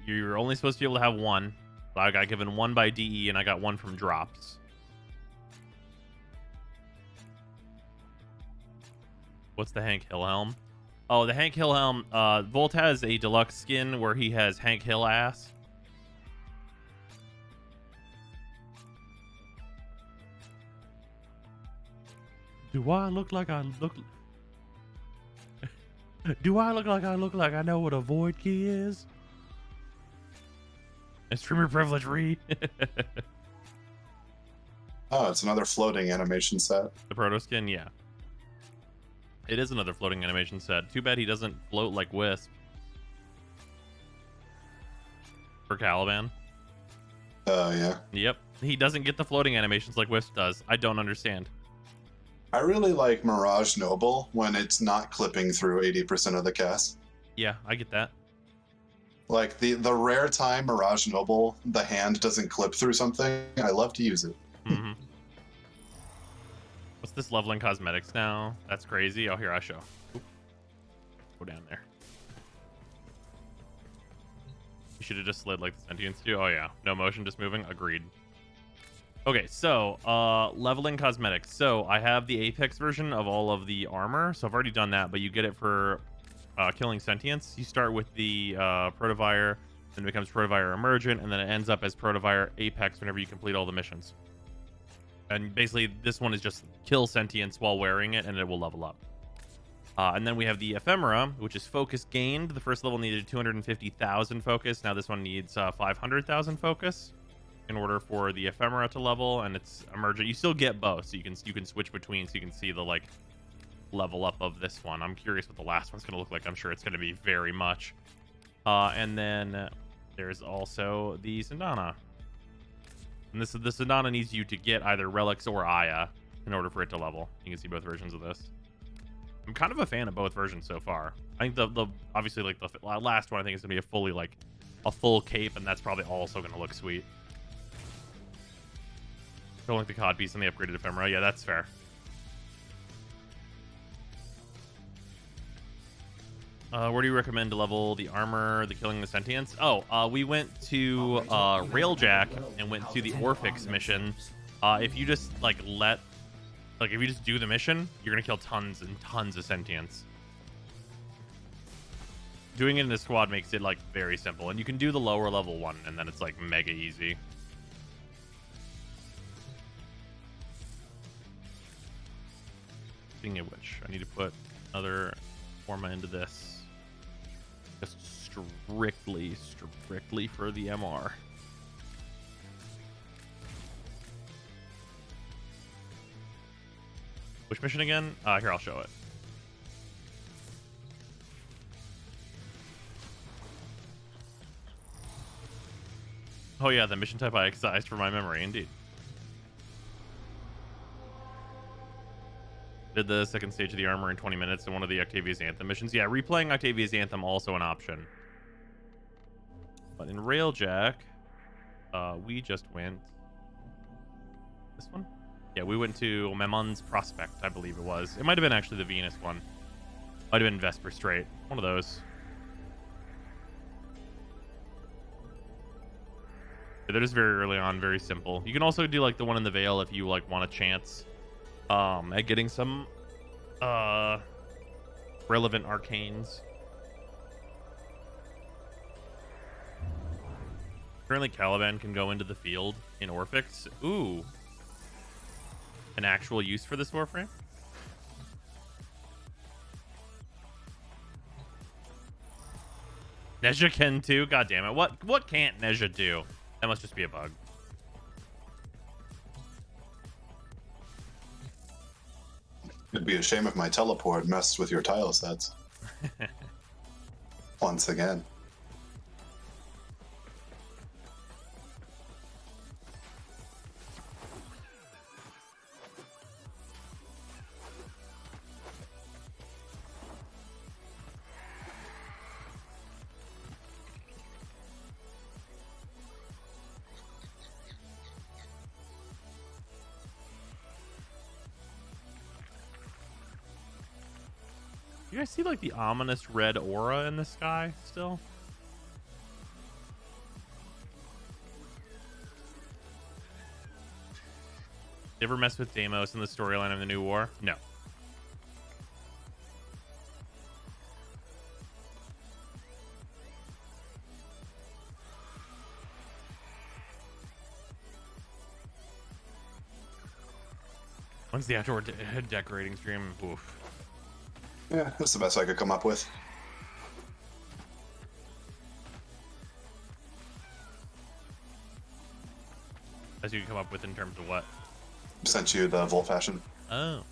You're only supposed to be able to have 1. But I got given 1 by DE and I got 1 from drops. What's the Hank Hill helm? Oh, the Hank Hill helm. Volt has a deluxe skin where he has Hank Hill ass. Do I look like I look? Do I look like I know what a void key is? And streamer privilege read. Oh, it's another floating animation set. The proto skin, yeah. It is another floating animation set. Too bad he doesn't float like Wisp. For Caliban. Oh, yeah. Yep. He doesn't get the floating animations like Wisp does. I don't understand. I really like Mirage Noble when it's not clipping through 80% of the cast. Yeah, I get that. Like, the rare time Mirage Noble, the hand doesn't clip through something, I love to use it. Mm-hmm. What's this leveling cosmetics now? That's crazy. Oh, here, I'll show. Oop. Go down there. You should have just slid like the Sentients do. Oh, yeah. No motion, just moving. Agreed. Okay, so leveling cosmetics. So I have the Apex version of all of the armor. So I've already done that, but you get it for killing Sentients. You start with the Protovire, then it becomes Protovire Emergent, and then it ends up as Protovire Apex whenever you complete all the missions. And basically, this one is just kill Sentients while wearing it, and it will level up. And then we have the Ephemera, which is focus gained. The first level needed 250,000 focus. Now this one needs 500,000 focus in order for the Ephemera to level, and it's emergent. You still get both, so you can switch between, so you can see the like level up of this one. I'm curious what the last one's going to look like. I'm sure it's going to be very much. And then there's also the Sindana. And the Sindana needs you to get either Relics or Aya in order for it to level. You can see both versions of this. I'm kind of a fan of both versions so far. I think the obviously like the last one I think is gonna be a fully like a full cape, and that's probably also going to look sweet. Don't like the cod piece and the upgraded ephemera. Yeah, that's fair. Where do you recommend to level the armor, the killing the sentience? Oh, we went to Railjack and went to the Orphix mission. If you just if you just do the mission, you're gonna kill tons and tons of sentience. Doing it in a squad makes it like very simple, and you can do the lower level one, and then it's like mega easy. Speaking of which, I need to put another forma into this. Just strictly for the MR. Which mission again? Here, I'll show it. Oh yeah, the mission type I excised for my memory, indeed. Did the second stage of the armor in 20 minutes in one of the Octavia's Anthem missions. Yeah, replaying Octavia's Anthem also an option. But in Railjack, we just went... This one? Yeah, we went to Memon's Prospect, I believe it was. It might have been actually the Venus one. Might have been Vesper Strait. One of those. Yeah, they're just very early on, very simple. You can also do like the one in the Vale if you like want a chance at getting some relevant arcanes. Currently Caliban can go into the field in Orphix. Ooh. An actual use for this Warframe? Nezha can too? God damn it. What can't Nezha do? That must just be a bug. It'd be a shame if my teleport messed with your tile sets. Once again. You guys see like the ominous red aura in the sky still? You ever mess with Deimos in the storyline of the New War? No. When's the outdoor decorating stream? Oof. Yeah, that's the best I could come up with. As you can come up with in terms of what? Sent you the Volt Fashion. Oh.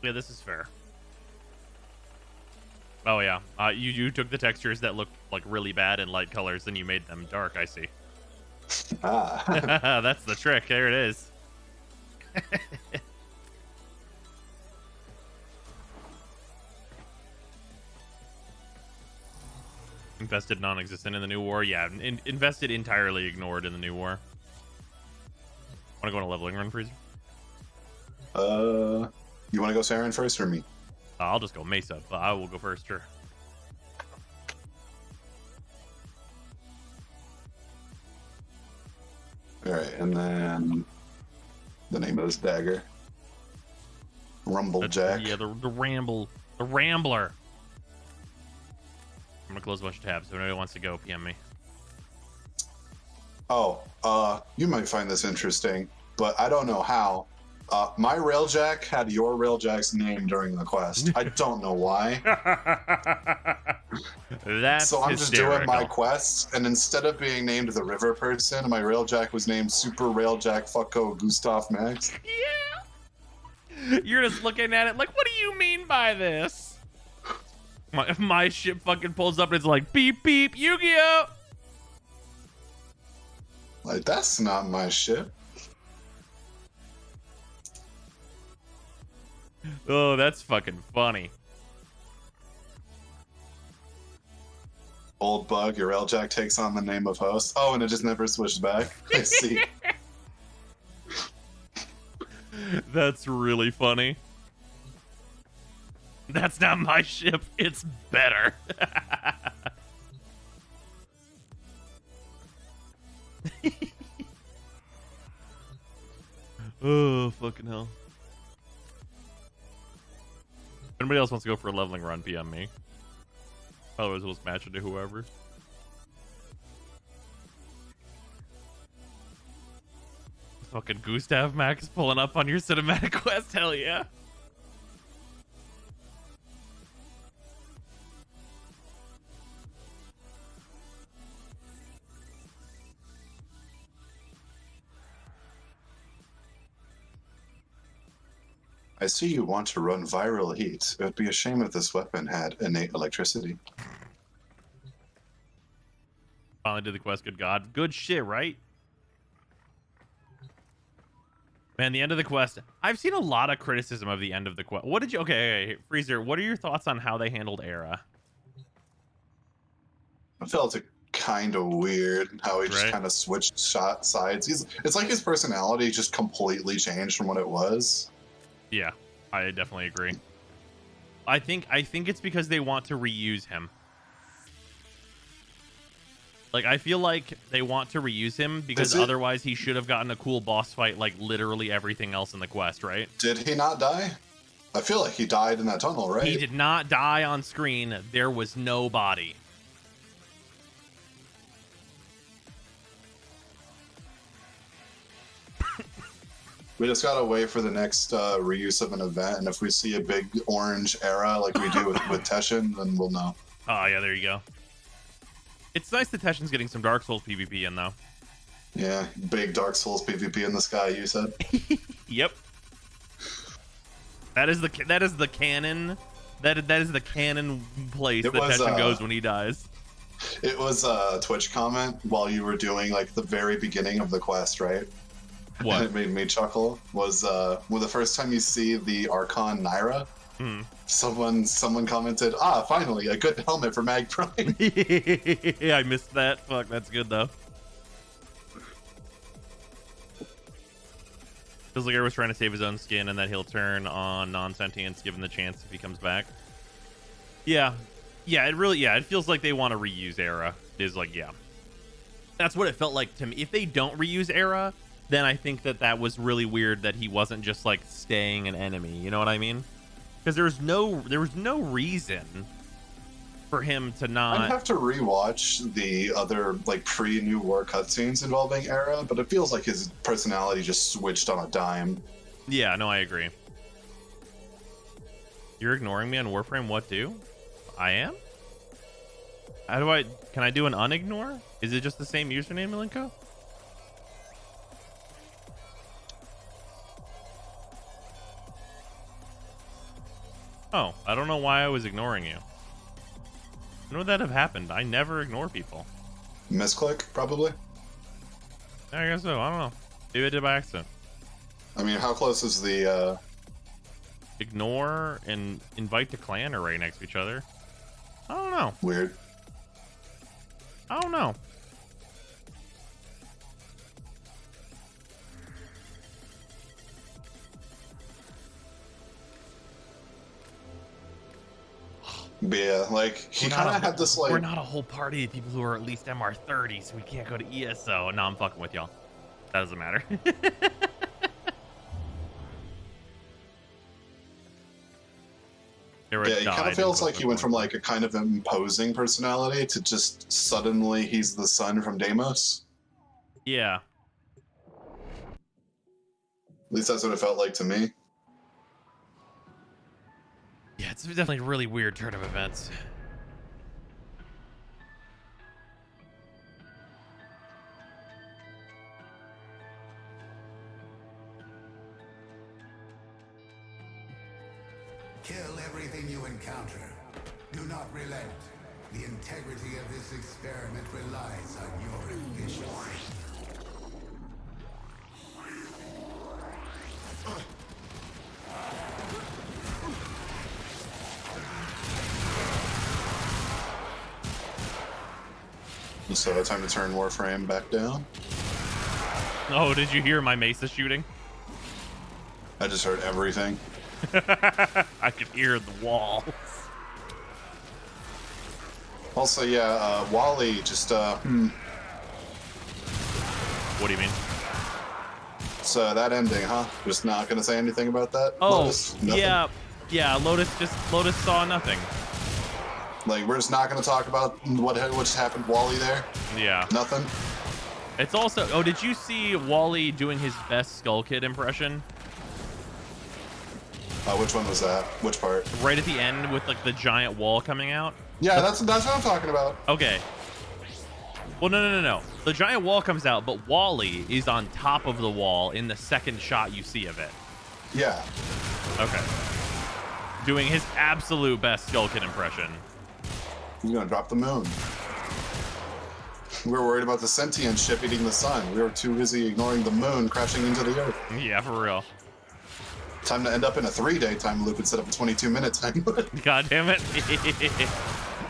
Yeah, this is fair. Oh yeah, you took the textures that look like really bad in light colors, and you made them dark. I see. Ah. That's the trick. There it is. Invested non-existent in the New War. Yeah, invested entirely ignored in the New War. Want to go on a leveling run, Freezer? You want to go Saren first or me? I'll just go Mesa, but I will go first, sure. Alright, and then the name of this dagger. Rumblejack. Yeah, the Rambler. I'm gonna close a bunch of tabs. If anybody wants to go, PM me. Oh, you might find this interesting, but I don't know how. My Railjack had your Railjack's name during the quest. I don't know why. That's so I'm hysterical. just doing my quests, and instead of being named the River Person, my Railjack was named Super Railjack Fucko Gustav Max. Yeah. You're just looking at it like, what do you mean by this? If my ship fucking pulls up and it's like, beep, beep, Yu-Gi-Oh! Like, that's not my ship. Oh, that's fucking funny. Old bug, your Railjack takes on the name of host. Oh, and it just never switched back. I see. That's really funny. That's not my ship. It's better. Oh, fucking hell. If anybody else wants to go for a leveling run, PM me. Otherwise, we'll just match it to whoever. Fucking Gustav Max pulling up on your cinematic quest. Hell yeah. I see you want to run viral heat. It would be a shame if this weapon had innate electricity. Finally did the quest. Good God. Good shit, right? Man, the end of the quest. I've seen a lot of criticism of the end of the quest. What did you... Okay, Freezer, what are your thoughts on how they handled Era? I felt it kind of weird how he just kind of switched sides. It's like his personality just completely changed from what it was. Yeah, I definitely agree. I think it's because they want to reuse him. Like, I feel like they want to reuse him because otherwise he should have gotten a cool boss fight like literally everything else in the quest, right? Did he not die? I feel like he died in that tunnel, right? He did not die on screen. There was no body. We just gotta wait for the next reuse of an event, and if we see a big orange era like we do with Teshin, then we'll know. Oh, yeah, there you go. It's nice that Teshin's getting some Dark Souls PvP in, though. Yeah, big Dark Souls PvP in the sky, you said? Yep. That is the canon. That is the canon place that Teshin goes when he dies. It was a Twitch comment while you were doing like the very beginning of the quest, right? What? And it made me chuckle. Was well, the first time you see the Archon Naira, someone commented, finally a good helmet for Mag Prime. I missed that. Fuck, that's good though. Feels like everyone's trying to save his own skin and that he'll turn on non-sentience given the chance if he comes back. Yeah, it feels like they want to reuse Era. Is like, yeah, that's what it felt like to me. If they don't reuse Era, then I think that was really weird that he wasn't just like staying an enemy. You know what I mean? Because there was no reason for him to not. I'd have to rewatch the other like pre-New War cutscenes involving Era, but it feels like his personality just switched on a dime. Yeah, no, I agree. You're ignoring me on Warframe. What do? I am? How do I... Can I do an unignore? Is it just the same username, Malenko? Oh, I don't know why I was ignoring you. When would that have happened? I never ignore people. Misclick, probably? I guess so. I don't know. Maybe I did by accident. I mean, how close is the... Ignore and invite to clan are right next to each other. I don't know. Weird. I don't know. But yeah, like, he kind of had this, like... We're not a whole party of people who are at least MR30, so we can't go to ESO. No, I'm fucking with y'all. That doesn't matter. Yeah, he kind of feels like he went from, like, a kind of imposing personality to just suddenly he's the son from Deimos. Yeah. At least that's what it felt like to me. Yeah, it's definitely a really weird turn of events. Kill everything you encounter. Do not relent. The integrity of this experiment relies on your efficiency. So time to turn Warframe back down. Oh, did you hear my Mesa shooting? I just heard everything. I could hear the wall. Also, yeah, Wally just, What do you mean? So that ending, huh? Just not gonna say anything about that? Oh, Lotus? Nothing? yeah. Lotus saw nothing. Like, we're just not gonna talk about what just happened to Wally there? Yeah. Nothing? It's also... Oh, did you see Wally doing his best Skull Kid impression? Which one was that? Which part? Right at the end with, like, the giant wall coming out? Yeah, that's what I'm talking about. Okay. Well, no. The giant wall comes out, but Wally is on top of the wall in the second shot you see of it. Yeah. Okay. Doing his absolute best Skull Kid impression. He's gonna drop the moon. We were worried about the sentient ship eating the sun. We were too busy ignoring the moon crashing into the earth. Yeah, for real. Time to end up in a 3-day time loop instead of a 22-minute time loop. God damn it.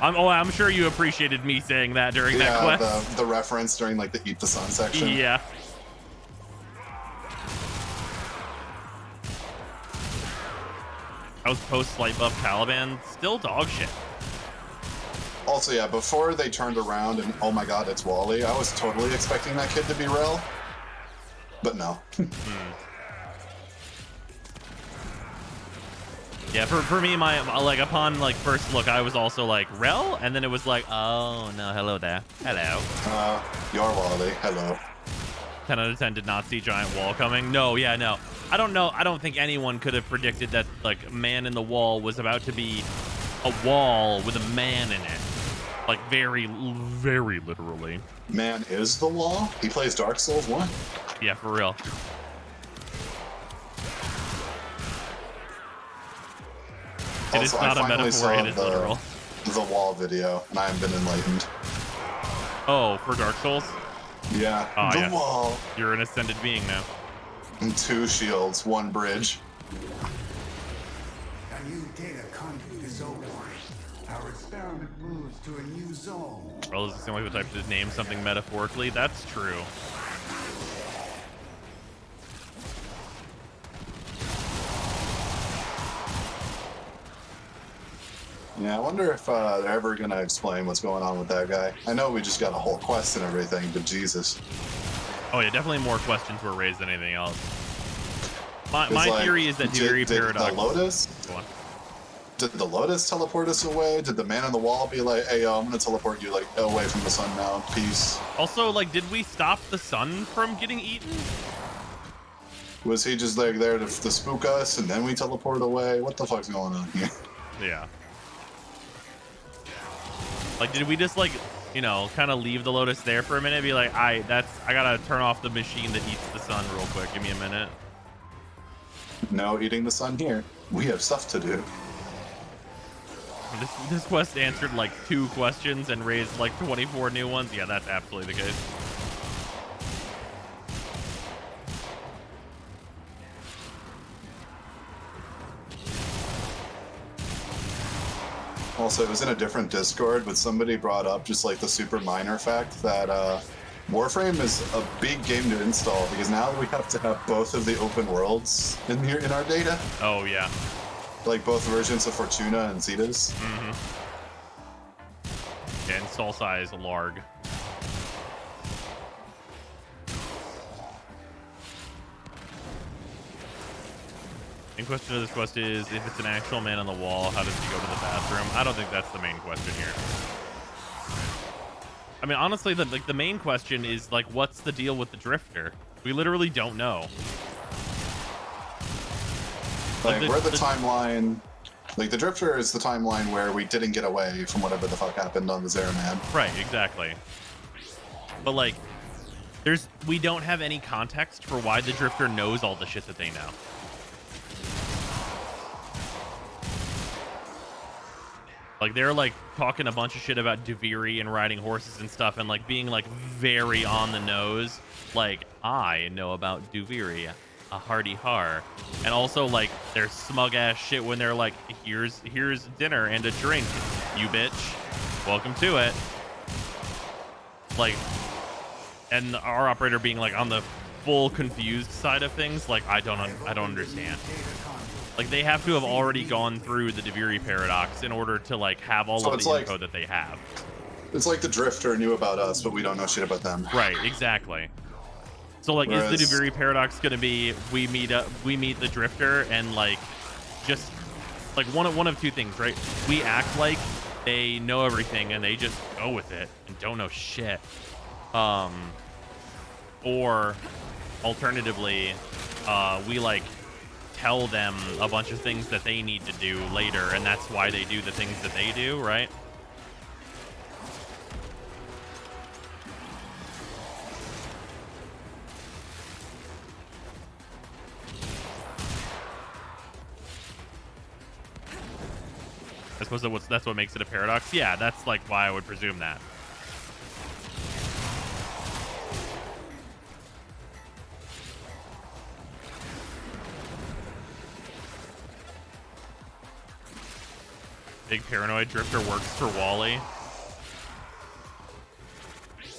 I'm sure you appreciated me saying that during that quest. The reference during like the Eat the Sun section. Yeah. I was post slight buff Caliban, still dog shit. Also, yeah, before they turned around and oh my god, it's Wally, I was totally expecting that kid to be Rel. But no. Yeah, for me, my like upon like first look, I was also like Rel, and then it was like, oh no, hello there, hello. You're Wally, hello. 10 out of 10 did not see giant wall coming. No, yeah, no. I don't know. I don't think anyone could have predicted that like man in the wall was about to be a wall with a man in it. Like very, very literally. Man is the wall? He plays Dark Souls 1? Yeah, for real. It is not a metaphor, it is literal. The wall video, and I have been enlightened. Oh, for Dark Souls? Yeah, the wall. You're an ascended being now. And 2 shields, 1 bridge. A new data conduit is open. Our experiment moves to a new zone. Well, does it seem like the type to name something metaphorically? That's true. Yeah, I wonder if they're ever gonna explain what's going on with that guy. I know we just got a whole quest and everything, but Jesus. Oh yeah, definitely more questions were raised than anything else. My like, theory is that Duviri Paradox... Did the Lotus? Go on. Did the Lotus teleport us away? Did the man on the wall be like, hey, yo, I'm gonna teleport you like away from the sun now, peace? Also, like, did we stop the sun from getting eaten? Was he just like there to spook us and then we teleport away? What the fuck's going on here? Yeah. Like, did we just, like, you know, kind of leave the Lotus there for a minute? Be like, I gotta turn off the machine that eats the sun real quick. Give me a minute. No eating the sun here. We have stuff to do. This quest answered, like, 2 questions and raised, like, 24 new ones. Yeah, that's absolutely the case. Also, it was in a different Discord, but somebody brought up just like the super minor fact that Warframe is a big game to install because now we have to have both of the open worlds in here in our data. Oh yeah, like both versions of Fortuna and Zetas. Yeah, install size larg. Main question of this quest is, if it's an actual man on the wall, how does he go to the bathroom? I don't think that's the main question here. I mean, honestly, the main question is, like, what's the deal with the Drifter? We literally don't know. Like, we're the timeline... Like, the Drifter is the timeline where we didn't get away from whatever the fuck happened on the Zeraman. Right, exactly. But, like, we don't have any context for why the Drifter knows all the shit that they know. Like, they're, like, talking a bunch of shit about Duviri and riding horses and stuff and, like, being, like, very on the nose. Like, I know about Duviri, a hardy har. And also, like, their smug-ass shit when they're like, here's dinner and a drink, you bitch. Welcome to it. like, and our operator being like on the full confused side of things, like I don't understand. Like they have to have already gone through the Deviri paradox in order to like have all of the info that they have. It's like the Drifter knew about us, but we don't know shit about them. Right, exactly. So like, is the Deviri paradox gonna be we meet the Drifter and like just like one of two things, right? We act like they know everything and they just go with it and don't know shit. Or alternatively, we like tell them a bunch of things that they need to do later, and that's why they do the things that they do, right? I suppose that's what makes it a paradox. Yeah, that's like why I would presume that. Big paranoid Drifter works for Wally.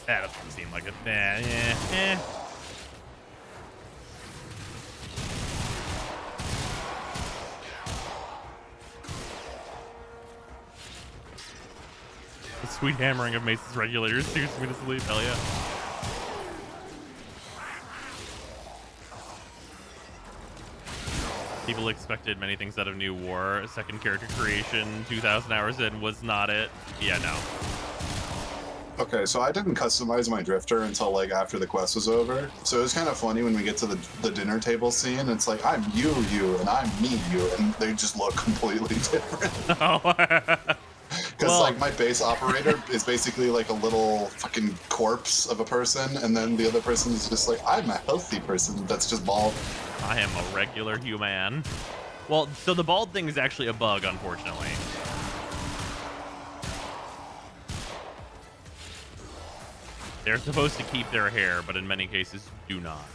That doesn't seem like it. Eh. The sweet hammering of Mace's regulators suits me to sleep. Hell yeah. People expected many things out of New War. Second character creation, 2,000 hours in, was not it. Yeah, no. Okay, so I didn't customize my Drifter until like after the quest was over. So it was kind of funny when we get to the dinner table scene. It's like, I'm you, and I'm me, you, and they just look completely different. Because like my base operator is basically like a little fucking corpse of a person, and then the other person is just like, I'm a healthy person that's just bald. I am a regular human. Well, so the bald thing is actually a bug, unfortunately. They're supposed to keep their hair, but in many cases do not.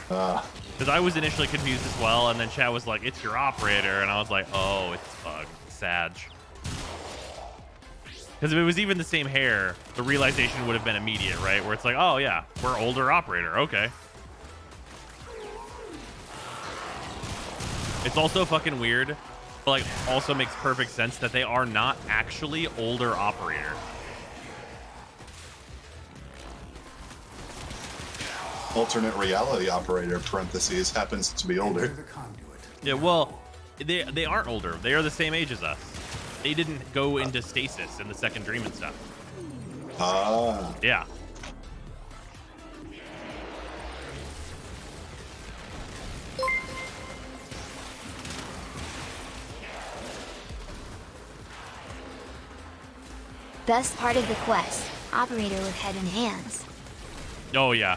Because I was initially confused as well, and then Chad was like, it's your operator, and I was like, oh, it's a bug. Sag. Because if it was even the same hair, the realization would have been immediate, right? Where it's like, oh yeah, we're older operator, okay. It's also fucking weird, but like also makes perfect sense that they are not actually older operator. Alternate reality operator, parentheses, happens to be older. Yeah, well, they aren't older. They are the same age as us. They didn't go into stasis in the second dream and stuff. Ah. Yeah. Best part of the quest, operator with head and hands. Oh yeah.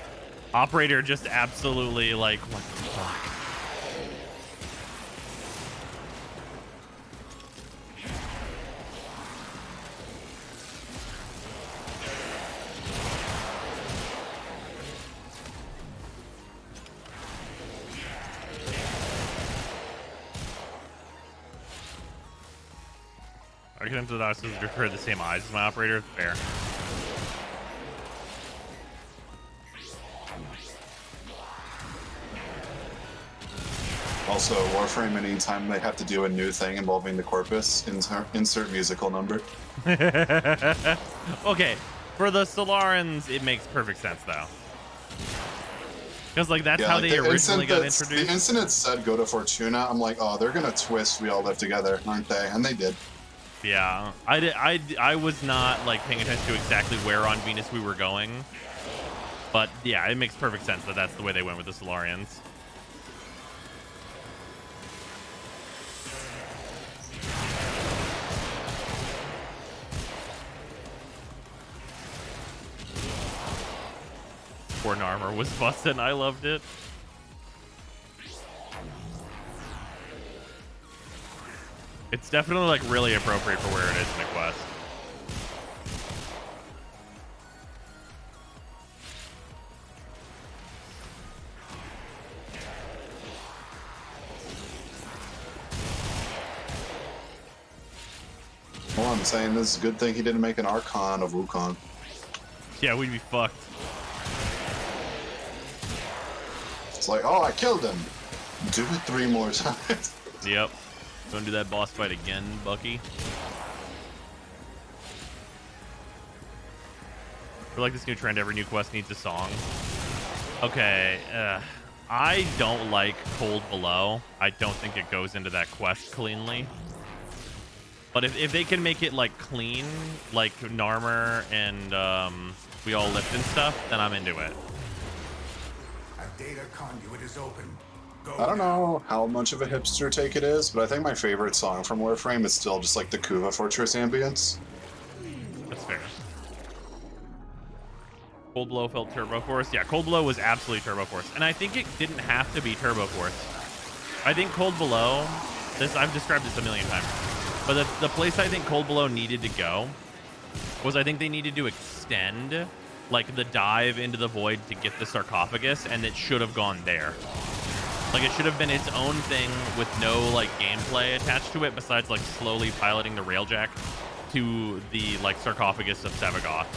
Operator just absolutely like, what the fuck? I get into the doctors to refer the same eyes as my operator. Fair. Also, Warframe, anytime they have to do a new thing involving the corpus, insert musical number. Okay, for the Solarans, it makes perfect sense though. Because like that's how they originally got introduced. The instant it said go to Fortuna, I'm like, oh, they're gonna twist We All Live Together, aren't they? And they did. Yeah, I was not like paying attention to exactly where on Venus we were going, but yeah, it makes perfect sense that that's the way they went with the Solarians. Born armor was busted. I loved it. It's definitely like really appropriate for where it is in the quest. Well, I'm saying this is a good thing he didn't make an Archon of Wukong. Yeah, we'd be fucked. It's like, oh, I killed him. Do it 3 more times. Yep. Don't do that boss fight again, Bucky. I feel like this new trend, every new quest needs a song. Okay, I don't like Cold Below. I don't think it goes into that quest cleanly. But if they can make it like clean, like Narmer and We All Lift and stuff, then I'm into it. A data conduit is open. Go I don't know how much of a hipster take it is, but I think my favorite song from Warframe is still just like the Kuva Fortress ambience. That's fair. Cold Blow felt Turbo Force. Yeah, Cold Blow was absolutely Turbo Force. And I think it didn't have to be Turbo Force. I think Cold Below, I've described this a million times, but the place I think Cold Below needed to go was I think they needed to extend like the dive into the void to get the sarcophagus, and it should have gone there. Like it should have been its own thing with no like gameplay attached to it besides like slowly piloting the railjack to the like sarcophagus of Sevagoth.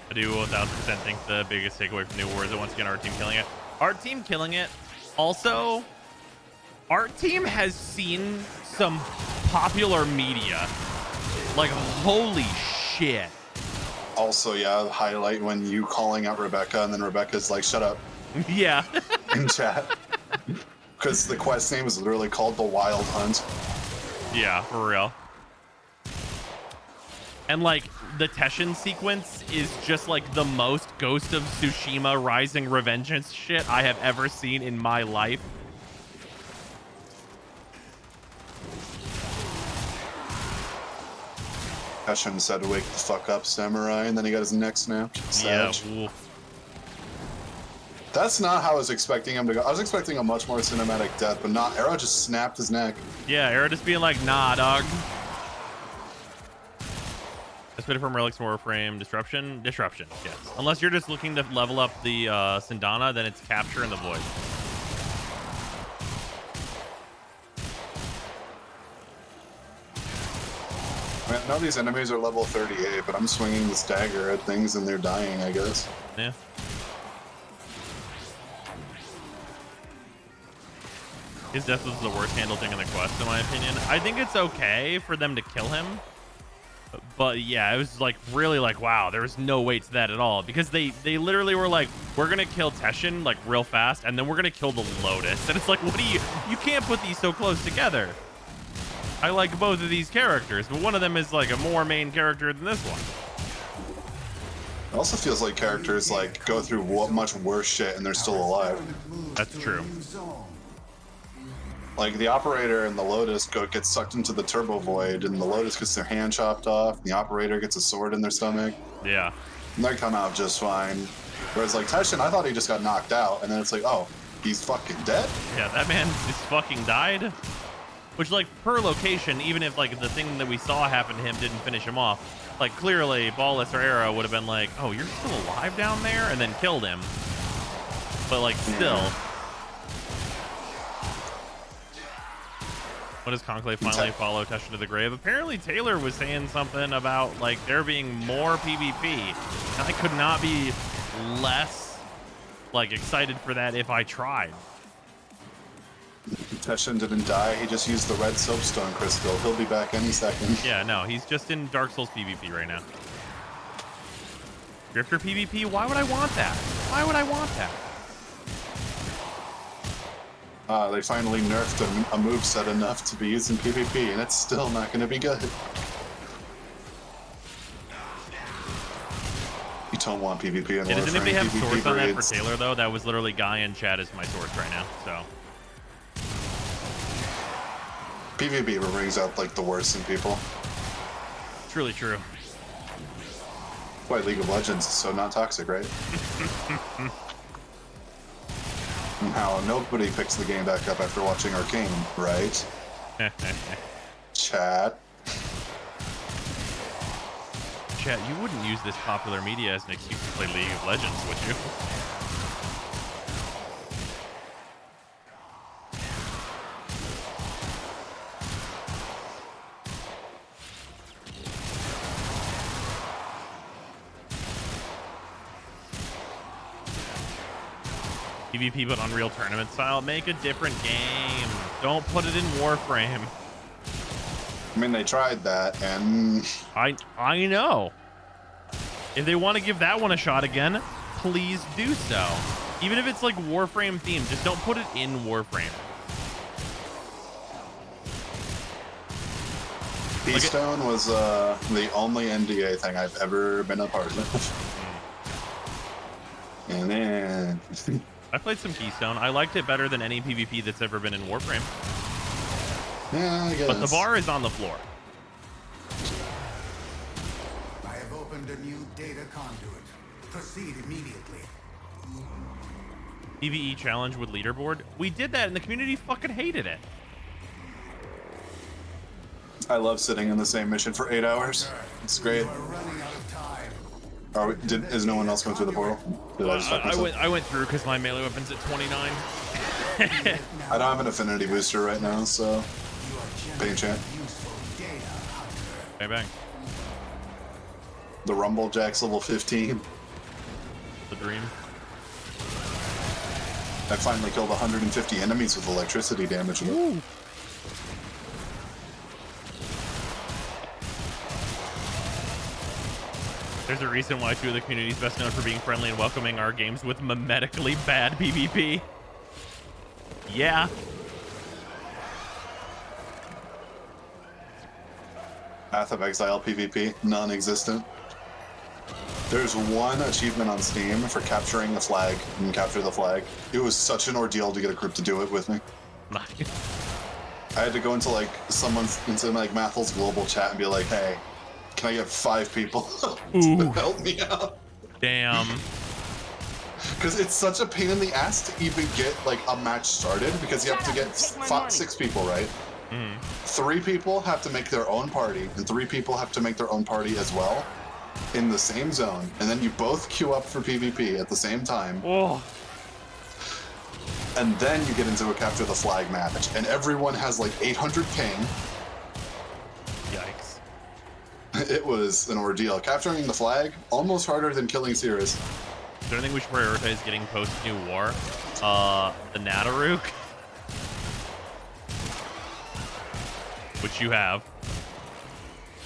I do 1000% think the biggest takeaway from New War is that once again our team killing it. Our team killing it. Also, our team has seen some popular media. Like holy shit. Also, yeah, highlight when you calling out Rebecca and then Rebecca's like, shut up. Yeah. In chat. Because the quest name is literally called The Wild Hunt. Yeah, for real. And like the Teshin sequence is just like the most Ghost of Tsushima Rising Revengeance shit I have ever seen in my life. Teshin said to wake the fuck up, Samurai, and then he got his neck snapped. Savage. Yeah. That's not how I was expecting him to go. I was expecting a much more cinematic death, but not. Arrow just snapped his neck. Yeah, Arrow just being like, nah, dog. Let's put it from Relics Warframe. Disruption? Disruption, yes. Unless you're just looking to level up the Sindana, then it's Capture in the Void. Man, none of these enemies are level 38, but I'm swinging this dagger at things and they're dying, I guess. Yeah. His death was the worst handled thing in the quest, in my opinion. I think it's okay for them to kill him. But yeah, it was like really like, wow, there was no weight to that at all. Because they literally were like, we're going to kill Teshin like real fast, and then we're going to kill the Lotus. And it's like, what do you can't put these so close together. I like both of these characters, but one of them is like a more main character than this one. It also feels like characters like go through much worse shit and they're still alive. That's true. Like the Operator and the Lotus get sucked into the Turbo Void, and the Lotus gets their hand chopped off, and the Operator gets a sword in their stomach. Yeah. And they come out just fine. Whereas like Teshin, I thought he just got knocked out, and then it's like, oh, he's fucking dead? Yeah, that man just fucking died. Which, like, per location, even if, like, the thing that we saw happen to him didn't finish him off, like, clearly, Ballas or Arrow would have been like, oh, you're still alive down there? And then killed him. But, like, still. When does Conclave finally follow Teshin to the grave? Apparently, Taylor was saying something about, like, there being more PvP. And I could not be less, like, excited for that if I tried. Teshin didn't die, he just used the red soapstone crystal. He'll be back any second. Yeah, no, he's just in Dark Souls PvP right now. Drifter PvP? Why would I want that? Why would I want that? They finally nerfed a moveset enough to be used in PvP, and it's still not going to be good. You don't want PvP in Warframe. Doesn't if they have PvP source on that for breeds. Taylor, though? That was literally Guy in chat is my source right now, so... PvP brings out like the worst in people. Truly true. That's why League of Legends is so not toxic, right? And how nobody picks the game back up after watching Arcane, right? Chat. Chat, you wouldn't use this popular media as an excuse to play League of Legends, would you? PvP but Unreal Tournament style. Make a different game. Don't put it in Warframe. I mean, they tried that, and I know. If they want to give that one a shot again, please do so. Even if it's like Warframe themed, just don't put it in Warframe. Keystone was the only NDA thing I've ever been a part of. And then I played some Keystone. I liked it better than any PvP that's ever been in Warframe. Yeah, I guess. But the bar is on the floor. I have opened a new data conduit. Proceed immediately. PvE challenge with leaderboard. We did that and the community fucking hated it. I love sitting in the same mission for 8 hours. It's great. Is no one else going through the portal? Did I just fuck myself? I went through because my melee weapon's at 29. I don't have an affinity booster right now, so bang chat. Bang bang. The Rumble Jack's level 15. The dream. I finally killed 150 enemies with electricity damage. Ooh. There's a reason why two of the communities best known for being friendly and welcoming are games with memetically bad PvP. Yeah. Path of Exile PvP, non-existent. There's one achievement on Steam for capturing the flag and capture the flag. It was such an ordeal to get a group to do it with me. I had to go into like Mathel's global chat and be like, hey, can I get 5 people to help me out? Damn. Because it's such a pain in the ass to even get like a match started because you have to get 6 people, right? 3 people have to make their own party and 3 people have to make their own party as well in the same zone. And then you both queue up for PvP at the same time. Oh. And then you get into a capture the flag match and everyone has like 800 ping. Yikes. It was an ordeal. Capturing the flag, almost harder than killing Cirrus. Is there anything we should prioritize getting post-New War? The Nadaruk. Which you have.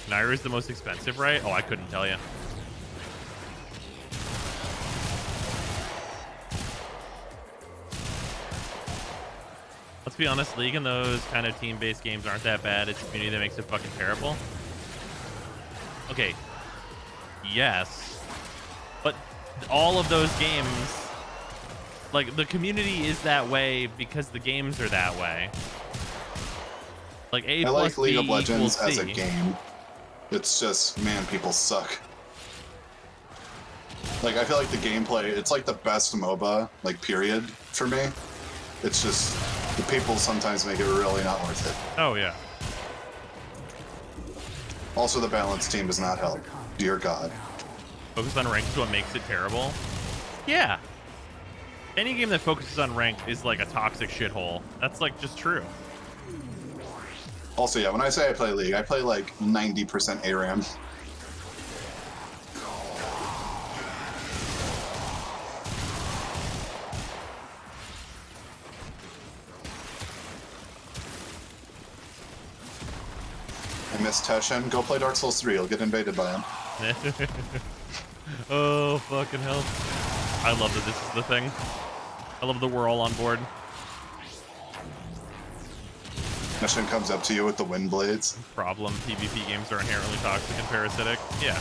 Naira is the most expensive, right? Oh, I couldn't tell you. Let's be honest, League and those kind of team-based games aren't that bad. It's the community that makes it fucking terrible. Okay. Yes. But all of those games, like, the community is that way because the games are that way. Like, A I plus like League B of Legends equals as a C. game. It's just, man, people suck. Like, I feel like the gameplay, it's like the best MOBA, like, period, for me. It's just, the people sometimes make it really not worth it. Oh, yeah. Also, the balanced team does not help. Dear God. Focus on ranked is what makes it terrible? Yeah. Any game that focuses on ranked is like a toxic shithole. That's, like, just true. Also, yeah, when I say I play League, I play like 90% ARAM. I miss Teshin. Go play Dark Souls 3. You'll get invaded by him. Oh, fucking hell. I love that this is the thing. I love that we're all on board. Mission comes up to you with the wind blades. Problem. PvP games are inherently toxic and parasitic. Yeah.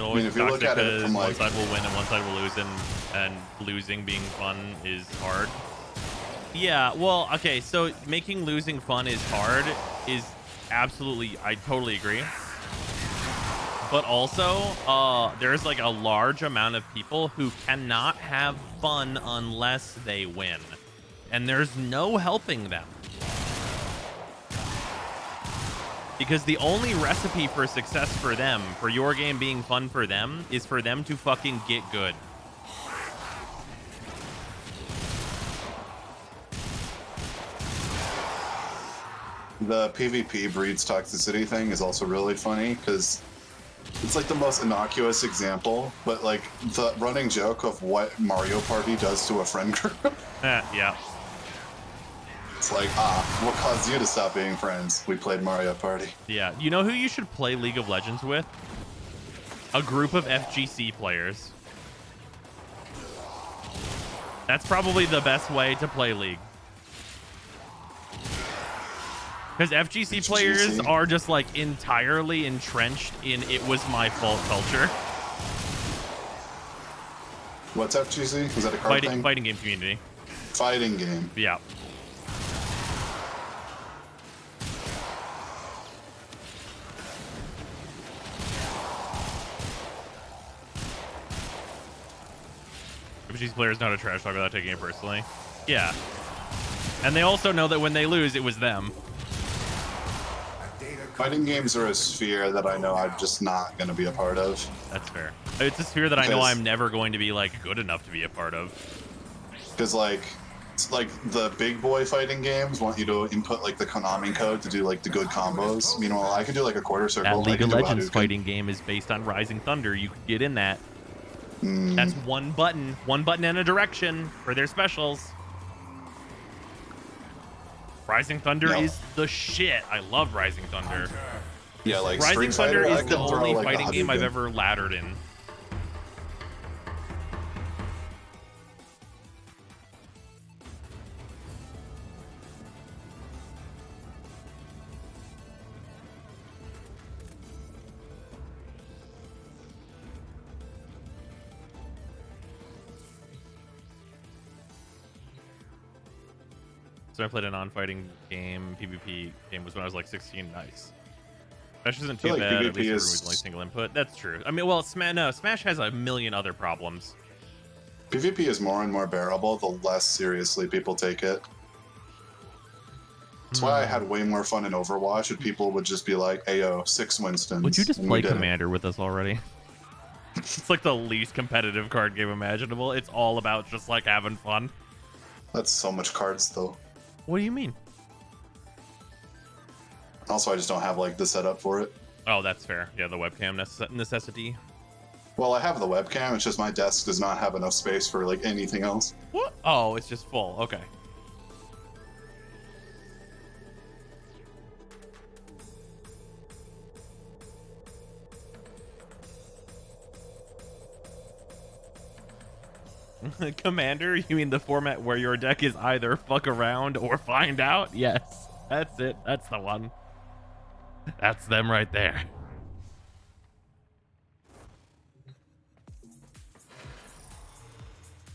I mean, if you look at it from like one side will win and one side will lose, and losing being fun is hard. Yeah, well, okay, so making losing fun is hard is absolutely, I totally agree. But also, there's like a large amount of people who cannot have fun unless they win. And there's no helping them. Because the only recipe for success for them, for your game being fun for them, is for them to fucking get good. The PvP breeds toxicity thing is also really funny because it's like the most innocuous example, but like the running joke of what Mario Party does to a friend group. Yeah. It's like, what caused you to stop being friends? We played Mario Party. Yeah. You know who you should play League of Legends with? A group of FGC players. That's probably the best way to play League. Because FGC players are just like entirely entrenched in it was my fault culture. What's FGC? Is that a card thing? Fighting game community. Fighting game. Yeah. FGC players know how to trash talk without taking it personally. Yeah. And they also know that when they lose, it was them. Fighting games are a sphere that I know I'm just not going to be a part of. That's fair. It's a sphere that I know I'm never going to be like good enough to be a part of. Because like, it's like the big boy fighting games want you to input like the Konami code to do like the good combos. Meanwhile, I could do like a quarter circle. That League of Legends fighting game is based on Rising Thunder. You could get in that. That's one button and a direction for their specials. Rising Thunder is the shit. I love Rising Thunder. Yeah, like Rising Thunder is the only like fighting game I've ever laddered in. So I played a non-fighting game, PvP game was when I was like 16. Nice. Smash isn't too bad. At least it's only single input. That's true. I mean, well, Smash has a million other problems. PvP is more and more bearable the less seriously people take it. That's why I had way more fun in Overwatch, and people would just be like, "Ayo, 6 Winstons." Would you just play Commander with us already? It's like the least competitive card game imaginable. It's all about just like having fun. That's so much cards, though. What do you mean? Also, I just don't have like the setup for it. Oh, that's fair. Yeah, the webcam necessity. Well, I have the webcam. It's just my desk does not have enough space for like anything else. What? Oh, it's just full. Okay. Commander? You mean the format where your deck is either fuck around or find out? Yes, that's it. That's the one. That's them right there.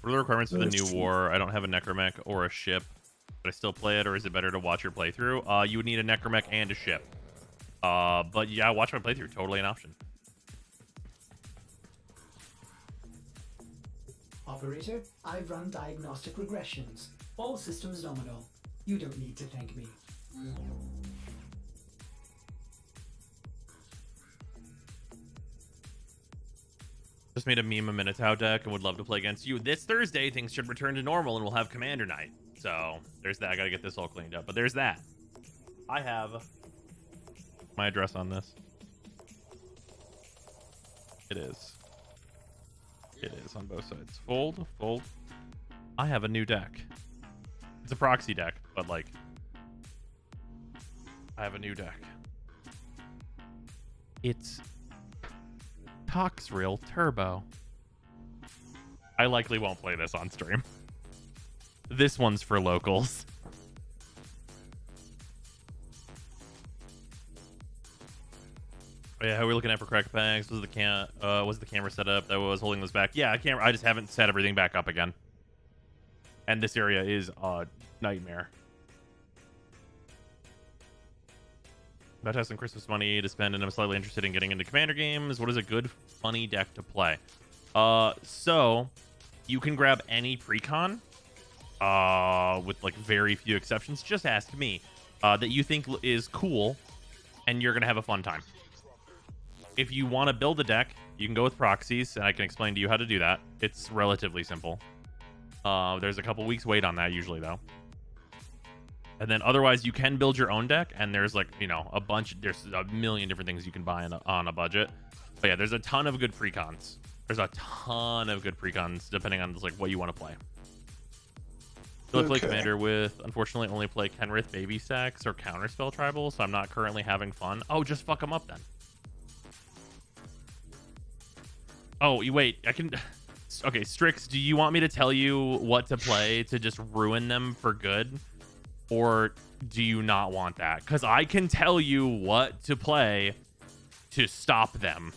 What are the requirements for the new war? I don't have a necromech or a ship, but I still play it, or is it better to watch your playthrough? You would need a necromech and a ship. But yeah, watch my playthrough. Totally an option. Operator, I've run diagnostic regressions. All systems nominal. You don't need to thank me. Just made a meme of Minotaur deck and would love to play against you. This Thursday, things should return to normal and we'll have Commander Night. So there's that. I gotta get this all cleaned up. But there's that. I have my address on this. It is. It is on both sides. Fold, fold. I have a new deck. It's a proxy deck, but like, I have a new deck. It's Toxrill Turbo. I likely won't play this on stream. This one's for locals. Yeah, how are we looking at for crack packs? Was the camera set up that was holding this back? Yeah, I just haven't set everything back up again. And this area is a nightmare. About to have some Christmas money to spend, and I'm slightly interested in getting into Commander games. What is a good, funny deck to play? So you can grab any precon, with like very few exceptions. Just ask me, that you think is cool, and you're gonna have a fun time. If you want to build a deck, you can go with proxies, and I can explain to you how to do that. It's relatively simple. There's a couple weeks wait on that usually though. And then otherwise you can build your own deck, and there's like, you know, there's a million different things you can buy on a budget. But yeah, there's a ton of good precons. There's a ton of good precons depending on like what you want to play. So I play Commander with, unfortunately, only play Kenrith Baby Stacks or Counterspell Tribal, so I'm not currently having fun. Oh, just fuck them up then. Oh, wait, I can... Okay, Strix, do you want me to tell you what to play to just ruin them for good? Or do you not want that? Because I can tell you what to play to stop them.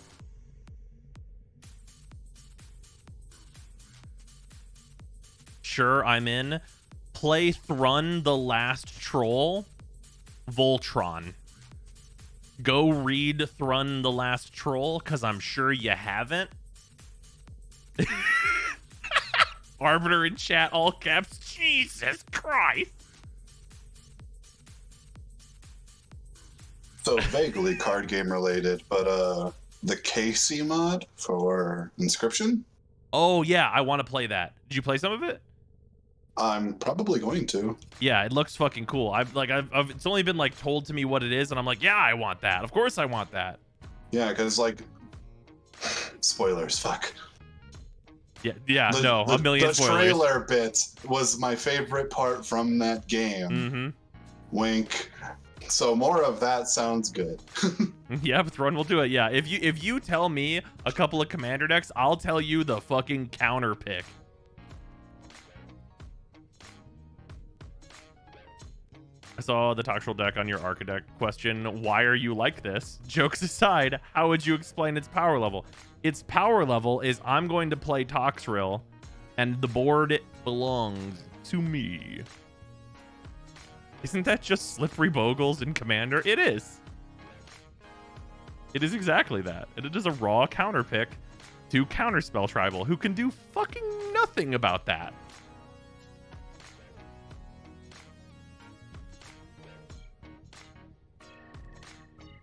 Sure, I'm in. Play Thrun the Last Troll, Voltron. Go read Thrun the Last Troll, because I'm sure you haven't. Arbiter in chat, all caps. Jesus Christ. So vaguely card game related, but the Casey mod for Inscription? Oh yeah, I want to play that. Did you play some of it? I'm probably going to. Yeah, it looks fucking cool. I've it's only been like told to me what it is, and I'm like, yeah, I want that. Of course I want that. Yeah, because like spoilers, fuck. Yeah, no, a million spoilers. The trailer bit was my favorite part from that game. Mm-hmm. Wink. So more of that sounds good. Yep, Thrun will do it. Yeah, if you tell me a couple of commander decks, I'll tell you the fucking counter pick. I saw the Toxtrol deck on your Architect question. Why are you like this? Jokes aside, how would you explain its power level? Its power level is I'm going to play Toxtril, and the board belongs to me. Isn't that just Slippery Bogles in Commander? It is. It is exactly that. And it is a raw counter pick to Counterspell Tribal, who can do fucking nothing about that.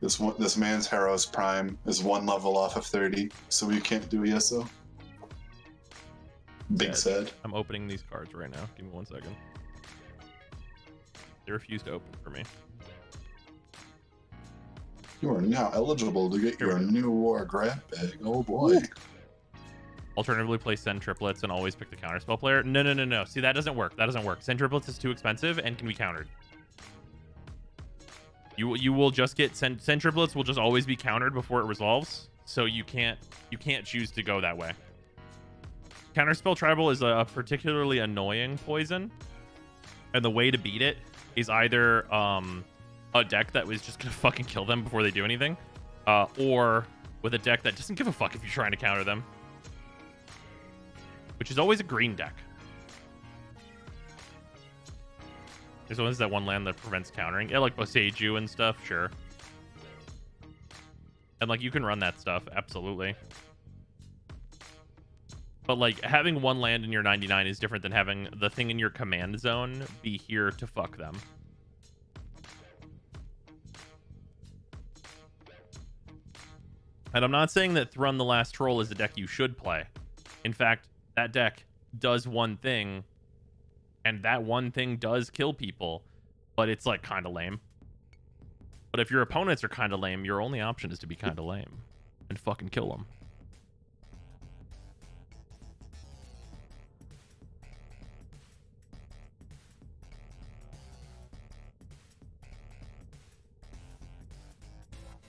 This man's Heroes Prime is 1 level off of 30, so we can't do ESO. Big said. I'm opening these cards right now. Give me 1 second. They refuse to open for me. You are now eligible to get your new war grab bag. Oh boy. Alternatively, play Send Triplets and always pick the Counterspell player. No. See, that doesn't work. That doesn't work. Send Triplets is too expensive and can be countered. You will just get Send Triplets will just always be countered before it resolves. So you can't choose to go that way. Counterspell Tribal is a particularly annoying poison, and the way to beat it is either a deck that was just gonna fucking kill them before they do anything, or with a deck that doesn't give a fuck if you're trying to counter them, which is always a green deck. There's always that one land that prevents countering. Yeah, like Boseiju and stuff, sure. And like you can run that stuff, absolutely. But like having one land in your 99 is different than having the thing in your command zone be here to fuck them. And I'm not saying that Thrun the Last Troll is a deck you should play. In fact, that deck does one thing, and that one thing does kill people, but it's like kind of lame. But if your opponents are kind of lame, your only option is to be kind of lame and fucking kill them.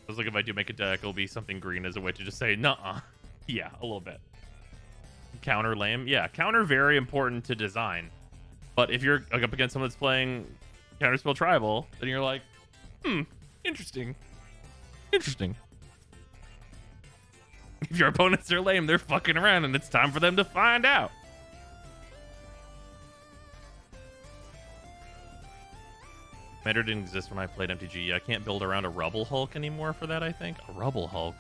I was like, if I do make a deck, it'll be something green as a way to just say, nuh-uh. Yeah, a little bit. Counter lame? Yeah, counter very important to design. But if you're like, up against someone that's playing Counterspell Tribal, then you're like, interesting. Interesting. If your opponents are lame, they're fucking around, and it's time for them to find out. Commander didn't exist when I played MTG. I can't build around a Rubble Hulk anymore for that, I think. A Rubble Hulk.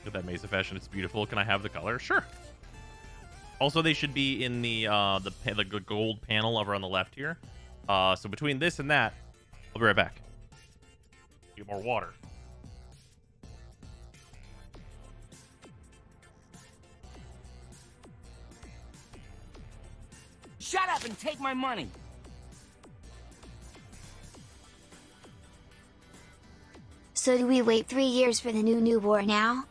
Look at that Mesa fashion. It's beautiful. Can I have the color? Sure. Also, they should be in the gold panel over on the left here. So between this and that, I'll be right back. Get more water. Shut up and take my money. So do we wait 3 years for the new war now?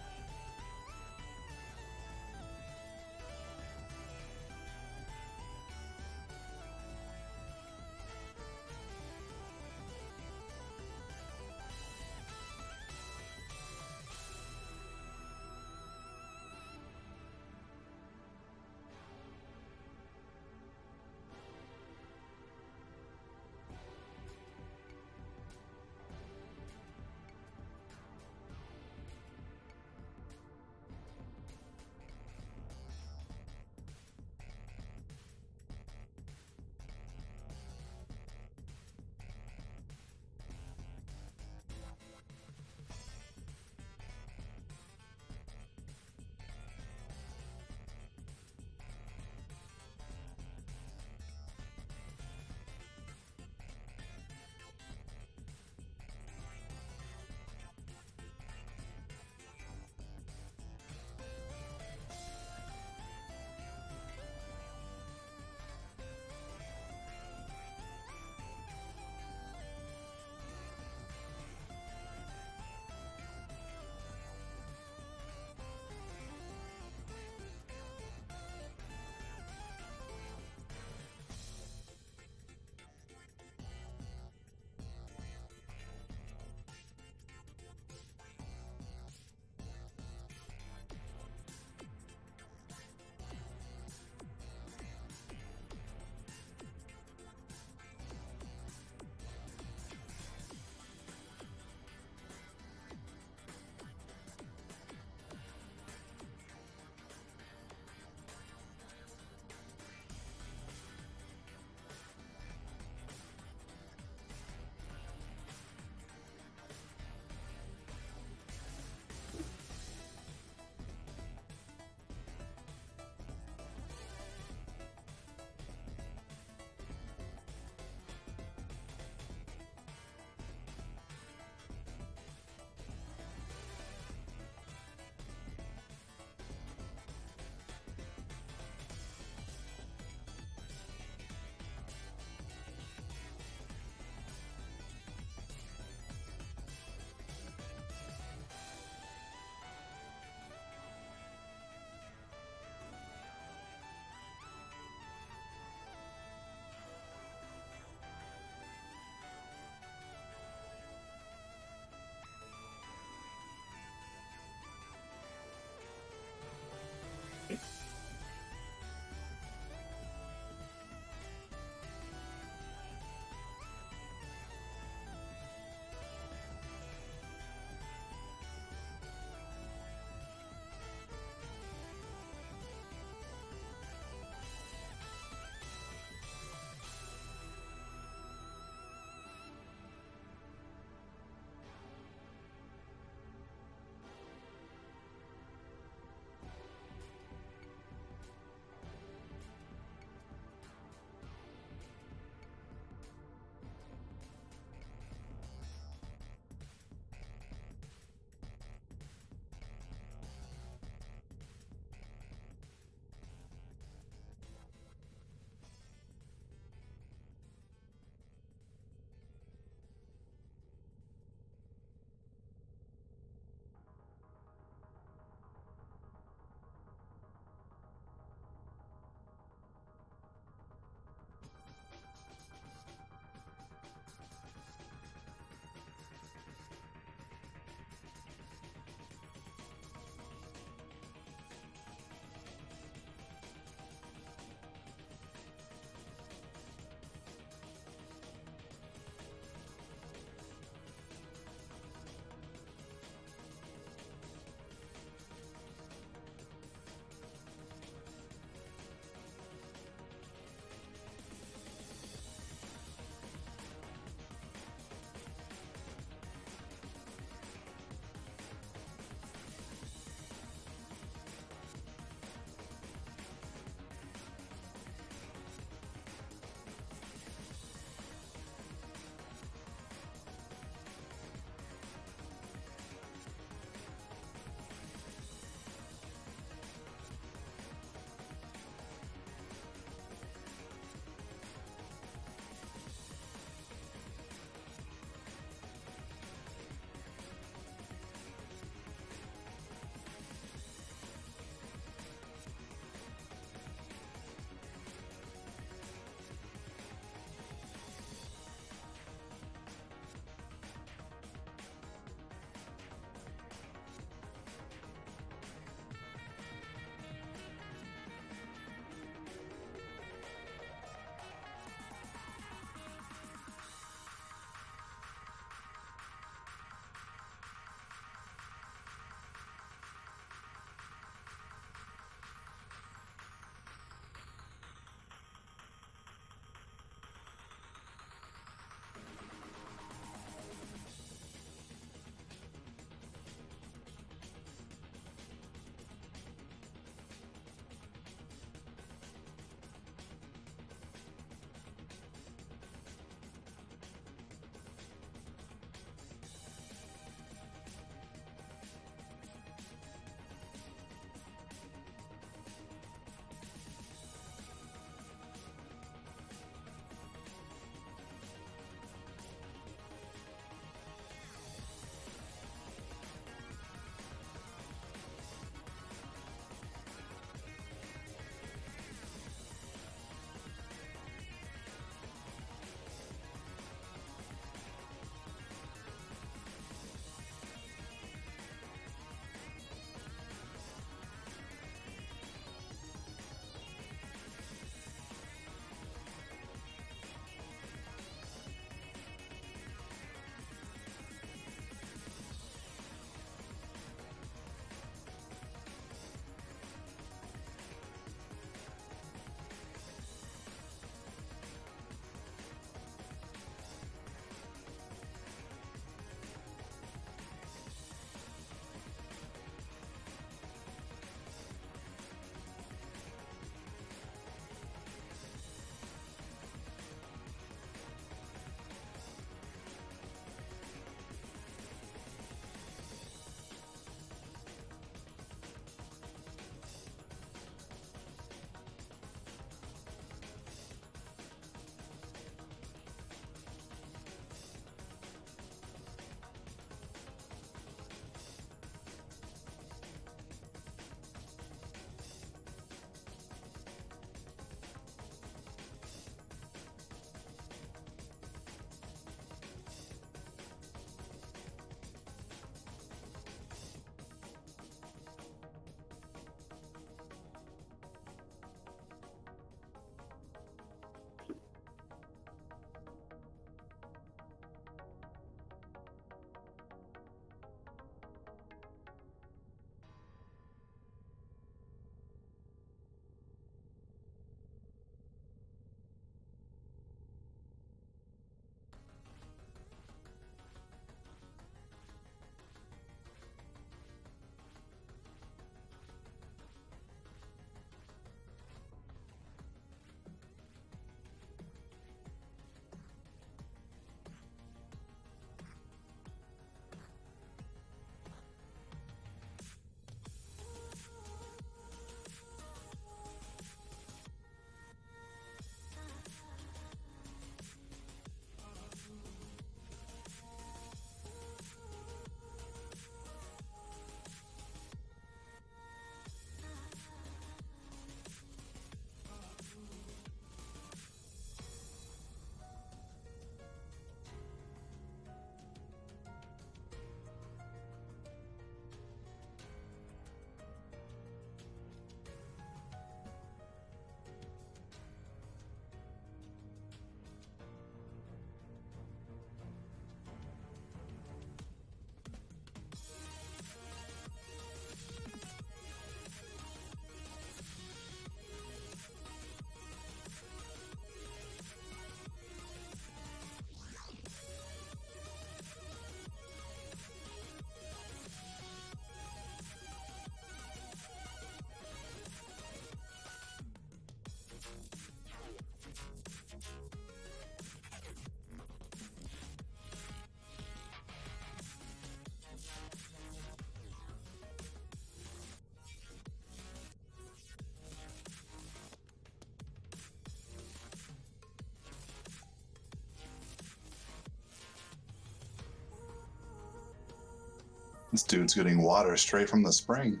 This dude's getting water straight from the spring.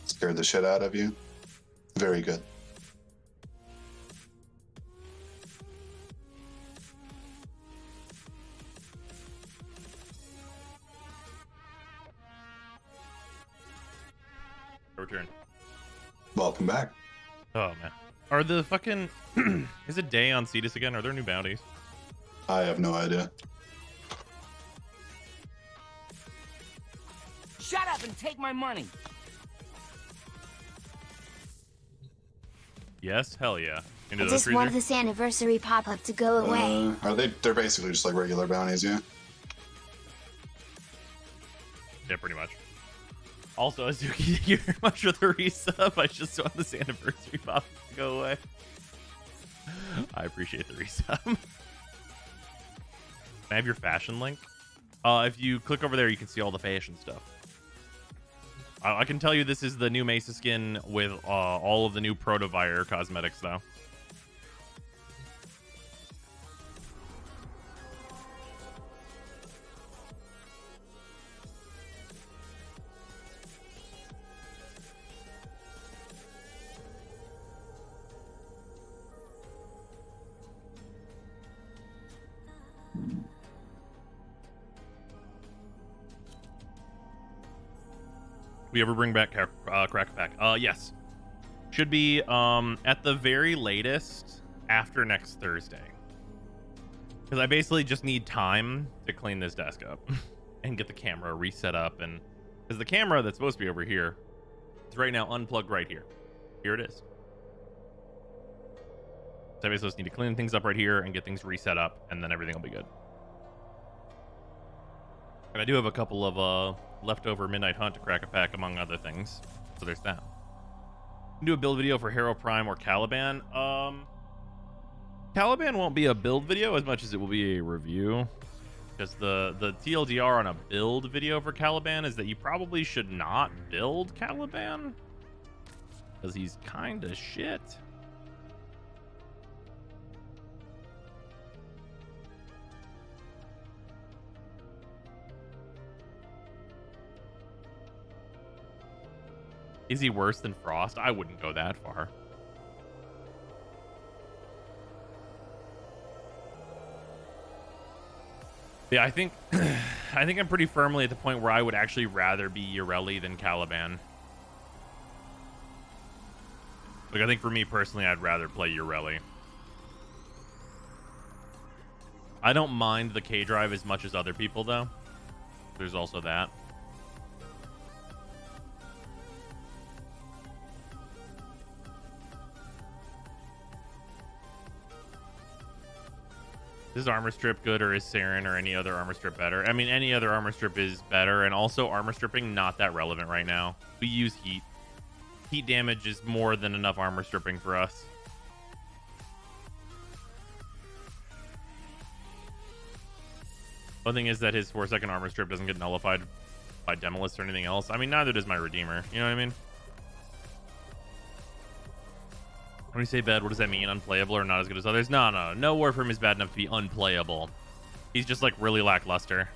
Scared the shit out of you? Very good. Return. Welcome back. Oh man. Are the fucking is it day on Cetus again? Are there new bounties? I have no idea. Shut up and take my money. Yes, hell yeah. I just want this anniversary pop-up to go away. Are they? They're basically just like regular bounties, yeah. Yeah, pretty much. Also, Azuki, thank you very much for the resub. I just want this anniversary pop to go away. I appreciate the resub. Can I have your fashion link? If you click over there, you can see all the fashion stuff. I can tell you this is the new Mesa skin with all of the new Protovire cosmetics, though. We ever bring back Crack Pack? Yes. Should be at the very latest after next Thursday. Because I basically just need time to clean this desk up and get the camera reset up. And because the camera that's supposed to be over here is right now unplugged right here. Here it is. So I basically just need to clean things up right here and get things reset up, and then everything will be good. And I do have a couple of leftover Midnight Hunt to Crack a Pack, among other things. So there's that. Do a build video for Hero Prime or Caliban. Caliban won't be a build video as much as it will be a review. Because the TLDR on a build video for Caliban is that you probably should not build Caliban. Because he's kind of shit. Is he worse than Frost? I wouldn't go that far. Yeah, I think I'm pretty firmly at the point where I would actually rather be Ureli than Caliban. Like, I think for me personally, I'd rather play Ureli. I don't mind the K drive as much as other people, though. There's also that. Is armor strip good, or is Saren or any other armor strip better? I mean, any other armor strip is better, and also armor stripping not that relevant right now. We use heat. Heat damage is more than enough armor stripping for us. One thing is that his 4-second armor strip doesn't get nullified by Demolist or anything else. I mean, neither does my Redeemer. You know what I mean? When you say bad, what does that mean? Unplayable or not as good as others? No Warframe is bad enough to be unplayable. He's just like really lackluster.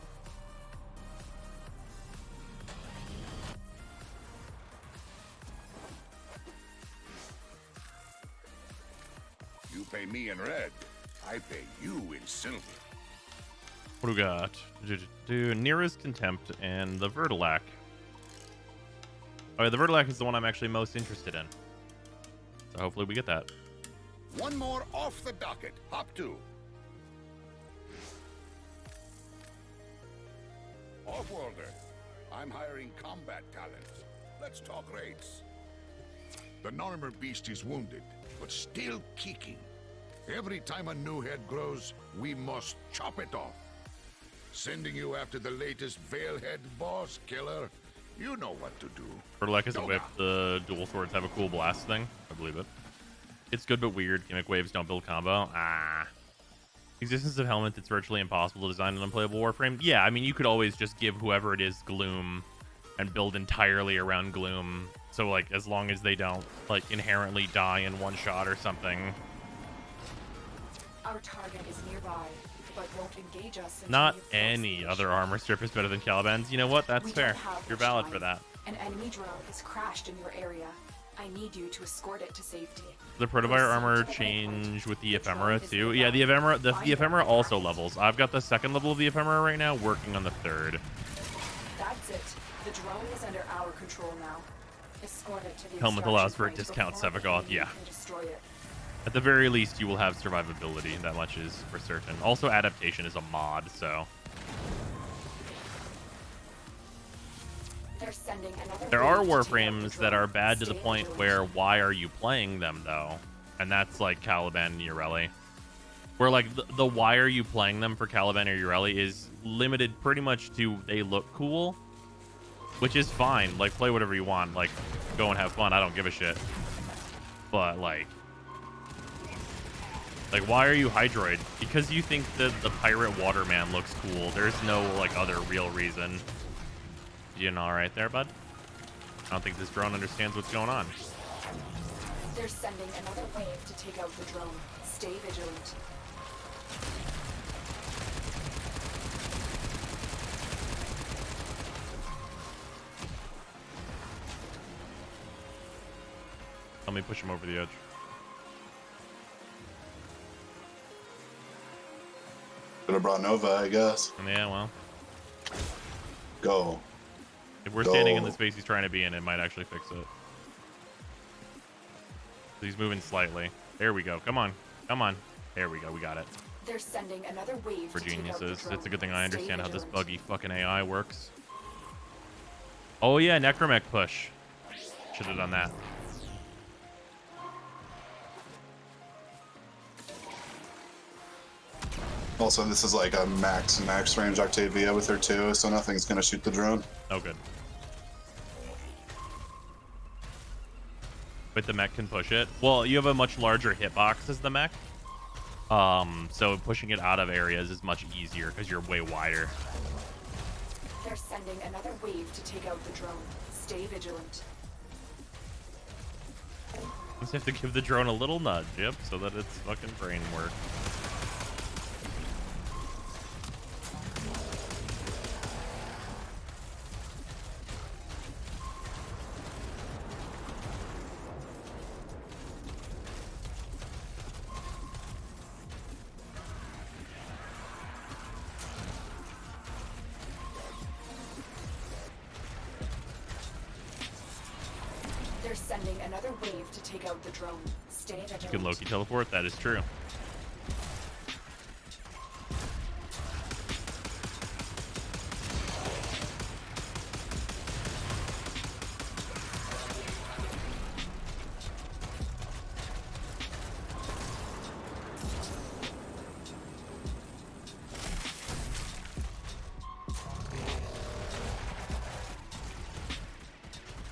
You pay me in red, I pay you in silver. What do we got? Nira's Contempt and the Vertilac. Oh yeah, the Vertilac is the one I'm actually most interested in. So hopefully we get that. One more off the docket. Hop 2. Offworlder. I'm hiring combat talent. Let's talk rates. The Narmer beast is wounded, but still kicking. Every time a new head grows, we must chop it off. Sending you after the latest Veilhead boss killer? You know what to do. Berlek is a whip. The dual swords have a cool blast thing. I believe it. It's good but weird. Gimmick waves don't build combo. Existence of helmet, it's virtually impossible to design an unplayable Warframe. Yeah, I mean, you could always just give whoever it is Gloom and build entirely around Gloom. So, like, as long as they don't, like, inherently die in one shot or something. Our target is nearby, but won't engage us until Not we have any other armor strip is better than Caliban's. You know what? That's We fair. don't have You're much valid time. for that. An enemy drone has crashed in your area. I need you to escort it to safety. The Protobire armor change with the ephemera too. Yeah, the ephemera also levels. I've got the second level of the ephemera right now, working on the third. That's it. The drone is under our control now. Escort it to the Helmet allows for a extraction discount point Sevagoth. before the enemy Yeah. can destroy it. At the very least, you will have survivability. That much is for certain. Also, adaptation is a mod, so They're sending another there are wave to take out the Warframes that drone. are bad to the Stay point vigilant. where why are you playing them though? And that's like Caliban and Ureli. Where like the why are you playing them for Caliban or Ureli is limited pretty much to they look cool, which is fine. Like play whatever you want. Like go and have fun. I don't give a shit. But like why are you Hydroid? Because you think that the pirate waterman looks cool. There's no like other real reason. You know, all right there, bud? I don't think this drone understands what's going on. They're sending another wave to take out the drone. Stay vigilant. Let me push him over the edge. Could have brought Nova, I guess. Yeah, well. Go. If we're standing in the space he's trying to be in, it might actually fix it. He's moving slightly. There we go. Come on. Come on. There we go. We got it. They're sending another wave For to take out the geniuses. drone. It's a good thing I Stay understand how this vigilant. buggy fucking AI works. Oh yeah, Necromech push. Should have done that. Also, this is like a max range Octavia with her too, so nothing's gonna shoot the drone. Oh, good. But the mech can push it. Well, you have a much larger hitbox as the mech. So pushing it out of areas is much easier because you're way wider. They're sending another wave to take out the drone. Stay vigilant. Just have to give the drone a little nudge, yep, so that its fucking brain works. They're sending another wave to take out the drone. Stay vigilant. You can Loki teleport, that is true.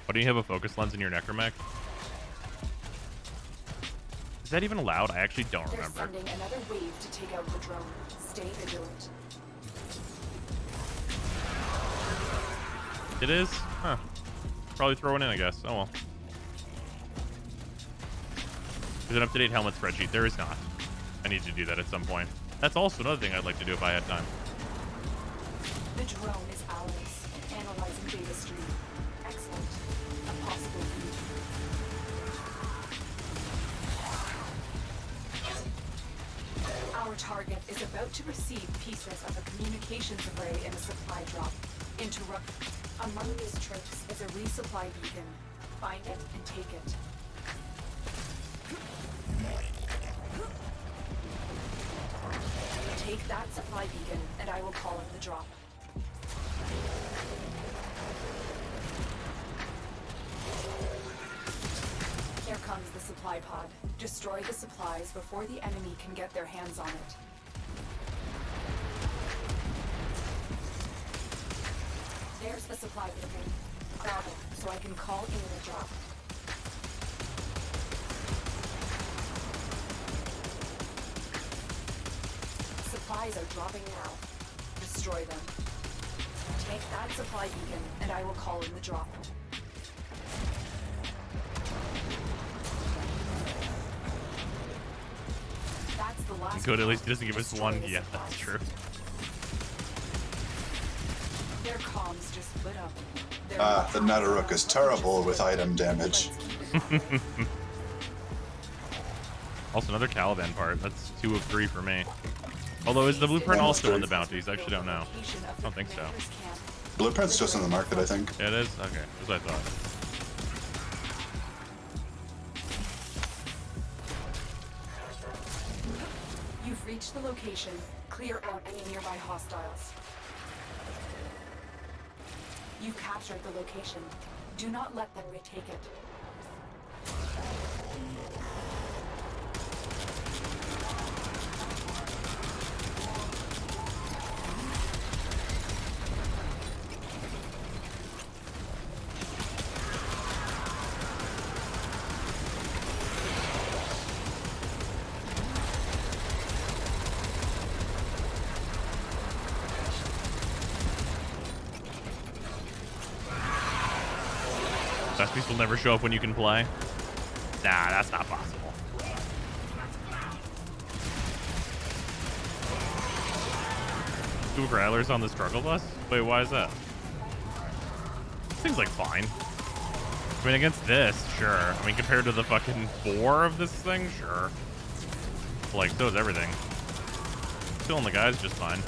Why do you have a focus lens in your Necromech? Is that even allowed? I actually don't They're remember. sending another wave to take out the drone. Stay vigilant. It is? Huh. Probably throw it in, I guess. Oh well. There's an up-to-date helmet spreadsheet. There is not. I need to do that at some point. That's also another thing I'd like to do if I had time. The drone is ours. Analyzing data stream. Excellent. A possible lead. Our target is about to receive pieces of a communications array in a supply drop. Interrupt. Among these trips is a resupply beacon. Find it and take it. Take that supply beacon, and I will call in the drop. Here comes the supply pod. Destroy the supplies before the enemy can get their hands on it. There's the supply beacon. travel, so I can call in the drop. Supplies are dropping now. Destroy them. Take that supply beacon, and I will call in the drop. That's the last. Good, at least he doesn't give us one. Yeah, that's true. Their comms just lit up. The Netherrook is terrible with item damage. Also, another Caliban part. That's 2 of 3 for me. Although, is the blueprint also in the bounties? I actually don't know. I don't think so. Blueprint's just in the market, I think. Yeah, it is? Okay, that's what I thought. You've reached the location. Clear out any nearby hostiles. You've captured the location. Do not let them retake it. Best piece will never show up when you can play. Nah, that's not possible. Two growlers on the struggle bus? Wait, why is that? Seems like fine. I mean, against this, sure. I mean, compared to the fucking 4 of this thing, sure. Like, so is everything. Killing the guys just fine.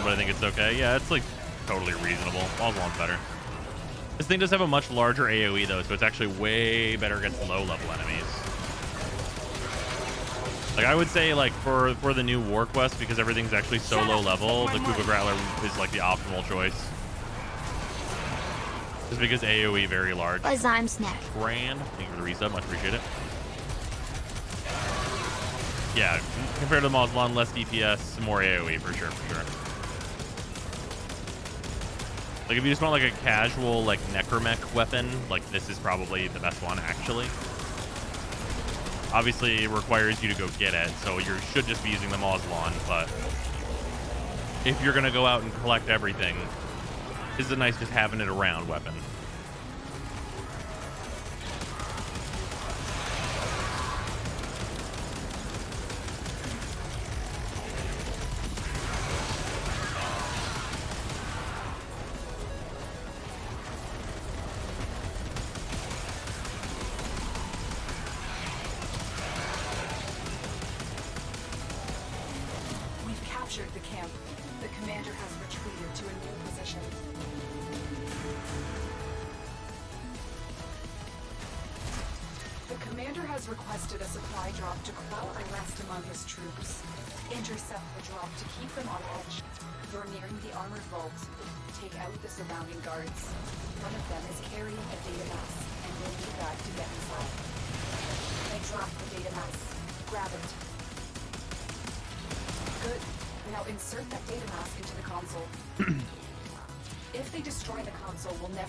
But I think it's okay. Yeah, it's like totally reasonable. One's better. This thing does have a much larger AoE though, so it's actually way better against low-level enemies. Like I would say, like for the new War Quest, because everything's actually so low level, the Kuba Growler is like the optimal choice. Just because AoE very large. I'm snack. Grand. Thank you for the reset. Much appreciate it. Yeah, compared to the Moslon, less DPS, more AoE for sure, for sure. Like if you just want like a casual like necromech weapon, like this is probably the best one actually. Obviously it requires you to go get it, so you should just be using the Moslon, but if you're gonna go out and collect everything, this is a nice just having it around weapon.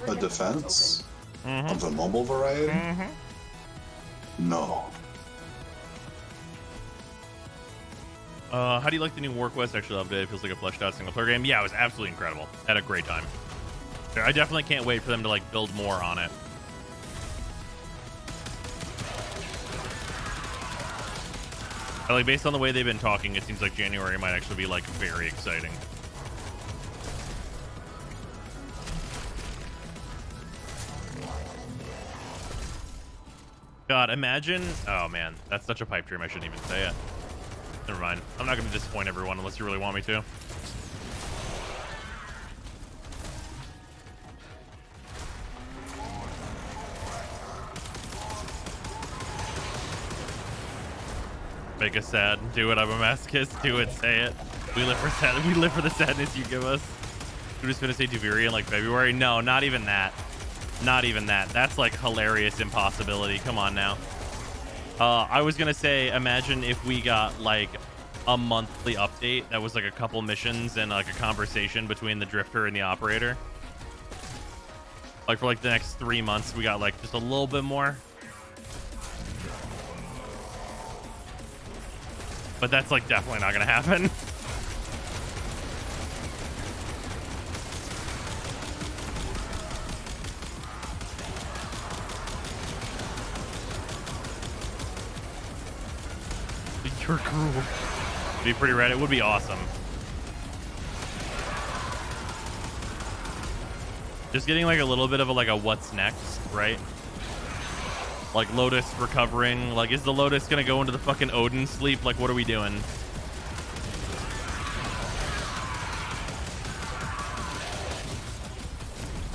A defense of the mobile variety? No. How do you like the new War Quest? Actually loved it. It feels like a fleshed out single player game. Yeah, it was absolutely incredible. Had a great time. I definitely can't wait for them to like build more on it. Like based on the way they've been talking, it seems like January might actually be like very exciting. God, imagine. Oh man, that's such a pipe dream. I shouldn't even say it. Never mind. I'm not going to disappoint everyone unless you really want me to. Make us sad. Do it. I'm a masochist. Do it. Say it. We live for sad. We live for the sadness you give us. We're just gonna say Duviri in like February. No, not even that. Not even that. That's like hilarious impossibility. Come on now. I was gonna say, imagine if we got like a monthly update that was like a couple missions and like a conversation between the drifter and the operator. Like for like the next 3 months, we got like just a little bit more. But that's like definitely not gonna happen. You're cruel. It'd be pretty rad. It would be awesome. Just getting like a little bit of a what's next, right? Like Lotus recovering. Like, is the Lotus gonna go into the fucking Odin sleep? Like, what are we doing?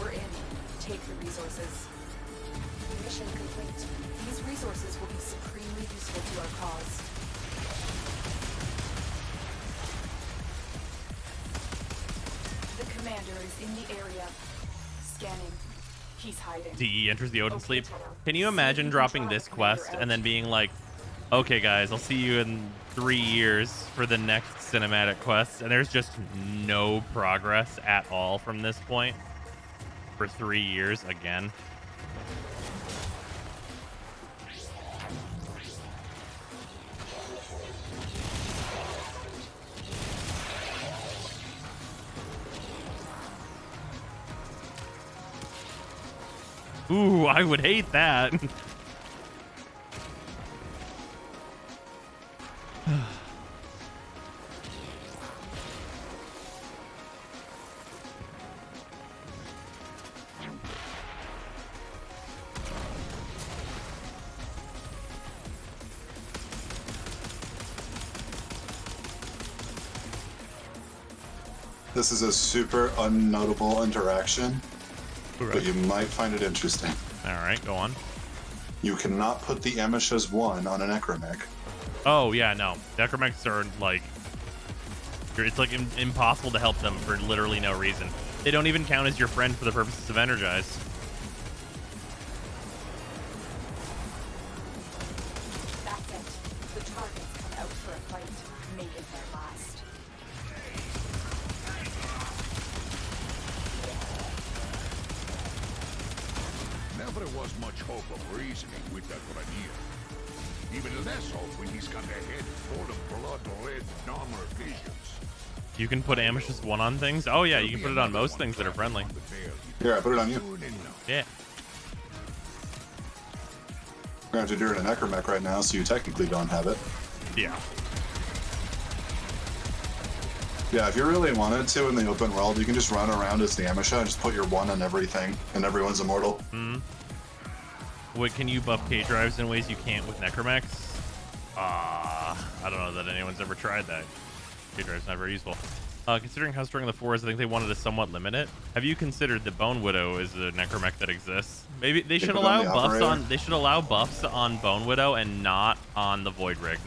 We're in. Take the resources. Mission complete. These resources will be supremely useful to our cause. The commander is in the area. Scanning. He's hiding. DE enters the Odin sleep. Can you imagine dropping this quest and then being like, okay guys, I'll see you in 3 years for the next cinematic quest, and there's just no progress at all from this point for 3 years again? Ooh, I would hate that. This is a super unnotable interaction, Right. but you might find it interesting. All right, go on. You cannot put the Amishas 1 on an Necromech. Oh, yeah, no. Necromechs are, like... It's, like, impossible to help them for literally no reason. They don't even count as your friend for the purposes of Energize. That's it. The targets come out for a fight. Make it their last. Never was much hope of reasoning with that Ranier. Even less hope when he's got a head full of blood-red armor visions. You can put Amish's 1 on things? Oh, yeah, you can put it on most things that are friendly. Here, I put it on you. Yeah. We're going to have to do it in a Necromech right now, so you technically don't have it. Yeah. Yeah, if you really wanted to in the open world, you can just run around as the Amisha and just put your 1 on everything, and everyone's immortal. Hmm. Wait, can you buff K-drives in ways you can't with Necromechs? I don't know that anyone's ever tried that. K-drive's not very useful. Considering how strong the 4 is, I think they wanted to somewhat limit it. Have you considered that Bone Widow is a Necromech that exists? Maybe they should allow buffs on. They should allow buffs on Bone Widow and not on the Void Rig.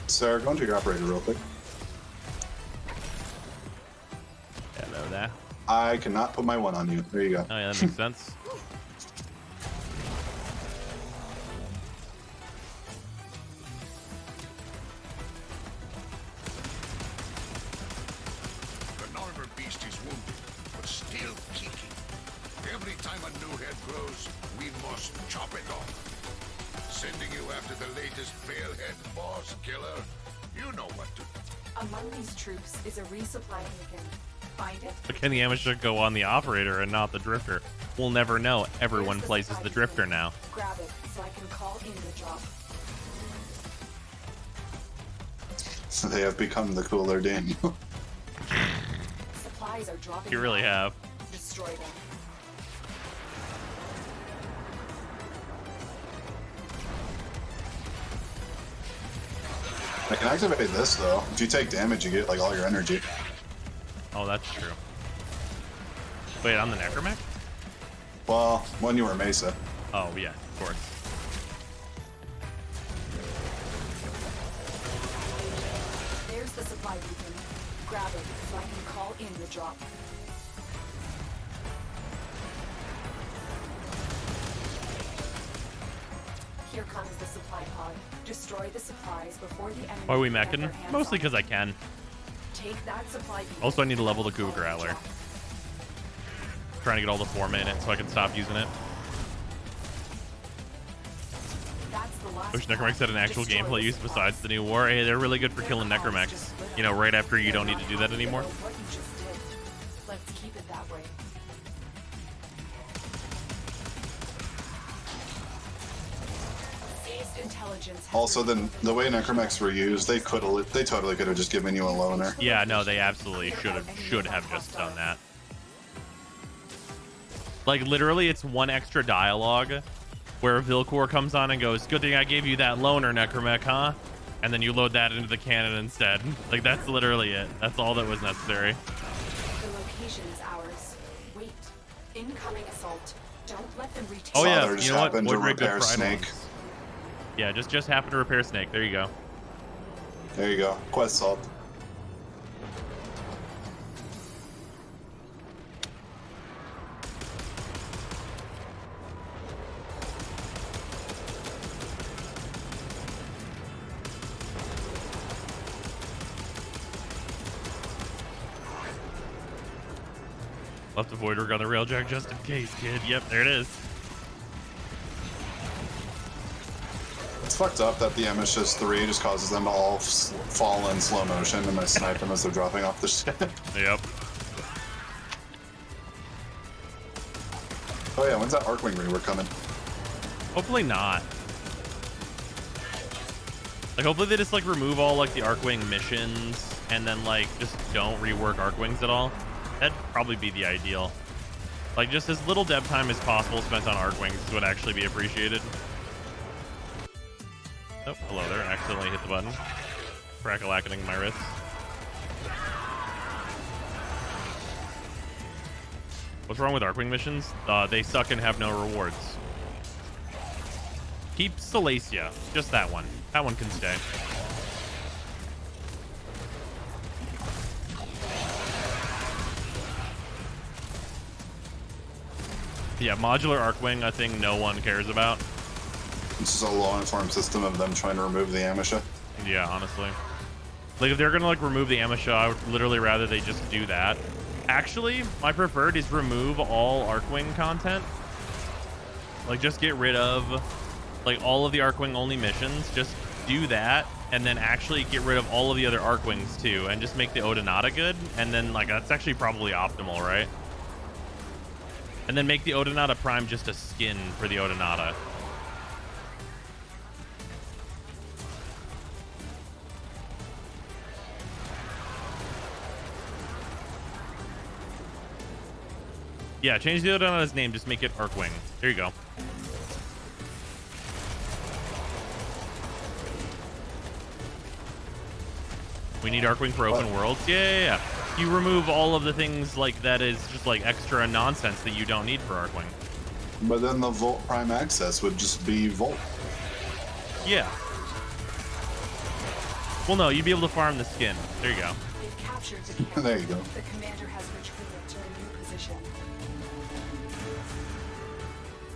Sarah, go into your operator real quick. Hello there. I cannot put my 1 on you. There you go. Oh yeah, that makes sense. The armor beast is wounded, but still kicking. Every time a new head grows, we must chop it off. Sending you after the latest Palehead boss killer? You know what to do. Among these troops is a resupply beacon. Find it. But can the Amisha go on the operator and not the drifter? We'll never know. Everyone plays as the drifter now. Grab it so I can call in the drop. So they have become the cooler Daniel. Supplies are dropping. You really have. Destroy them. I can activate this though. If you take damage, you get like all your energy. Oh, that's true. Wait, I'm the Necromech? Well, when you were Mesa. Oh, yeah, of course. so I can call in the drop. Here comes the supply pod. Destroy the supplies before the enemy. Why are we can get mecking? their hands Mostly on because I them. can. Take that supply beacon Also, I need to and level the follow Cougar Rattler. drop. Trying to get all the form in it so I can stop using it. That's the last Wish Necromechs had an actual Destroy gameplay the use supplies. besides the new war. Hey, they're really good for killing Necromechs. You know, right after you don't need to do that anymore. What you just did. Let's keep it that way. Seized intelligence has Also, then the way Necromechs were used, they totally could have just given you a loner. Yeah, no, they absolutely should have just done that. Like, literally, it's one extra dialogue where Vilcor comes on and goes, "Good thing I gave you that loner, Necromech, huh?" And then you load that into the cannon instead. Like, that's literally it. That's all that was necessary. The location is ours. Wait. Incoming assault. Don't let them reach. Oh, yeah. Father just You know what? happened to Woodrig good repair pride Snake. ones. Yeah, just happened to repair Snake. There you go. There you go. Quest solved. Left a Void Rig on the Railjack just in case, kid. Yep, there it is. It's fucked up that the Emishes 3 just causes them to all fall in slow motion and I snipe them as they're dropping off the ship. Yep. Oh yeah, when's that Arcwing rework coming? Hopefully not. Like, hopefully they just, like, remove all, like, the Arcwing missions and then, like, just don't rework Arcwings at all. That'd probably be the ideal. Like, just as little dev time as possible spent on Arcwings would actually be appreciated. Oh, hello there. I accidentally hit the button. Crack-a-lackening my wrist. What's wrong with Arcwing missions? They suck and have no rewards. Keep Salacia. Just that one. That one can stay. Yeah, modular Arcwing, I think no one cares about. This is a law-informed system of them trying to remove the Amisha. Yeah, honestly. Like, if they're gonna, like, remove the Amisha, I would literally rather they just do that. Actually, my preferred is remove all Arcwing content. Like, just get rid of, like, all of the Arcwing only missions. Just do that, and then actually get rid of all of the other Arcwings, too, and just make the Odinata good. And then, like, that's actually probably optimal, right? And then make the Odinata Prime just a skin for the Odinata. Yeah, change the Odinata's name, just make it Arcwing. There you go. We need Arcwing for open worlds? Yeah. You remove all of the things like that is just like extra nonsense that you don't need for Arcwing. But then the Volt Prime access would just be Volt. Yeah. Well, no, you'd be able to farm the skin. There you go. They've captured the camp. There you go. The commander has retreated to a new position.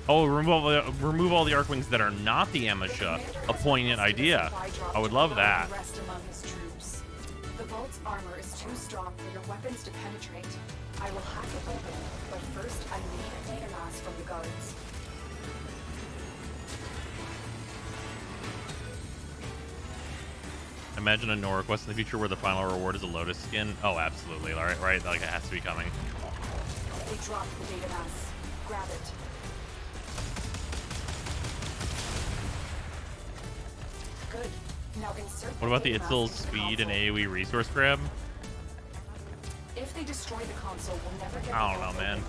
Oh, remove all the Arcwings that are not the Amisha. A poignant idea. I would love that. Rest among his troops. The Vault's armor is too strong for your weapons to penetrate. I will hack it open, but first I need a data mass from the guards. Imagine a no request in the future where the final reward is a Lotus skin. Oh, absolutely. All right, right. Like, it has to be coming. They dropped the data mass. Grab it. Good. Now insert What about the data mass Itzel's into the speed and console. AoE resource grab? If they destroy the console, we'll never get I the don't know, vault man. open.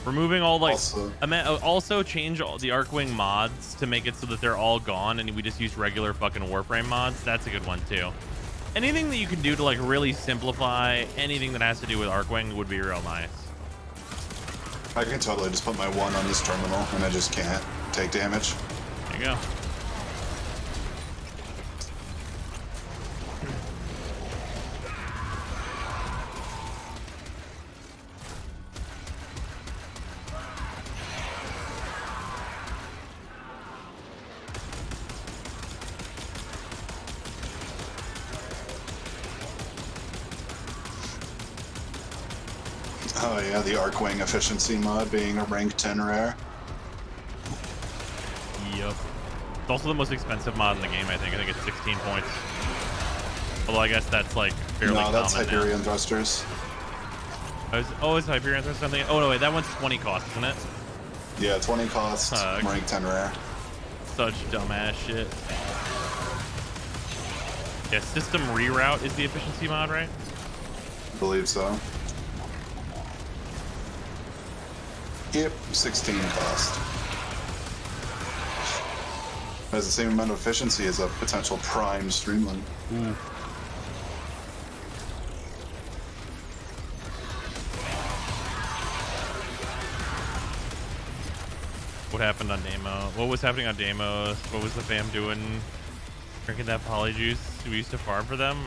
Removing all, like, Also- also change all the Arcwing mods to make it so that they're all gone and we just use regular fucking Warframe mods. That's a good one, too. Anything that you can do to, like, really simplify anything that has to do with Arcwing would be real nice. I can totally just put my 1 on this terminal and I just can't take damage. There you go. Oh yeah, the Arcwing efficiency mod being a rank 10 rare. Yep. It's also the most expensive mod in the game, I think. I think it's 16 points. Although I guess that's like fairly common. No, that's Hyperion now. Thrusters. Oh, it's Hyperion Thrusters something? Oh no, wait, that one's 20 cost, isn't it? Yeah, 20 cost, rank 10 rare. Such dumbass shit. Yeah, system reroute is the efficiency mod, right? I believe so. Yep, 16 cost. Has the same amount of efficiency as a potential prime Streamlin. Ooh. What happened on Demo? What was happening on Demos? What was the fam doing? Drinking that polyjuice? We used to farm for them?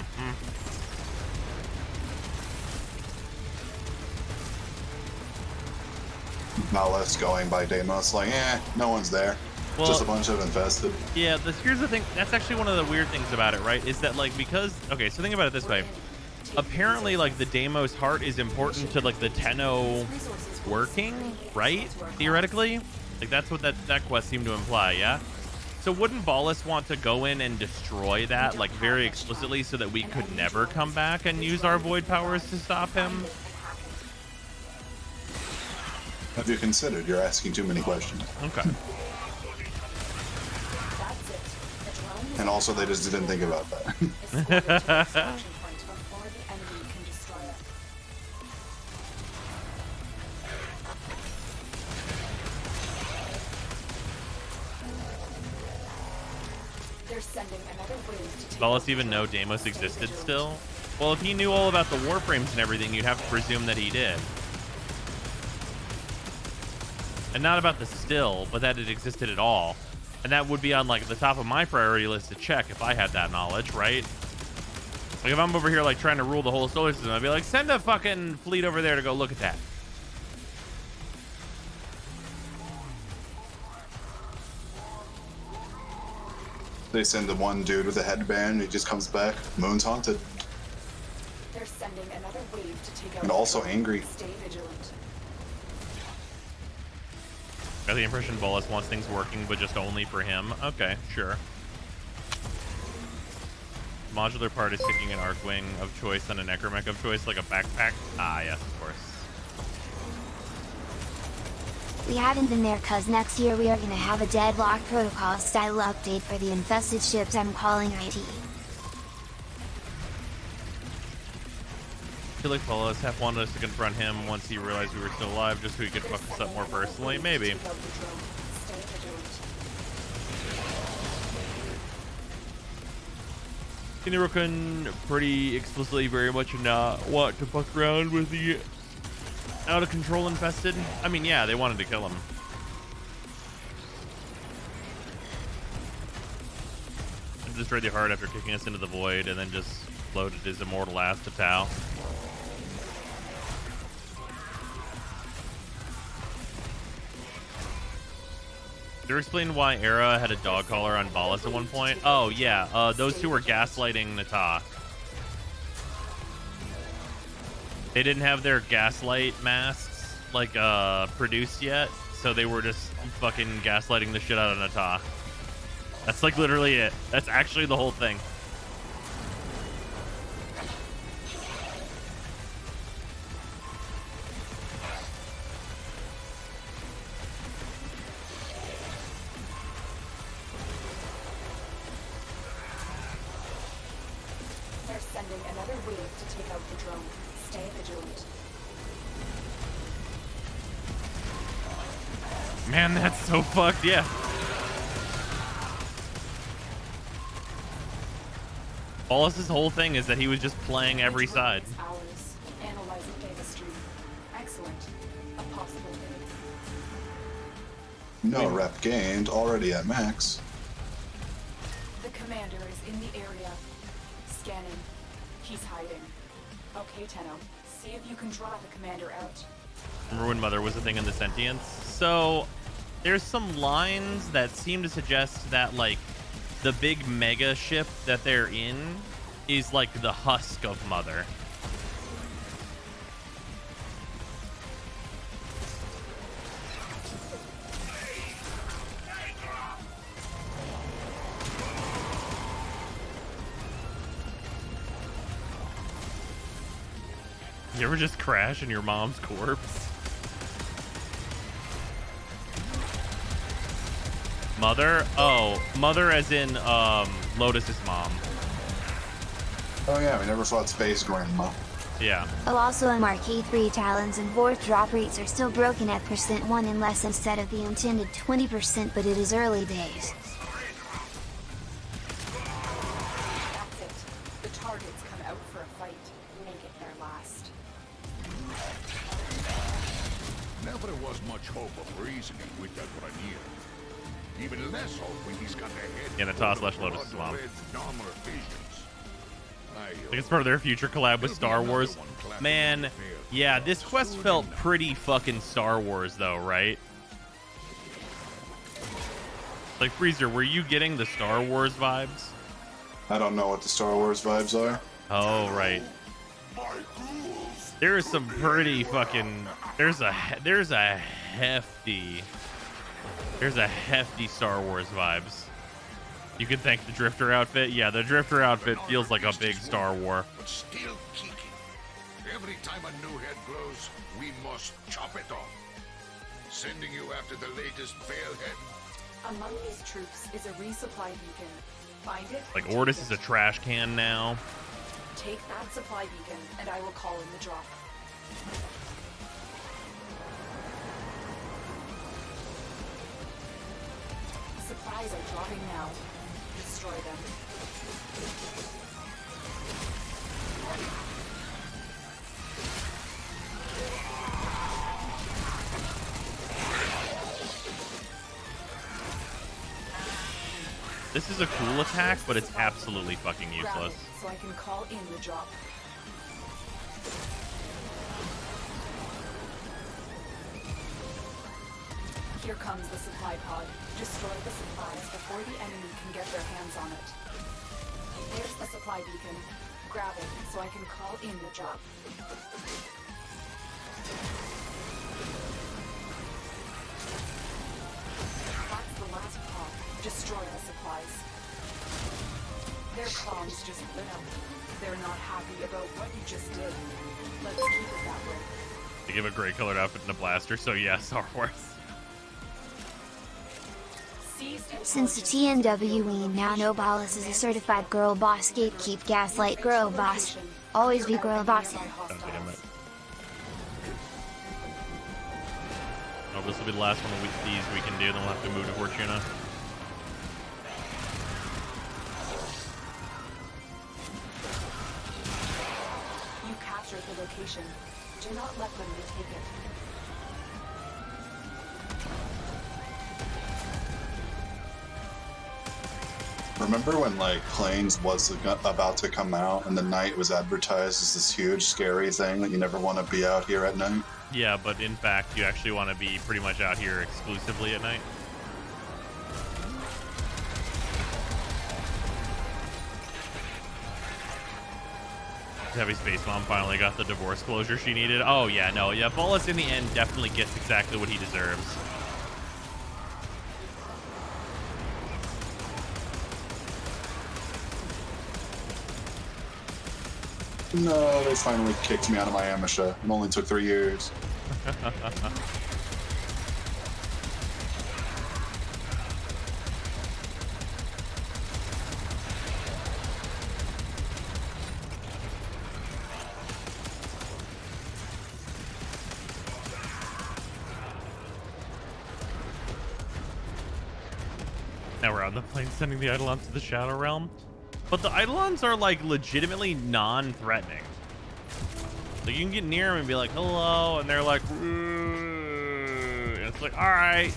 Malice going by Deimos, like, no one's there. Well, just a bunch of infested. Yeah, here's the thing. That's actually one of the weird things about it, right? Is that, like, because... Okay, so think about it this way. Apparently, like, the Deimos heart is important to, like, the Tenno working, right? Theoretically? Like, that's what that quest seemed to imply, yeah? So wouldn't Ballus want to go in and destroy that, like, very explicitly so that we could never come back and use our void powers to stop him? Have you considered? You're asking too many questions. Okay. And also, they just didn't think about that. Does Ballus even know Deimos existed still? Well, if he knew all about the Warframes and everything, you'd have to presume that he did. And not about the still, but that it existed at all. And that would be on, like, the top of my priority list to check if I had that knowledge, right? Like, if I'm over here, like, trying to rule the whole solar system, I'd be like, send a fucking fleet over there to go look at that. They send the one dude with a headband, he just comes back. Moon's haunted. They're sending another wave to take out and also angry. Stay vigilant. Got the impression Bolus wants things working, but just only for him. Okay, sure. Modular part is sticking an Arcwing of choice and a Necromech of choice, like a backpack. Ah, yes, of course. We haven't been there cause next year we are gonna have a Deadlock Protocol style update for the infested ships. I'm calling IT. I feel like Bolus half wanted us to confront him once he realized we were still alive, just so he could fuck us up more personally. Maybe. Kinirokun pretty explicitly very much not want to fuck around with the out of control infested. I mean, yeah, they wanted to kill him. I destroyed the heart after kicking us into the void and then just loaded his immortal ass to Tau. Did you explain why Era had a dog collar on Ballus at one point? Oh, yeah. Those two were gaslighting Nata. They didn't have their gaslight masks, like, produced yet. So they were just fucking gaslighting the shit out of Nata. That's, like, literally it. That's actually the whole thing. Man, that's so fucked, yeah. Ballus's whole thing is that he was just playing every side. Analyzing data stream. Excellent. A possible hit. No rep gained, already at max. The commander is in the area. Scanning. He's hiding. Okay, Tenno. See if you can draw the commander out. Remember when Mother was a thing in the Sentience? So there's some lines that seem to suggest that, like, the big mega ship that they're in is like the husk of Mother. You ever just crash in your mom's corpse? Mother? Oh, mother as in Lotus's mom. Oh yeah, we never fought Space Grandma. Yeah. Oh, also MRK 3 Talons and Vorth drop rates are still broken at %1 and less instead of the intended 20%, but it is early days. That's it. The targets come out for a fight. Make it their last. Never was much hope of reasoning with that Ranier. Even less hope when he's got their head. Yeah, Natas slash Lotus's mom. I think it's part of their future collab with Star Wars. Man, yeah, this quest felt pretty fucking Star Wars though, right? Like, Freezer, were you getting the Star Wars vibes? I don't know what the Star Wars vibes are. Oh, right. There's some pretty fucking... There's a hefty Star Wars vibes. You can thank the Drifter outfit. Yeah, the Drifter outfit feels like a big Star War. But still kicking. Every time a new head grows, we must chop it off. Sending you after the latest failhead. Among these troops is a resupply beacon. Find it. Like, Ordis is a trash can now. Take that supply beacon, and I will call in the drop. Supplies are dropping now. Destroy them. This is a cool attack, but it's absolutely fucking useless. So I can call in the drop. Here comes the supply pod. Destroy the supplies before the enemy can get their hands on it. There's the supply beacon. Grab it so I can call in the drop. That's the last pod. Destroy the supplies. Their comms just lit up. They're not happy about what you just did. Let's keep it that way. They give a gray colored outfit and a blaster, so yeah, Star Wars. Since the TNW we now know Ballas is a certified girl boss, gatekeep, gaslight, girl boss. Always be girl bossing. God damn it. Oh, this will be the last one of these we can do, then we'll have to move to Fortuna. You captured the location. Do not let them retake it. Remember when, like, Planes was about to come out and the night was advertised as this huge, scary thing that you never want to be out here at night? Yeah, but in fact, you actually want to be pretty much out here exclusively at night. Heavy Space Mom finally got the divorce closure she needed. Oh, yeah, no. Yeah, Ballas in the end definitely gets exactly what he deserves. No, they finally kicked me out of my amateur. It only took 3 years. Now we're on the plane sending the Eidolons to the Shadow Realm. But the Eidolons are, like, legitimately non-threatening. Like, you can get near them and be like, hello, and they're like, and it's like, all right.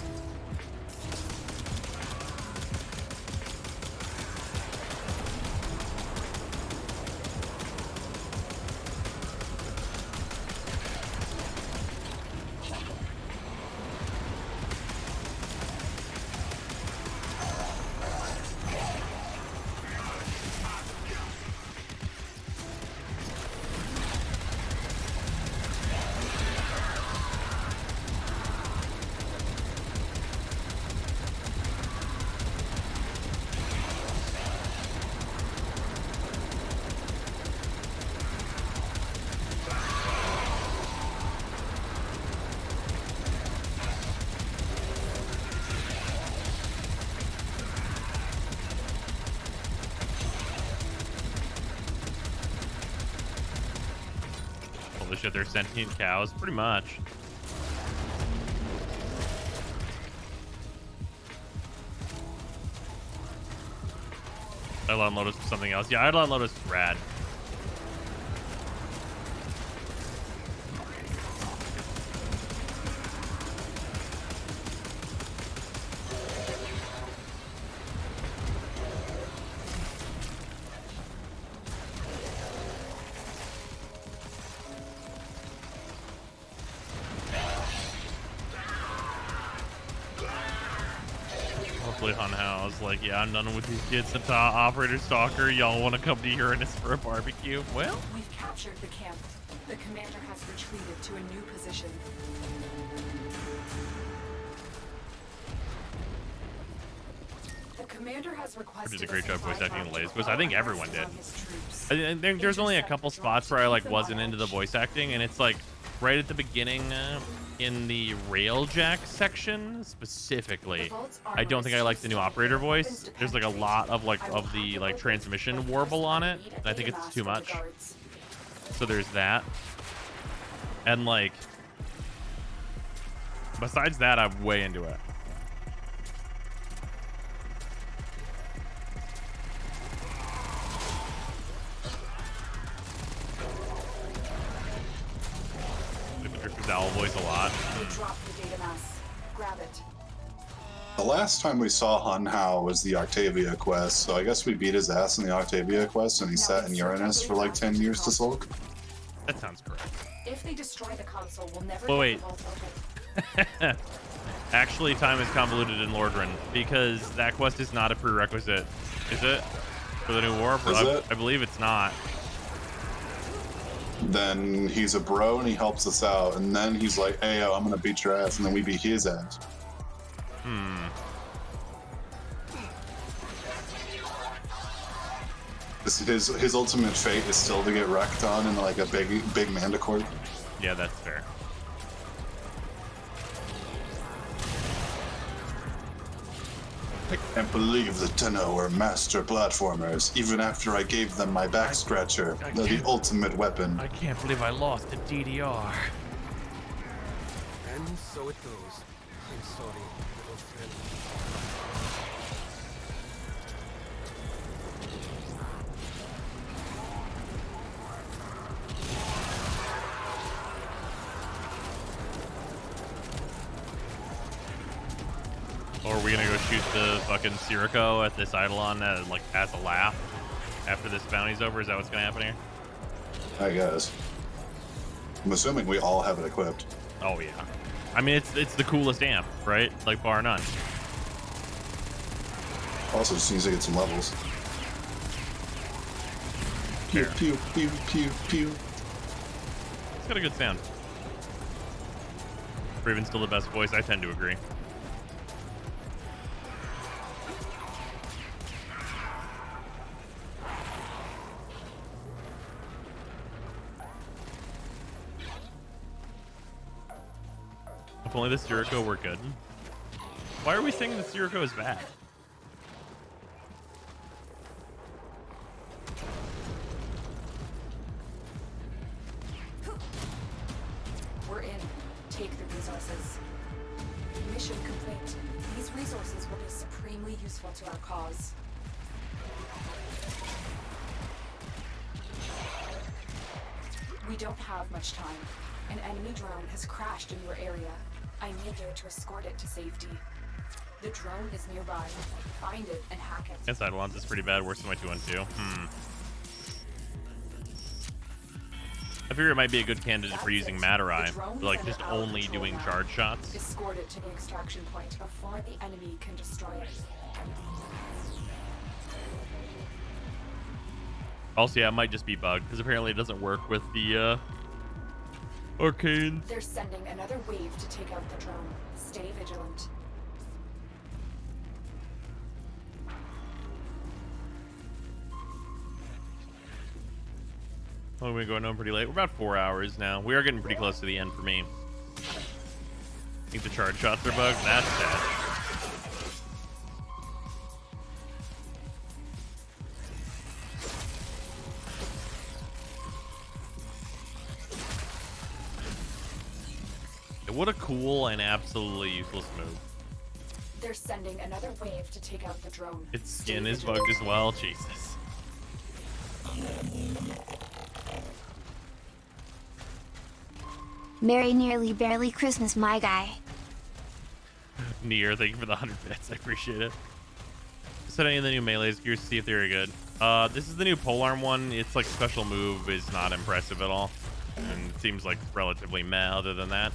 Holy shit, they're sentient cows, pretty much. Eidolon Lotus was something else. Yeah, Eidolon Lotus is rad. Hopefully Hunhow's like, yeah, I'm done with these kids. Nata, Operator, Stalker, y'all want to come to Uranus for a barbecue? Well, we've captured the camp. The commander has retreated to a new position. The commander has requested. Did a great job voice acting in Lays Quiz. I think everyone did. I think there's only a couple spots where I like wasn't into the voice acting, and it's like right at the beginning in the Railjack section specifically. I don't think I like the new operator voice. There's like a lot of the transmission warble on it, and I think it's too much. So there's that. And like besides that, I'm way into it. Owl voice a lot. Grab it. The last time we saw Hunhow was the Octavia quest, so I guess we beat his ass in the Octavia quest and he sat in Uranus for like 10 years to sulk. That sounds correct. If they destroy the console, we'll never wait. Actually, time is convoluted in Lordran because that quest is not a prerequisite, is it? For the new Warframe? I believe it's not. Then he's a bro and he helps us out, and then he's like, hey, yo, I'm gonna beat your ass, and then we beat his ass. His ultimate fate is still to get wrecked on in like a big Manticore. Yeah, that's fair. I can't believe the Tenno were master platformers, even after I gave them my back scratcher, the ultimate weapon. I can't believe I lost to DDR. And so it goes. I'm sorry, little friend. Or are we gonna go shoot the fucking Sirocco at this Eidolon like as a laugh after this bounty's over? Is that what's gonna happen here? I guess. I'm assuming we all have it equipped. Oh yeah. I mean, it's the coolest amp, right? Like bar none. Also, just needs to get some levels. Pew pew pew pew pew. It's got a good sound. Raven's still the best voice. I tend to agree. If only the Sirocco were good. Why are we saying the Sirocco is bad? We're in. Take the resources. Mission complete. These resources will be supremely useful to our cause. We don't have much time. An enemy drone has crashed in your area. I need you to escort it to safety. The drone is nearby. Find it and hack it. Guess Eidolon's is pretty bad, worse than my 212. I figure it might be a good candidate for using Matarai, like just only doing charge shots. Escort it to the extraction point before the enemy can destroy it. Also, yeah, it might just be bugged because apparently it doesn't work with the arcane. They're sending another wave to take out the drone. Stay vigilant. Oh, we're going home pretty late. We're about 4 hours now. We are getting pretty close to the end for me. I think the charge shots are bugged. That's sad. What a cool and absolutely useless move. They're sending another wave to take out the drone. Its skin is bugged as well. Jesus. Merry nearly barely Christmas, my guy. Nier, thank you for the 100 bits. I appreciate it. Setting in the new melees, curious to see if they're good. This is the new polearm one. Its like special move is not impressive at all, and it seems like relatively meh other than that.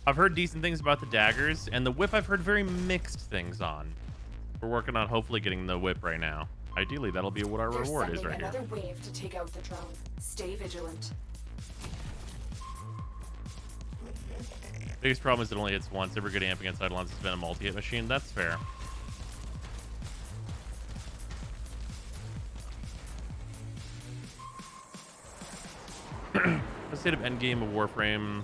I've heard decent things about the daggers, and the whip I've heard very mixed things on. We're working on hopefully getting the whip right now. Ideally, that'll be what our reward is right here. Another wave to take out the drone. Stay vigilant. Biggest problem is it only hits once. Every good amp against Eidolons has been a multi-hit machine. That's fair. The state of endgame of Warframe.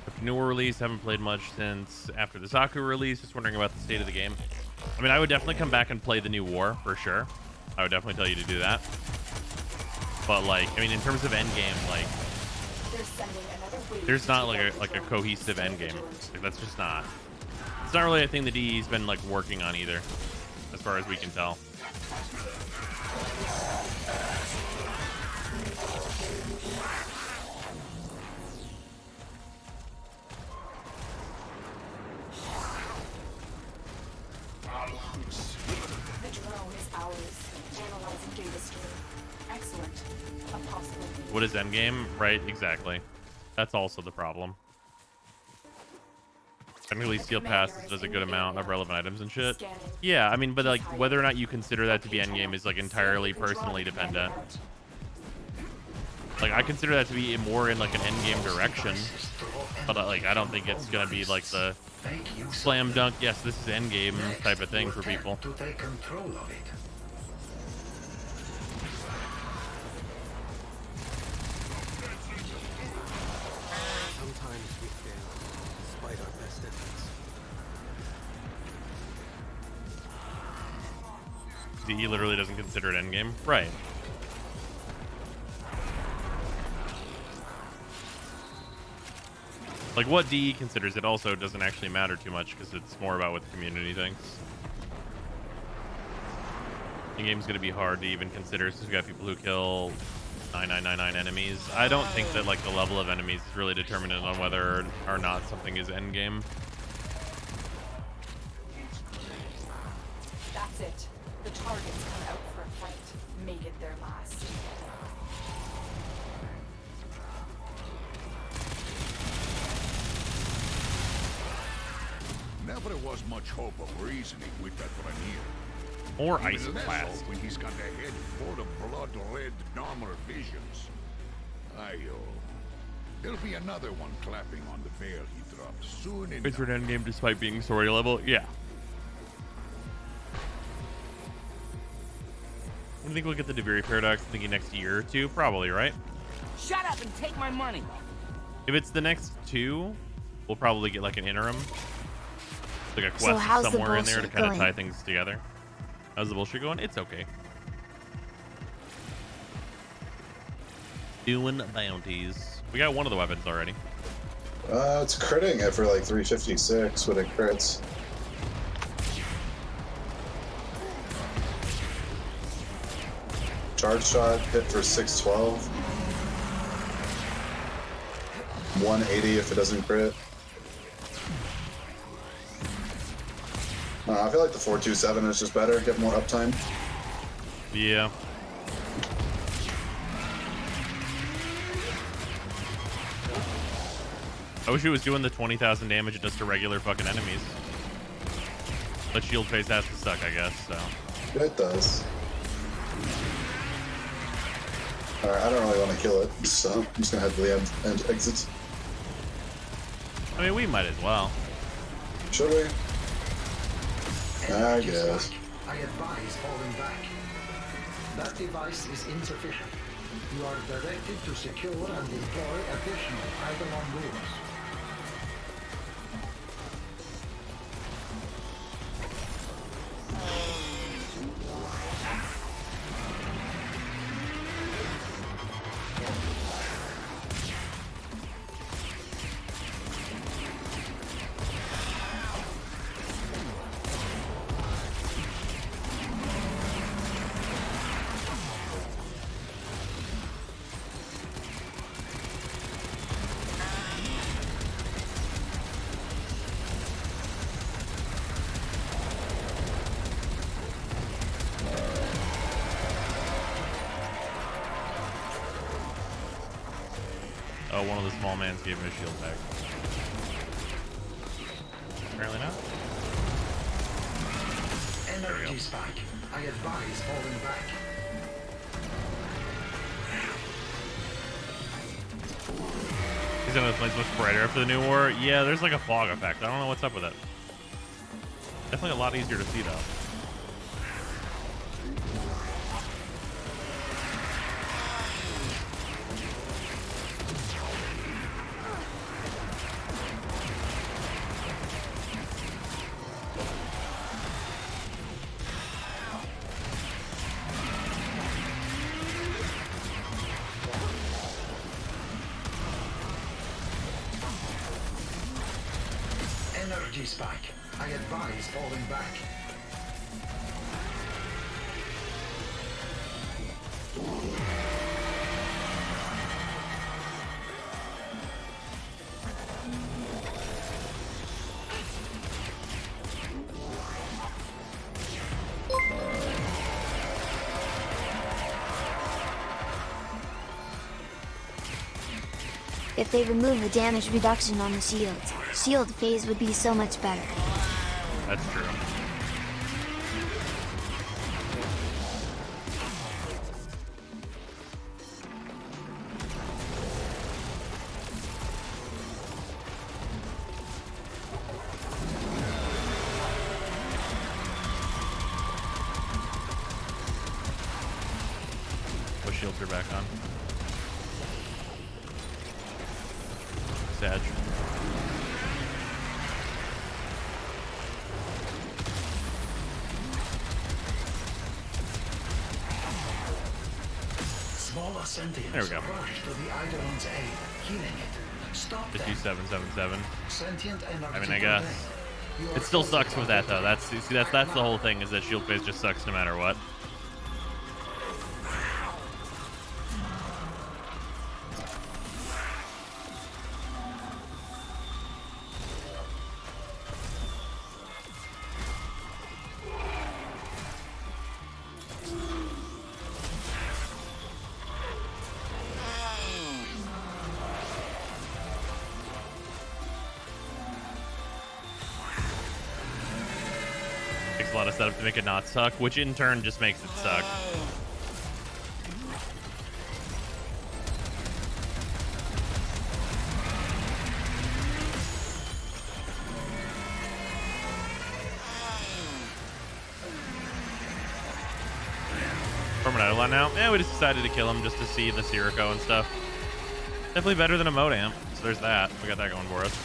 After newer release, haven't played much since after the Zaku release. Just wondering about the state of the game. I mean, I would definitely come back and play the new War for sure. I would definitely tell you to do that. But like, I mean, in terms of endgame, like, there's not like a cohesive endgame. Like, that's just not. It's not really a thing that DE's been like working on either, as far as we can tell. What is endgame? Right, exactly. That's also the problem. Technically, Steel Pass does a good amount of relevant items and shit. Yeah, I mean, but like, whether or not you consider that to be endgame is like entirely personally dependent. Like, I consider that to be more in like an endgame direction, but like, I don't think it's gonna be like the slam dunk, yes, this is endgame type of thing for people. To take control of it. Sometimes we fail, despite our best efforts. DE literally doesn't consider it endgame, right? Like, what DE considers it also doesn't actually matter too much because it's more about what the community thinks. The game's going to be hard to even consider since we got people who kill 9999 enemies. I don't think that like the level of enemies is really determinant on whether or not something is endgame. That's it. The targets come out for a fight. Make it their last. Never was much hope of reasoning with that Rainier. Or Even Ice less Blast. so when he's got a head full of blood-red normal visions. Ayo. There'll be another one clapping on the veil he dropped soon enough. It's an endgame despite being story level? Yeah. I think we'll get the Deviri Paradox thinking next year or two, probably, right? Shut up and take my money. If it's the next two, we'll probably get like an interim. Like a quest So how's the somewhere in there to bullshit kind of going? tie things together. How's the bullshit going? It's okay. Doing bounties. We got one of the weapons already. It's critting it for like 356 when it crits. Charge shot hit for 612. 180 if it doesn't crit. I feel like the 427 is just better, get more uptime. Yeah. I wish it was doing the 20,000 damage it does to regular fucking enemies. But shield face has to suck, I guess, so. It does. Alright, I don't really want to kill it, so I'm just gonna head to the end exit. I mean, we might as well. Should we? I guess. I advise falling back. That device is insufficient. You are directed to secure and deploy additional Eidolon rules. Oh, one of the small mans gave him a shield back. Apparently not. Energy spike. I advise falling back. He's gonna place much brighter after the new war. Yeah, there's like a fog effect. I don't know what's up with it. Definitely a lot easier to see though. Energy spike. I advise falling back. If they remove the damage reduction on the shields, shield phase would be so much better. That's true. What shields are back on? Sag. Smaller sentients There we go. rush to the Eidolon's aid, healing it. Stop them. 5777. Sentient energy. I mean, I guess it still sucks with that though. That's the whole thing, is that shield phase just sucks no matter what. Takes a lot of setup to make it not suck, which in turn just makes it suck. From an Eidolon now? Yeah, we just decided to kill him just to see the Sirocco and stuff. Definitely better than a Mode Amp, so there's that. We got that going for us.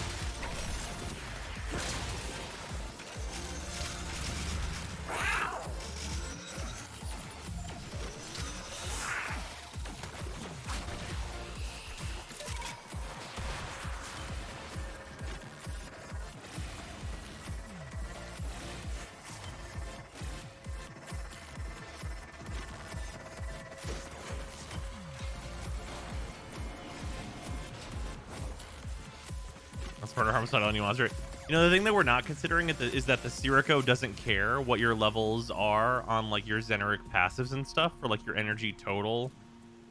Murder homicide on you monster. You know, the thing that we're not considering is that the Sirocco doesn't care what your levels are on like your Zeneric passives and stuff for like your energy total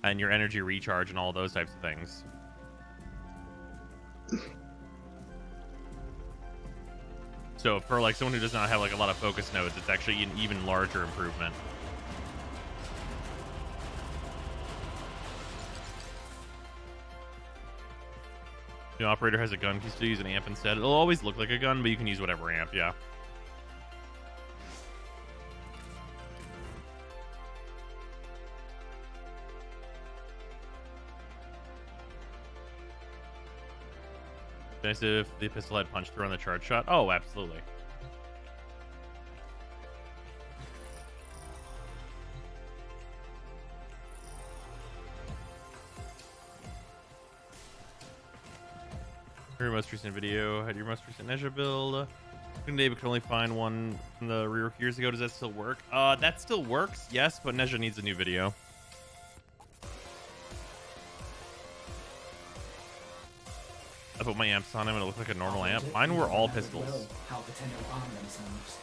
and your energy recharge and all those types of things. So for like someone who does not have like a lot of focus nodes, it's actually an even larger improvement. The operator has a gun. You can still use an amp instead. It'll always look like a gun, but you can use whatever amp, yeah. Nice if the pistol had punched through on the charge shot. Oh, absolutely. Your most recent video had your most recent Nezha build. Today we could only find one from the rework years ago. Does that still work? That still works, yes, but Nezha needs a new video. I put my amps on him and it looked like a normal amp. Mine were all pistols. How the tender arm themselves.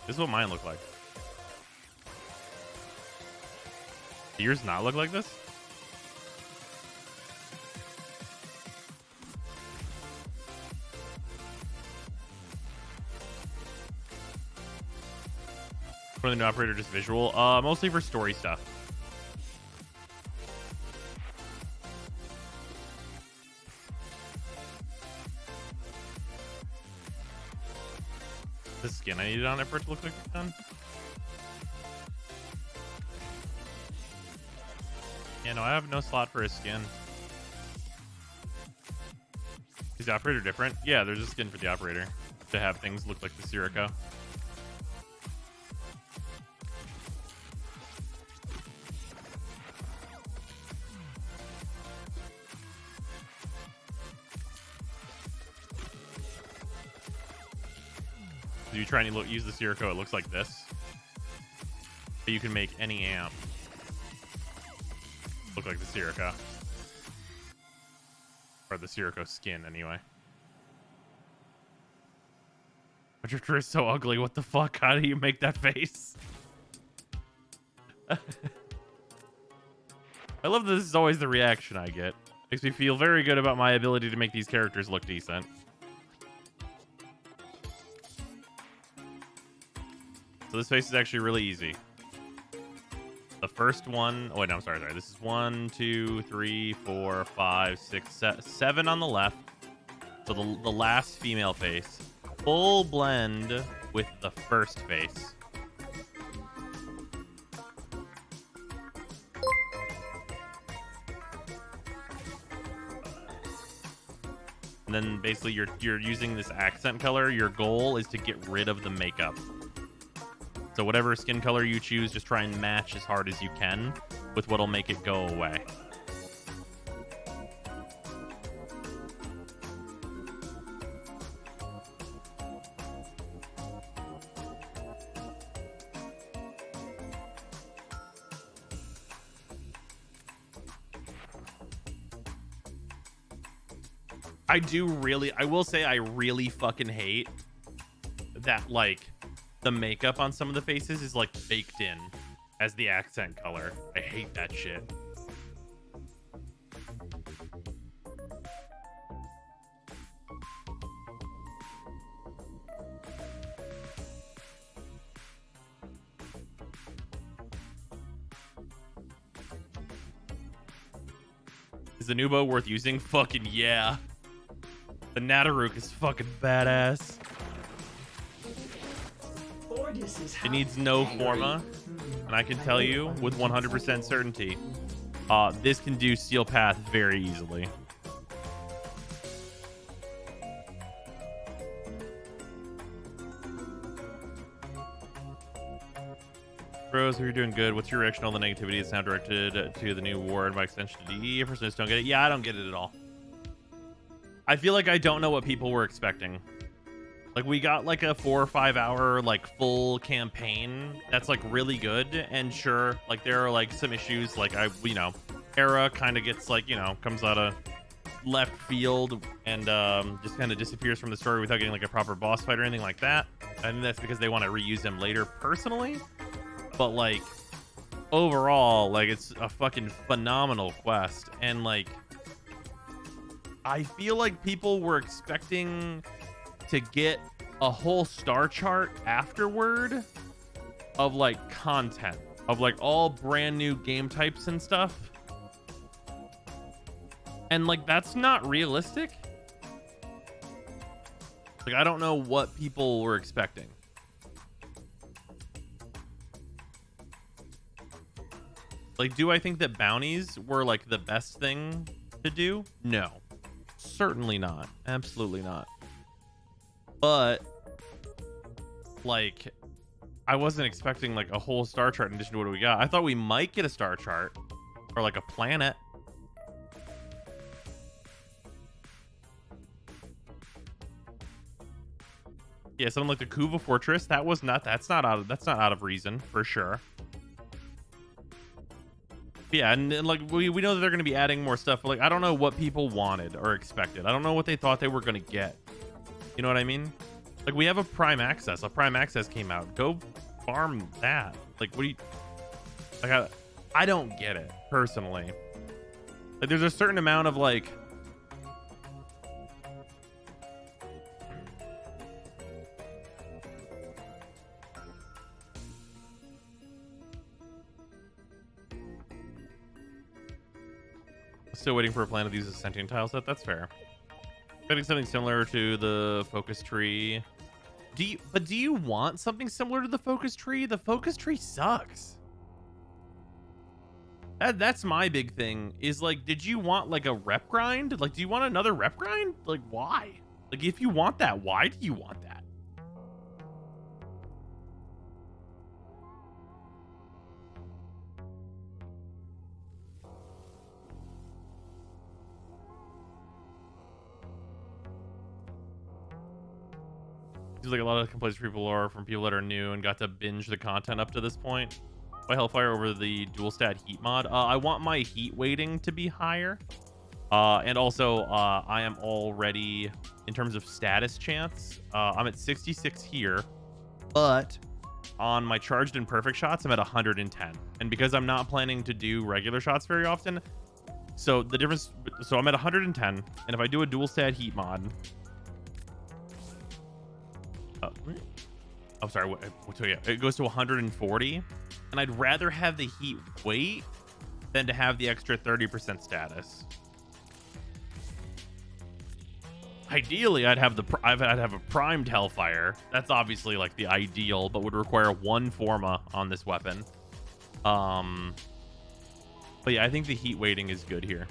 This is what mine look like. Do yours not look like this? For the new operator, just visual. Mostly for story stuff. The skin I needed on it for it to look like it's done. Yeah, no, I have no slot for a skin. Is the operator different? Yeah, there's a skin for the operator to have things look like the Sirocco. If you try and use the Sirocco, it looks like this. But you can make any amp look like the Sirocco. Or the Sirocco skin, anyway. But your is so ugly. What the fuck? How do you make that face? I love that this is always the reaction I get. Makes me feel very good about my ability to make these characters look decent. So this face is actually really easy. The first one, oh wait, no, I'm sorry. This is 1, 2, 3, 4, 5, 6, 7 on the left. So the last female face. Full blend with the first face. And then basically you're using this accent color. Your goal is to get rid of the makeup. So whatever skin color you choose, just try and match as hard as you can with what'll make it go away. I will say I really fucking hate that, like, the makeup on some of the faces is like baked in as the accent color. I hate that shit. Is the new bow worth using? Fucking yeah. The Nataruk is fucking badass. It needs no forma, and I can tell you with 100% certainty, this can do Steel Path very easily. Bros, if you're doing good, what's your reaction to all the negativity that's now directed to the new war and by extension to DE? If just don't get it, yeah, I don't get it at all. I feel like I don't know what people were expecting. Like, we got like a 4 or 5 hour like full campaign that's like really good, and sure, like there are like some issues, like Era kind of gets like, comes out of left field and just kind of disappears from the story without getting like a proper boss fight or anything like that. And that's because they want to reuse him later personally. But like overall, like it's a fucking phenomenal quest, and like I feel like people were expecting to get a whole star chart afterward of like content of like all brand new game types and stuff, and like that's not realistic. Like, I don't know what people were expecting. Like, do I think that bounties were like the best thing to do? No, certainly not. Absolutely not. But like, I wasn't expecting like a whole star chart in addition to what we got. I thought we might get a star chart or like a planet. Yeah, something like the Kuva Fortress. That's not out of reason for sure. Yeah, and like we know that they're going to be adding more stuff. But like, I don't know what people wanted or expected. I don't know what they thought they were going to get. You know what I mean? Like, we have a Prime Access. A Prime Access came out. Go farm that. Like, what do you... Like, I don't get it, personally. Like, there's a certain amount of, like... Still waiting for a plan to use a sentient tile set. That's fair. Getting something similar to the focus tree. Do you want something similar to the focus tree? The focus tree sucks. That's my big thing. Is like, did you want like a rep grind? Like, do you want another rep grind? Like, why? Like, if you want that, why do you want that? Seems like a lot of complaints people are from people that are new and got to binge the content up to this point. By Hellfire over the dual stat heat mod. I want my heat weighting to be higher. And also, I am already, in terms of status chance, I'm at 66 here. But on my charged and perfect shots, I'm at 110. And because I'm not planning to do regular shots very often, so the difference, so I'm at 110. And if I do a dual stat heat mod, I'm sorry, so yeah, it goes to 140, and I'd rather have the heat weight than to have the extra 30% status. Ideally, I'd have a primed Hellfire. That's obviously like the ideal, but would require 1 Forma on this weapon. But yeah, I think the heat weighting is good here.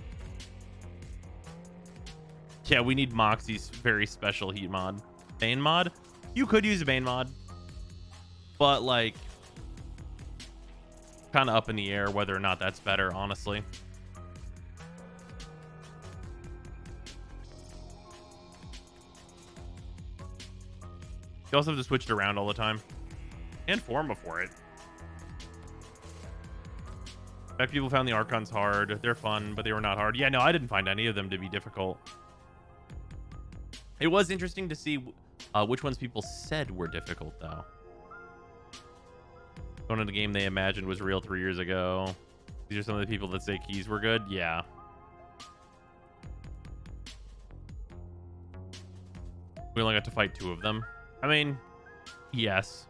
Yeah, we need Moxie's very special heat mod. Bane mod? You could use a Bane mod, but like kind of up in the air whether or not that's better, honestly. You also have to switch it around all the time and Forma for it. In fact, people found the Archons hard. They're fun, but they were not hard. Yeah, no, I didn't find any of them to be difficult. It was interesting to see which ones people said were difficult, though. One of the game they imagined was real 3 years ago. These are some of the people that say keys were good. Yeah. We only got to fight 2 of them. I mean, yes.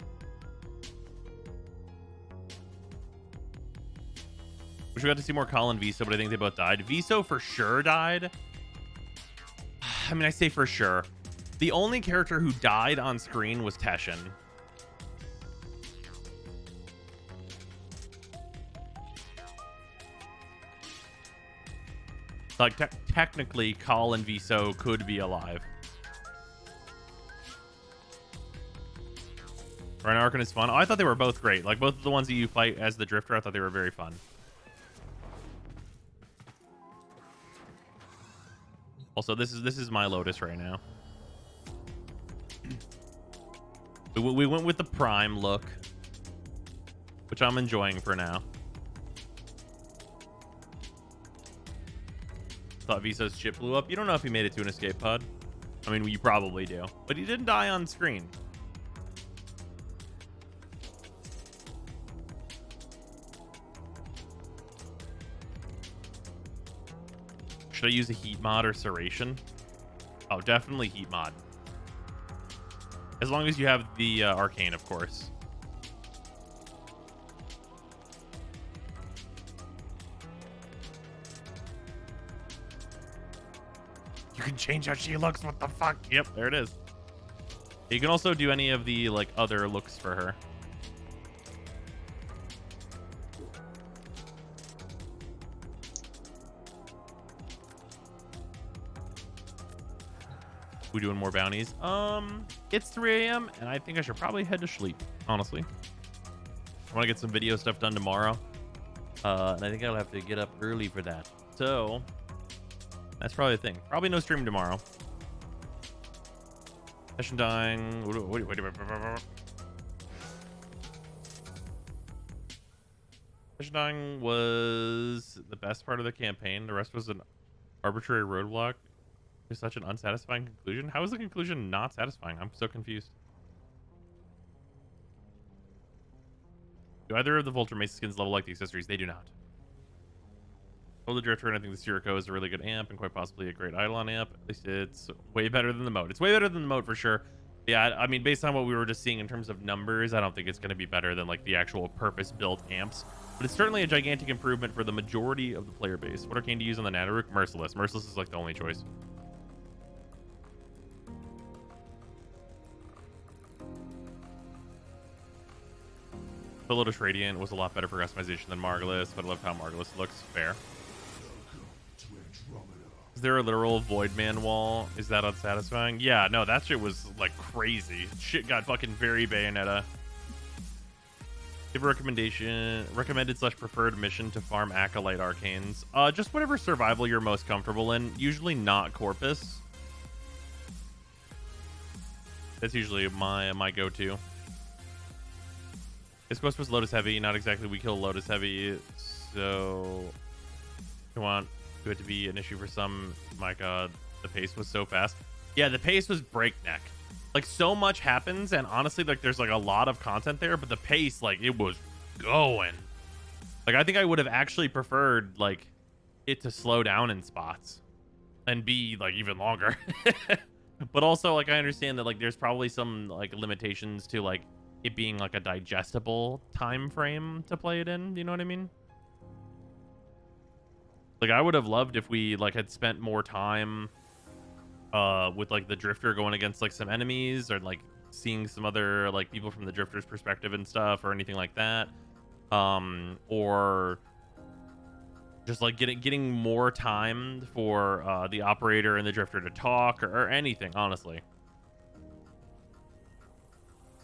Wish we got to see more Colin Viso, but I think they both died. Viso for sure died. I mean, I say for sure. The only character who died on screen was Teshin. Like, technically, Colin Viso could be alive. Rhino Archon is fun. Oh, I thought they were both great. Like, both of the ones that you fight as the Drifter, I thought they were very fun. Also, this is my Lotus right now. We went with the Prime look, which I'm enjoying for now. Thought Viso's chip blew up. You don't know if he made it to an escape pod. I mean, you probably do, but he didn't die on screen. Should I use a heat mod or Serration? Oh, definitely heat mod. As long as you have the Arcane, of course. You can change how she looks. What the fuck? Yep, there it is. You can also do any of the like other looks for her. We doing more bounties? It's 3 a.m. and I think I should probably head to sleep, honestly. I want to get some video stuff done tomorrow. And I think I'll have to get up early for that. So that's probably the thing. Probably no stream tomorrow. Session dying. Wait. Session dying was the best part of the campaign. The rest was an arbitrary roadblock. There's such an unsatisfying conclusion. How is the conclusion not satisfying? I'm so confused. Do either of the Vulture Mesa skins level like the accessories? They do not. Oh, the Drifter, and I think the Sirocco is a really good amp and quite possibly a great Eidolon amp. At least it's way better than the Moat. It's way better than the Moat for sure. Yeah, I mean, based on what we were just seeing in terms of numbers, I don't think it's going to be better than like the actual purpose-built amps. But it's certainly a gigantic improvement for the majority of the player base. What arcane to use on the Nanook? Merciless. Merciless is like the only choice. The Lotus Radiant was a lot better for customization than Margulis, but I love how Margulis looks. Fair. Is there a literal Voidman wall? Is that unsatisfying? Yeah, no, that shit was like crazy. Shit got fucking very Bayonetta. Give a recommended / preferred mission to farm Acolyte Arcanes. Just whatever survival you're most comfortable in. Usually not Corpus. That's usually my go-to. This quest was Lotus Heavy, not exactly we kill Lotus Heavy, so you want it to be an issue for some. My god, the pace was so fast. Yeah, the pace was breakneck. Like, so much happens, and honestly, like, there's like a lot of content there, but the pace, like, it was going. Like, I think I would have actually preferred like it to slow down in spots and be like even longer. But also, like, I understand that like there's probably some like limitations to like it being like a digestible time frame to play it in, you know what I mean? Like, I would have loved if we like had spent more time with like the Drifter going against like some enemies, or like seeing some other like people from the Drifter's perspective and stuff, or anything like that, or just like getting more time for the operator and the Drifter to talk, or anything, honestly.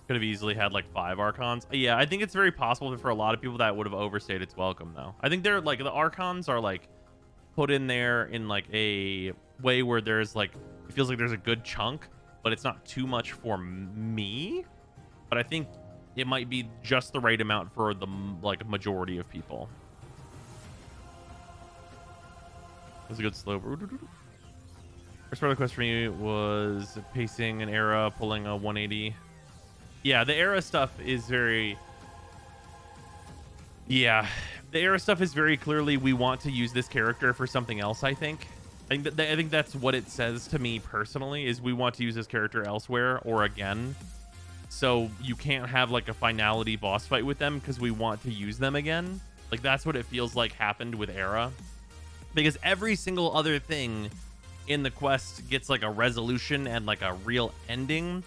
Could have easily had like 5 Archons. Yeah, I think it's very possible that for a lot of people that would have overstayed its welcome, though. I think they're like, the Archons are like put in there in like a way where there's like, it feels like there's a good chunk, but it's not too much for me. But I think it might be just the right amount for the like majority of people. It was a good slow. First part of the quest for me was pacing an era, pulling a 180. Yeah, the era stuff is very... Yeah, the era stuff is very clearly we want to use this character for something else, I think. I think that's what it says to me personally, is we want to use this character elsewhere or again. So you can't have like a finality boss fight with them because we want to use them again. Like, that's what it feels like happened with Era. Because every single other thing in the quest gets like a resolution and like a real ending.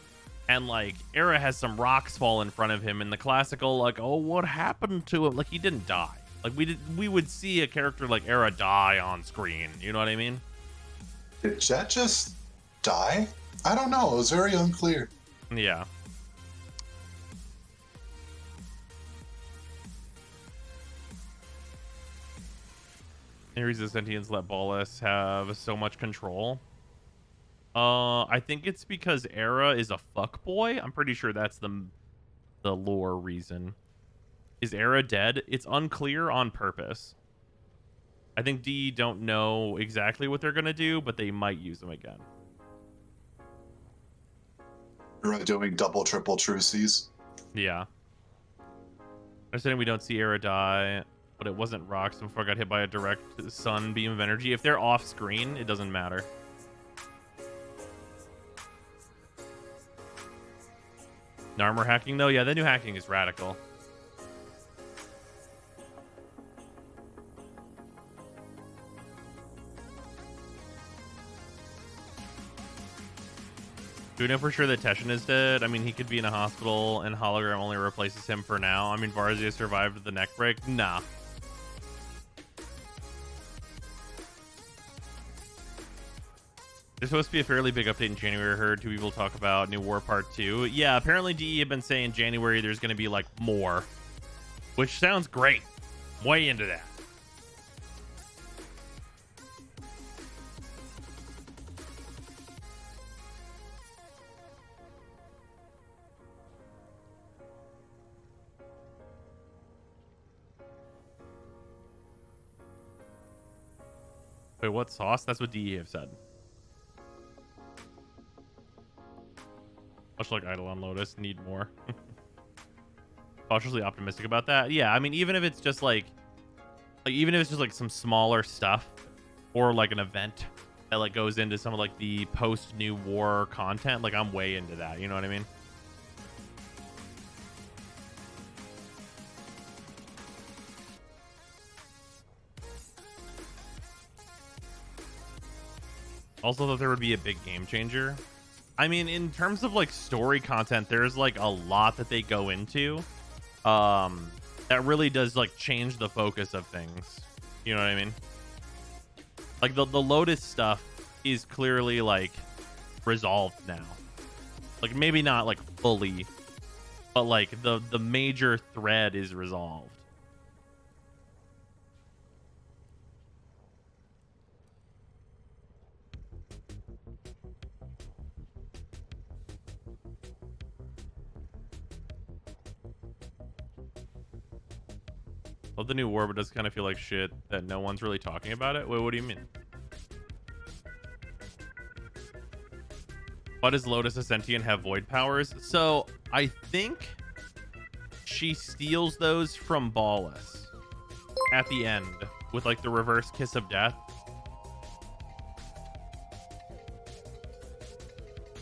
And like Era has some rocks fall in front of him in the classical like, oh, what happened to him? Like, he didn't die. Like, we would see a character like Era die on screen. You know what I mean? Did Jet just die? I don't know. It was very unclear. Yeah. Ares the Sentients let Ballas have so much control. I think it's because Era is a fuckboy. I'm pretty sure that's the lore reason. Is Era dead? It's unclear on purpose. I think D don't know exactly what they're gonna do, but they might use them again. Era doing double, triple truces. Yeah. Understanding we don't see Era die, but it wasn't rocks before I got hit by a direct sun beam of energy. If they're off screen, it doesn't matter. Armor hacking though, yeah, the new hacking is radical. Do we know for sure that Teshin is dead? I mean, he could be in a hospital and hologram only replaces him for now. I mean, Varzia survived the neck break. Nah. There's supposed to be a fairly big update in January. I heard 2 people talk about New War Part 2. Yeah, apparently DE have been saying January there's going to be like more, which sounds great. Way into that. Wait, what sauce? That's what DE have said. Much like Eidolon Lotus, need more. Cautiously optimistic about that. Yeah, I mean, even if it's just like even if it's just like some smaller stuff or like an event that like goes into some of like the post New War content, like I'm way into that. You know what I mean? Also, that there would be a big game changer. I mean, in terms of like story content, there's like a lot that they go into that really does like change the focus of things. You know what I mean? Like the Lotus stuff is clearly like resolved now. Like maybe not like fully, but like the major thread is resolved. Love the new war, but does kind of feel like shit that no one's really talking about it. Wait, what do you mean? Why does Lotus a sentient have void powers? So I think she steals those from Ballas at the end with like the reverse kiss of death.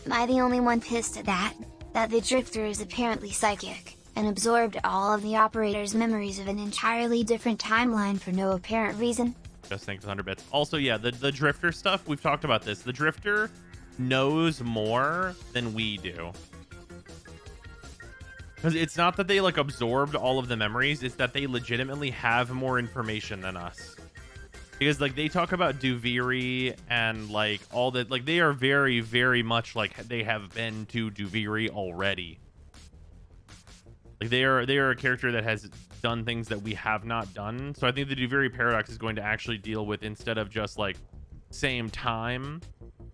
Am I the only one pissed at that? That the Drifter is apparently psychic and absorbed all of the operator's memories of an entirely different timeline for no apparent reason? Just thanks 100 bits. Also, yeah, the Drifter stuff, we've talked about this. The Drifter knows more than we do. Because it's not that they like absorbed all of the memories, it's that they legitimately have more information than us. Because like they talk about Duviri and like all that, like they are very, very much like they have been to Duviri already. Like they are a character that has done things that we have not done. So I think the Duviri paradox is going to actually deal with, instead of just like same time,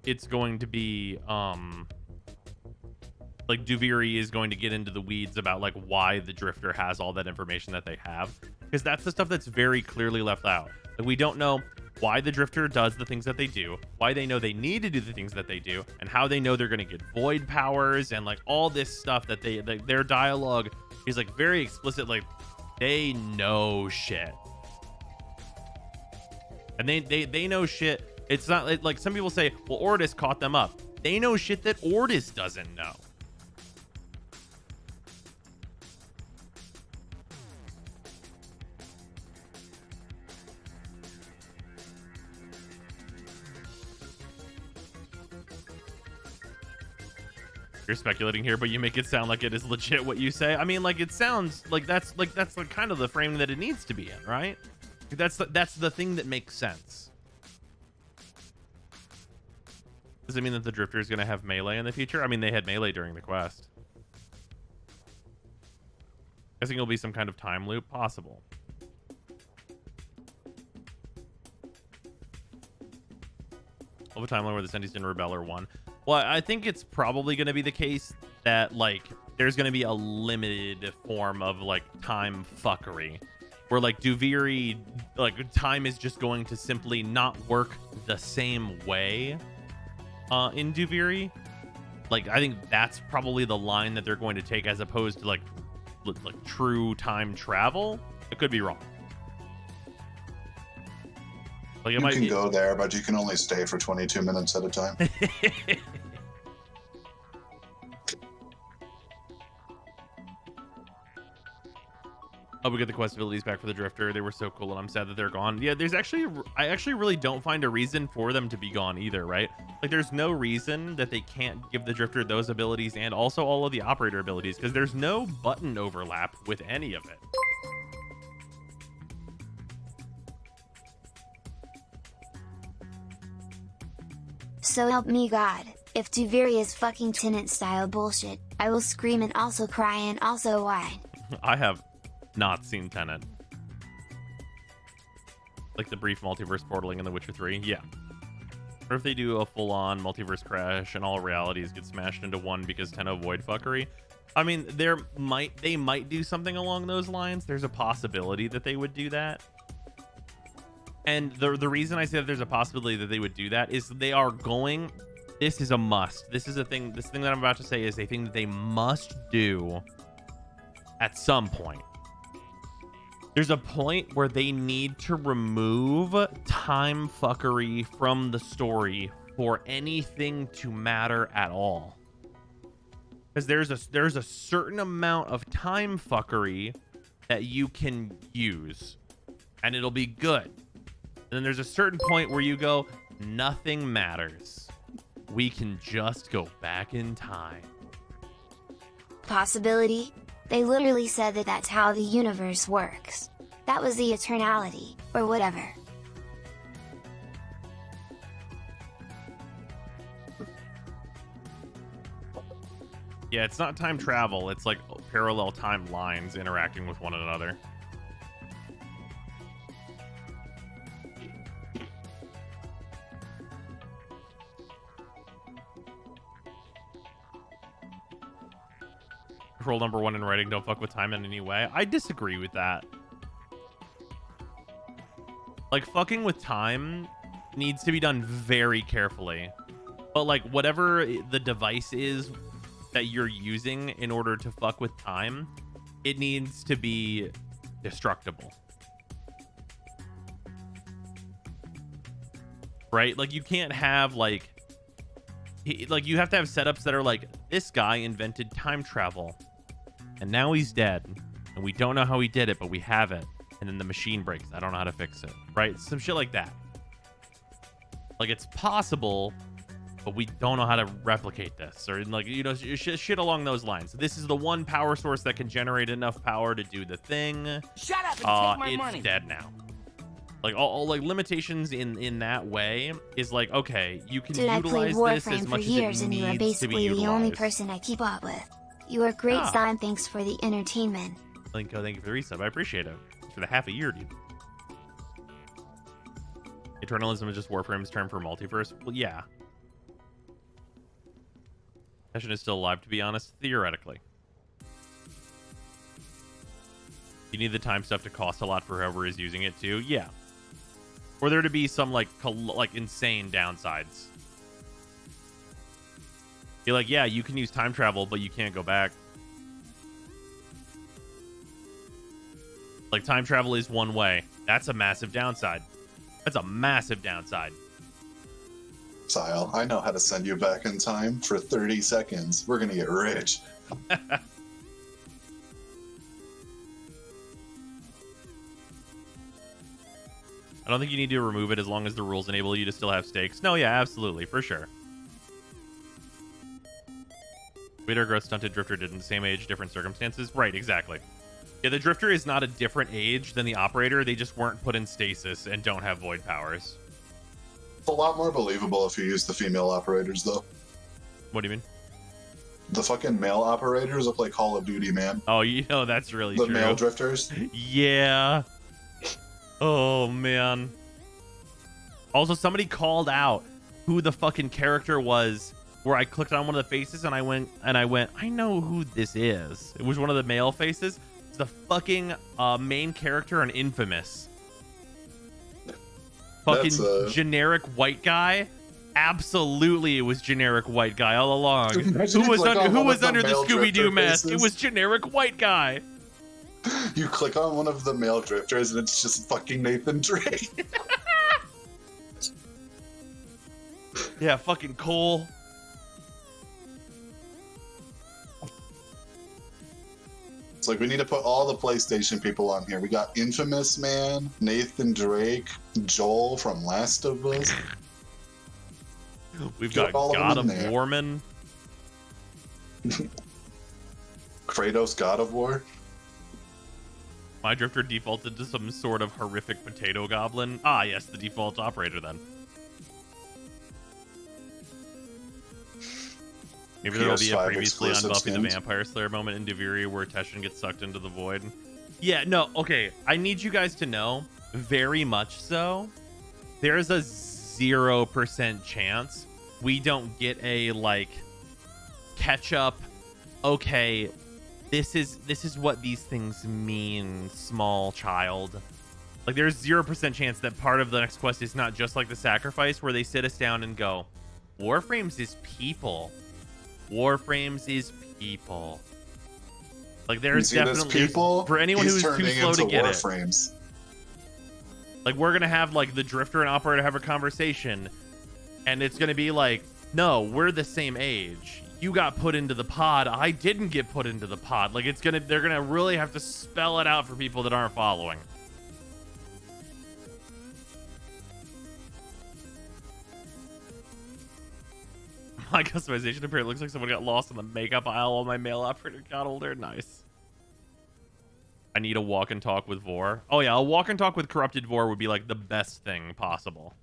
it's going to be like Duviri is going to get into the weeds about like why the Drifter has all that information that they have, because that's the stuff that's very clearly left out. Like we don't know why the Drifter does the things that they do, why they know they need to do the things that they do, and how they know they're going to get void powers, and like all this stuff that they like, their dialogue is like very explicit. Like they know shit, and they know shit. It's not like some people say, well, Ordis caught them up. They know shit that Ordis doesn't know. You're speculating here, but you make it sound like it is legit what you say. I mean, like it sounds like that's like kind of the frame that it needs to be in, right? That's the thing that makes sense. Does it mean that the Drifter is going to have melee in the future? I mean, they had melee during the quest. I think it'll be some kind of time loop, possible. Of a timeline where the Sentinels and Rebeller won. Well, I think it's probably going to be the case that like there's going to be a limited form of like time fuckery, where like Duviri, like time is just going to simply not work the same way in Duviri. Like I think that's probably the line that they're going to take, as opposed to like true time travel. I could be wrong. Like you can go there, but you can only stay for 22 minutes at a time. Oh, we get the quest abilities back for the Drifter. They were so cool, and I'm sad that they're gone. Yeah, I actually really don't find a reason for them to be gone either, right? Like, there's no reason that they can't give the Drifter those abilities and also all of the operator abilities, because there's no button overlap with any of it. So help me God, if Duviri is fucking Tenant style bullshit, I will scream and also cry and also whine. I have not seen Tenet. Like the brief multiverse portaling in The Witcher 3, yeah. Or if they do a full-on multiverse crash and all realities get smashed into one because Tenet void fuckery. I mean, they might do something along those lines. There's a possibility that they would do that. And the reason I say that there's a possibility that they would do that is they are going this is a must. This is a thing. This thing that I'm about to say is a thing that they must do at some point. There's a point where they need to remove time fuckery from the story for anything to matter at all. Because there's a certain amount of time fuckery that you can use, and it'll be good. And then there's a certain point where you go, nothing matters. We can just go back in time. Possibility? They literally said that that's how the universe works. That was the eternality, or whatever. Yeah, it's not time travel. It's like parallel timelines interacting with one another. Rule number 1 in writing, don't fuck with time in any way. I disagree with that. Like, fucking with time needs to be done very carefully. But, like, whatever the device is that you're using in order to fuck with time, it needs to be destructible. Right? Like, you can't have, like, you have to have setups that are like, this guy invented time travel, and now he's dead, and we don't know how he did it, but we have it. And then the machine breaks. I don't know how to fix it. Right? Some shit like that. Like, it's possible, but we don't know how to replicate this. Or, like, you know, shit along those lines. This is the one power source that can generate enough power to do the thing. Shut up and take my it's money. dead now. Like, all like limitations in that way is like, okay, you can Dude, I played utilize this Warframe as for much years as it and you are needs to be basically the only utilized. person I keep up with. You are great, Ah. Stein. Thanks for the entertainment. Thank you for the resub. I appreciate it. For the half a year, dude. Eternalism is just Warframe's term for multiverse. Well, yeah. Session is still alive, to be honest, theoretically. You need the time stuff to cost a lot for whoever is using it too. Yeah. Or there to be some like insane downsides. Be like, yeah, you can use time travel, but you can't go back. Like, time travel is one way. That's a massive downside. That's a massive downside. Sile, I know how to send you back in time for 30 seconds. We're gonna get rich. I don't think you need to remove it as long as the rules enable you to still have stakes. No, yeah, absolutely, for sure. Waiter growth stunted Drifter did in the same age, different circumstances. Right, exactly. Yeah, the Drifter is not a different age than the Operator. They just weren't put in stasis and don't have void powers. It's a lot more believable if you use the female operators, though. What do you mean? The fucking male operators look like Call of Duty, man. Oh, you know, that's really true. The male drifters? Yeah. Oh, man. Also, somebody called out who the fucking character was where I clicked on one of the faces and I went, I know who this is. It was one of the male faces. It's the fucking main character in Infamous. Fucking generic white guy. Absolutely, it was generic white guy all along. Who was under the Scooby-Doo mask? It was generic white guy. You click on one of the male drifters and it's just fucking Nathan Drake. Yeah, fucking Cole. It's like we need to put all the PlayStation people on here. We got Infamous Man, Nathan Drake, Joel from Last of Us. We've got God of Warman. Kratos, God of War. My Drifter defaulted to some sort of horrific potato goblin. Ah, yes, the default operator then. Maybe there will be a previously on Buffy the Vampire Slayer moment in Deviria where Teshin gets sucked into the void. Yeah, no, okay. I need you guys to know, very much so, there's a 0% chance we don't get a, like, catch up, okay, this is what these things mean, small child. Like, there's 0% chance that part of the next quest is not just like the sacrifice where they sit us down and go, Warframes is people. Warframes is people. Like there's definitely people for anyone who's too slow to get Warframes. Like we're gonna have like the drifter and operator have a conversation, and it's gonna be like, no, we're the same age. You got put into the pod. I didn't get put into the pod. Like they're gonna really have to spell it out for people that aren't following. My customization apparently looks like someone got lost in the makeup aisle while my male operator got older. Nice. I need a walk and talk with Vor. Oh yeah, a walk and talk with corrupted Vor would be like the best thing possible.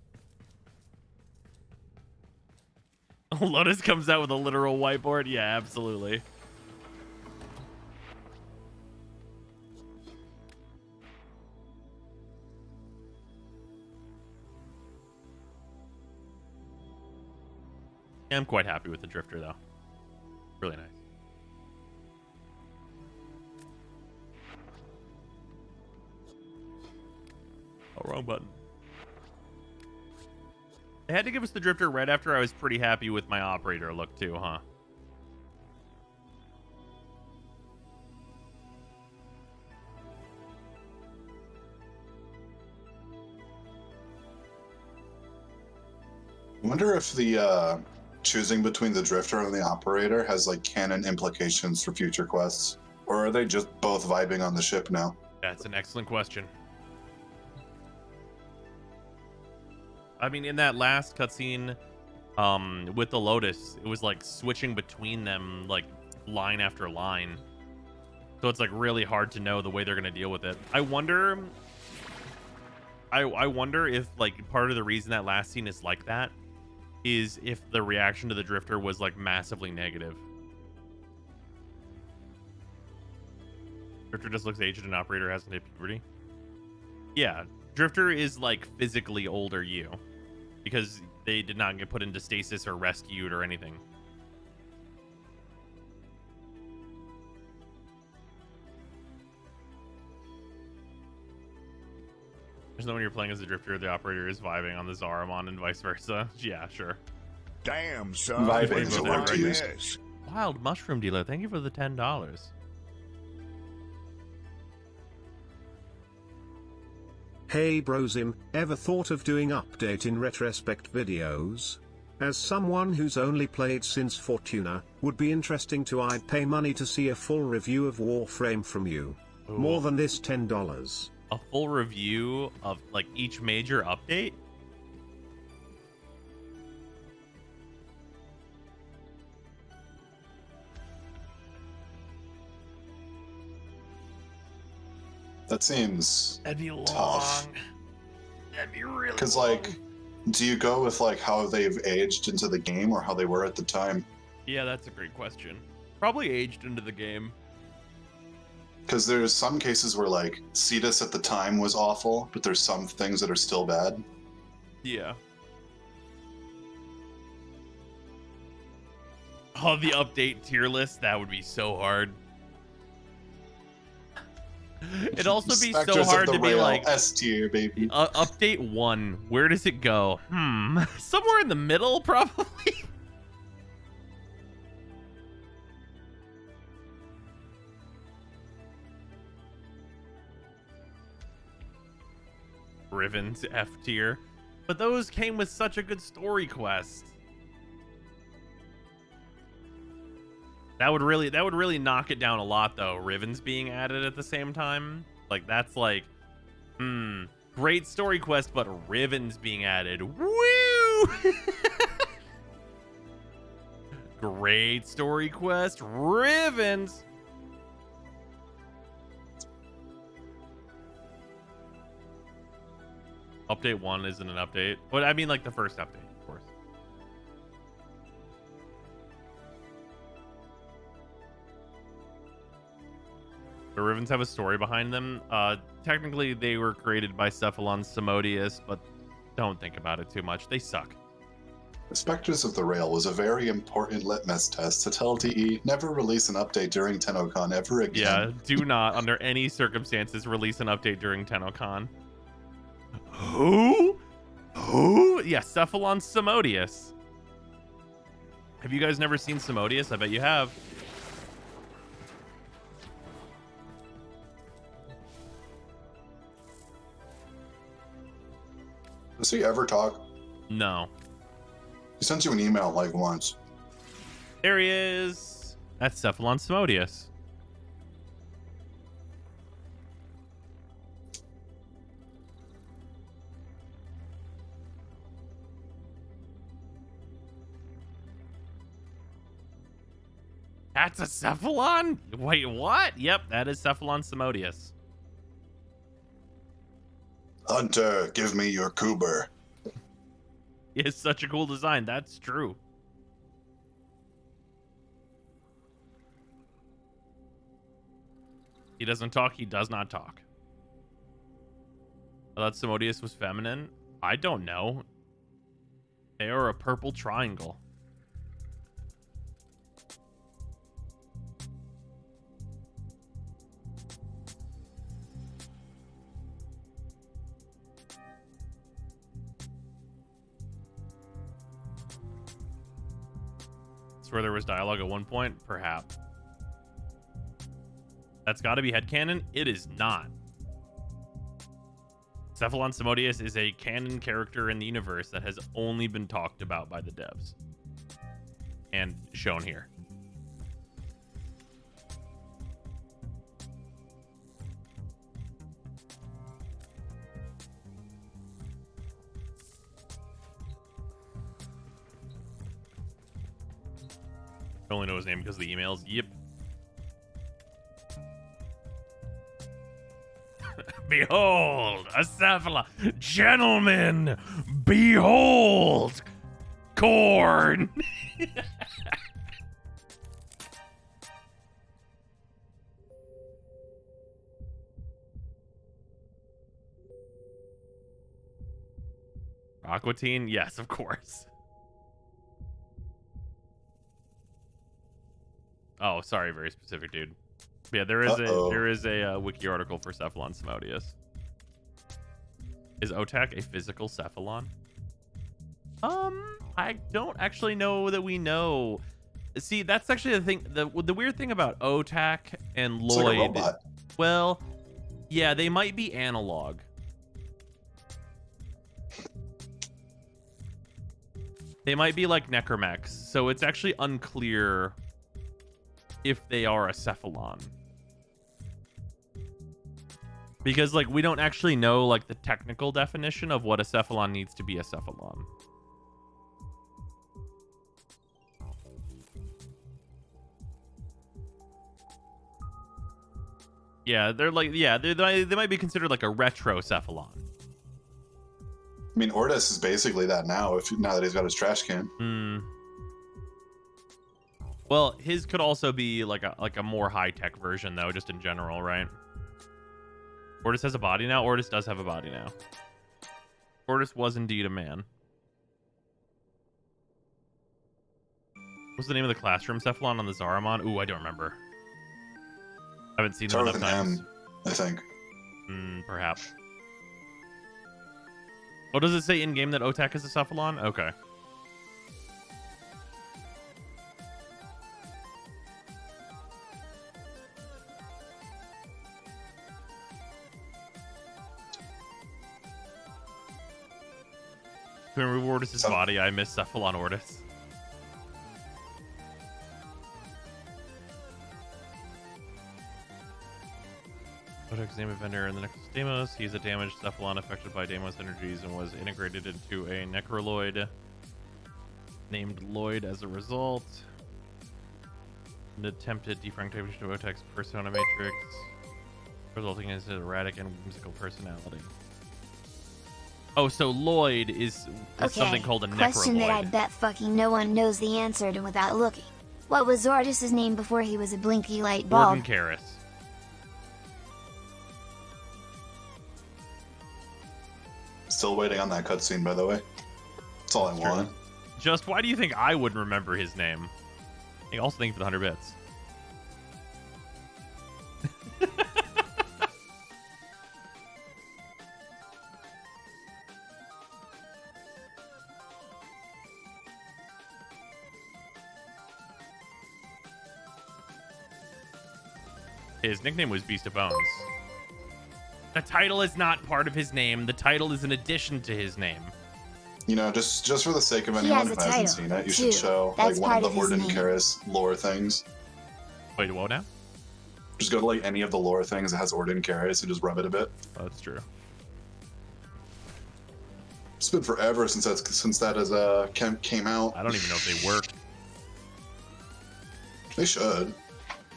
Lotus comes out with a literal whiteboard. Yeah, absolutely. Yeah, I'm quite happy with the drifter though. Really nice. Oh, wrong button. They had to give us the drifter right after I was pretty happy with my operator look too, huh? I wonder if the choosing between the drifter and the operator has like canon implications for future quests, or are they just both vibing on the ship now? That's an excellent question. I mean, in that last cutscene with the Lotus, it was like switching between them like line after line. So it's like really hard to know the way they're going to deal with it. I wonder if like part of the reason that last scene is like that is if the reaction to the drifter was like massively negative. Drifter just looks aged and operator hasn't hit puberty. Yeah, drifter is like physically older you because they did not get put into stasis or rescued or anything. There's no when you're playing as the drifter, the operator is vibing on the Zaramon and vice versa. Yeah, sure. Damn, son. Vibing is a word to use. Wild mushroom dealer, thank you for the $10. Hey Brosim, ever thought of doing update in retrospect videos? As someone who's only played since Fortuna, would be interesting to I'd pay money to see a full review of Warframe from you. Ooh. More than this $10. A full review of like each major update? That seems That'd be long. tough. That'd be really Because long. like, do you go with like how they've aged into the game or how they were at the time? Yeah, that's a great question. Probably aged into the game. Because there's some cases where like Cetus at the time was awful, but there's some things that are still bad. Yeah. Oh, the update tier list, that would be so hard. It'd also be so Spectres hard of the to be Rail, like S tier, baby. Update 1, where does it go? Somewhere in the middle, probably. Riven's F tier, but those came with such a good story quest. That would really knock it down a lot though. Riven's being added at the same time, like that's like, great story quest, but Riven's being added. Woo! Great story quest, Riven's. Update 1 isn't an update. But I mean like the first update, of course. The Rivens have a story behind them. Technically, they were created by Cephalon Simodius, but don't think about it too much. They suck. The Spectres of the Rail was a very important litmus test to tell DE never release an update during TennoCon ever again. Yeah, do not, under any circumstances, release an update during TennoCon. Who? Yeah, Cephalon Simodius. Have you guys never seen Simodius? I bet you have. Does he ever talk? No. He sent you an email like once. There he is. That's Cephalon Simodius. That's a Cephalon? Wait, what? Yep, that is Cephalon Simodius. Hunter, give me your Coober. It's such a cool design. That's true. He doesn't talk. He does not talk. I thought Simodius was feminine. I don't know. They are a purple triangle. Where there was dialogue at one point, perhaps. That's got to be headcanon. It is not. Cephalon Simodius is a canon character in the universe that has only been talked about by the devs and shown here. I only know his name because of the emails. Yep. Behold, a Cephalon. Gentlemen, behold, corn. Aquatine? Yes, of course. Oh, sorry, very specific, dude. Yeah, there is a wiki article for Cephalon Simodius. Is Otak a physical Cephalon? I don't actually know that we know. See, that's actually the thing. The weird thing about Otak and Lloyd. It's like a robot. Well, yeah, they might be analog. They might be like necromechs, so it's actually unclear if they are a Cephalon. Because, like, we don't actually know, like, the technical definition of what a Cephalon needs to be a Cephalon. Yeah, they're like, yeah, they might be considered like a retro Cephalon. I mean, Ortis is basically that now, now that he's got his trash can. Hmm. Well, his could also be like a more high-tech version, though, just in general, right? Ortis has a body now? Ortis does have a body now. Ortis was indeed a man. What's the name of the classroom Cephalon on the Zaramon? Ooh, I don't remember. I haven't seen them enough times. I think. Perhaps. Oh, does it say in-game that Otak is a Cephalon? Okay. To remove Ortis' body, I miss Cephalon Ortis. Otak's name of vendor in the Necros Deimos. He's a damaged Cephalon affected by Deimos energies and was integrated into a Necroloid named Lloyd as a result. An attempted defragmentation of Otak's persona matrix, resulting in his erratic and whimsical personality. Oh, so Lloyd is something called a question Necroloid. that I bet fucking no one knows the answer to without looking. What was Zordis' name before he was a blinky light bulb? Gordon Karras. Still waiting on that cutscene, by the way. That's all I want. Just why do you think I wouldn't remember his name? I also thank you for the 100 bits. His nickname was Beast of Bones. The title is not part of his name. The title is an addition to his name. You know, just for the sake of He anyone has who a hasn't title, seen it, you too. should show That's like one part of the of his Orden name. Karis lore things. Wait, what now? Just go to like any of the lore things that has Orden Karis and just rub it a bit. Oh, that's true. It's been forever since that came out. I don't even know if they work. They should.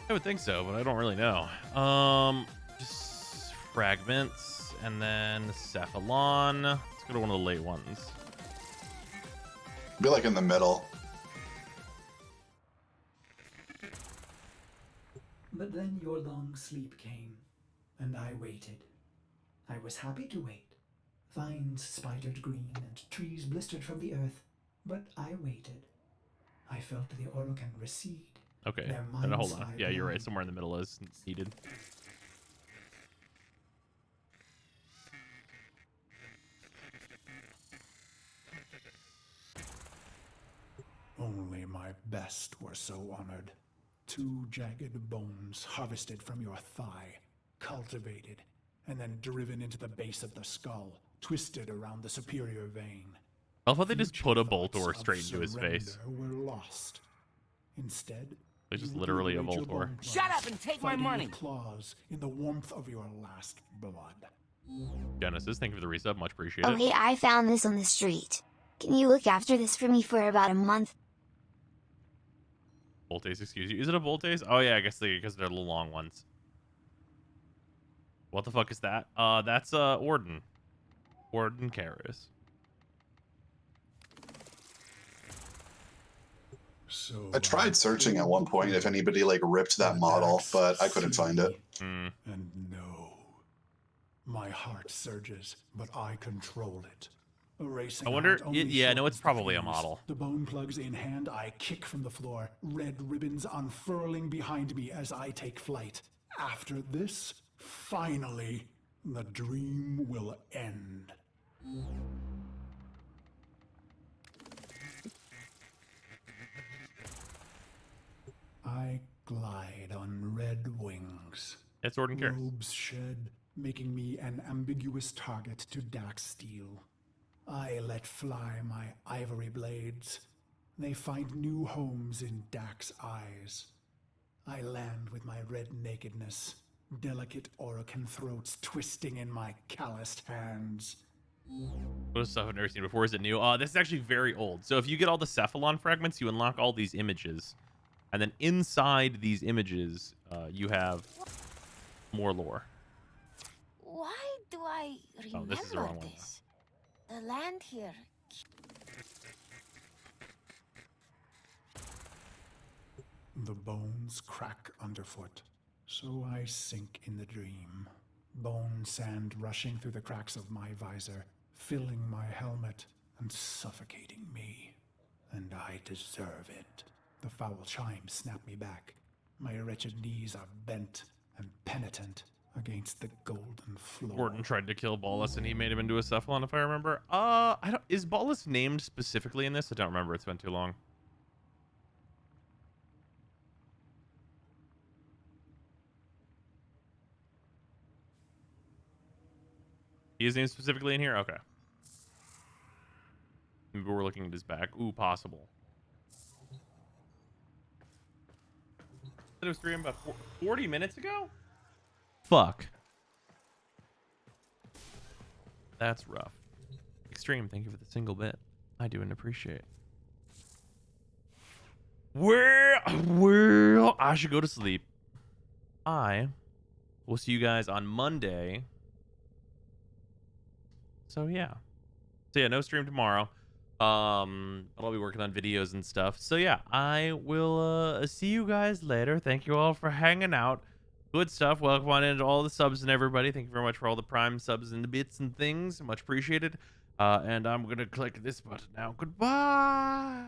I would think so, but I don't really know. Just fragments and then Cephalon. Let's go to one of the late ones. Be like in the middle. But then your long sleep came, and I waited. I was happy to wait. Vines spidered green and trees blistered from the earth, but I waited. I felt the Orokin recede. Okay, Their hold minds on. lie Yeah, you're right. blind. Somewhere in the middle is needed. Only my best were so honored. 2 jagged bones harvested from your thigh, cultivated, and then driven into the base of the skull, twisted around the superior vein. I thought they just put a Future Voltor thoughts straight of into his face. surrender Were lost. Instead, It's just you literally a liberate your Voltor. bone Shut claws, up and take my fighting money. with claws in the warmth of your last blood. Genesis, thank you for the resub. Much appreciated. Oh hey, I found this on the street. Can you look after this for me for about a month? Voltace, excuse you. Is it a Voltace? Oh yeah, I guess because they're the long ones. What the fuck is that? That's Orden. Orden Karis. So I tried searching at one point if anybody like ripped that model, but I couldn't find it. And no, my heart surges, but I control it. Erasing I wonder. out only Yeah, no, it's shortens the probably a fuse. model. The bone plugs in hand, I kick from the floor, red ribbons unfurling behind me as I take flight. After this, finally, the dream will end. I glide on red wings. It's Orden Karis. Robes shed, making me an ambiguous target to Dax steel. I let fly my ivory blades. They find new homes in Dax eyes. I land with my red nakedness, delicate Orokin throats twisting in my calloused hands. What stuff I've never seen before? Is it new? This is actually very old. So if you get all the Cephalon fragments, you unlock all these images. And then inside these images, you have more lore. Why do I remember Oh, this is the wrong one. this? The land here. The bones crack underfoot, so I sink in the dream. Bone sand rushing through the cracks of my visor, filling my helmet and suffocating me. And I deserve it. The foul chimes snap me back. My wretched knees are bent and penitent against the golden floor. Gordon tried to kill Ballas and he made him into a Cephalon, if I remember. I don't. Is Ballas named specifically in this? I don't remember. It's been too long. He is named specifically in here? Okay. Maybe we're looking at his back. Ooh, possible. It was streamed about 40 minutes ago? Fuck. That's rough. Extreme, thank you for the single bit. I do and appreciate. Well, I should go to sleep. I will see you guys on Monday. So yeah. So yeah, no stream tomorrow. I'll be working on videos and stuff. So yeah, I will see you guys later. Thank you all for hanging out. Good stuff. Welcome on into all the subs and everybody. Thank you very much for all the Prime subs and the bits and things. Much appreciated. And I'm gonna click this button now. Goodbye.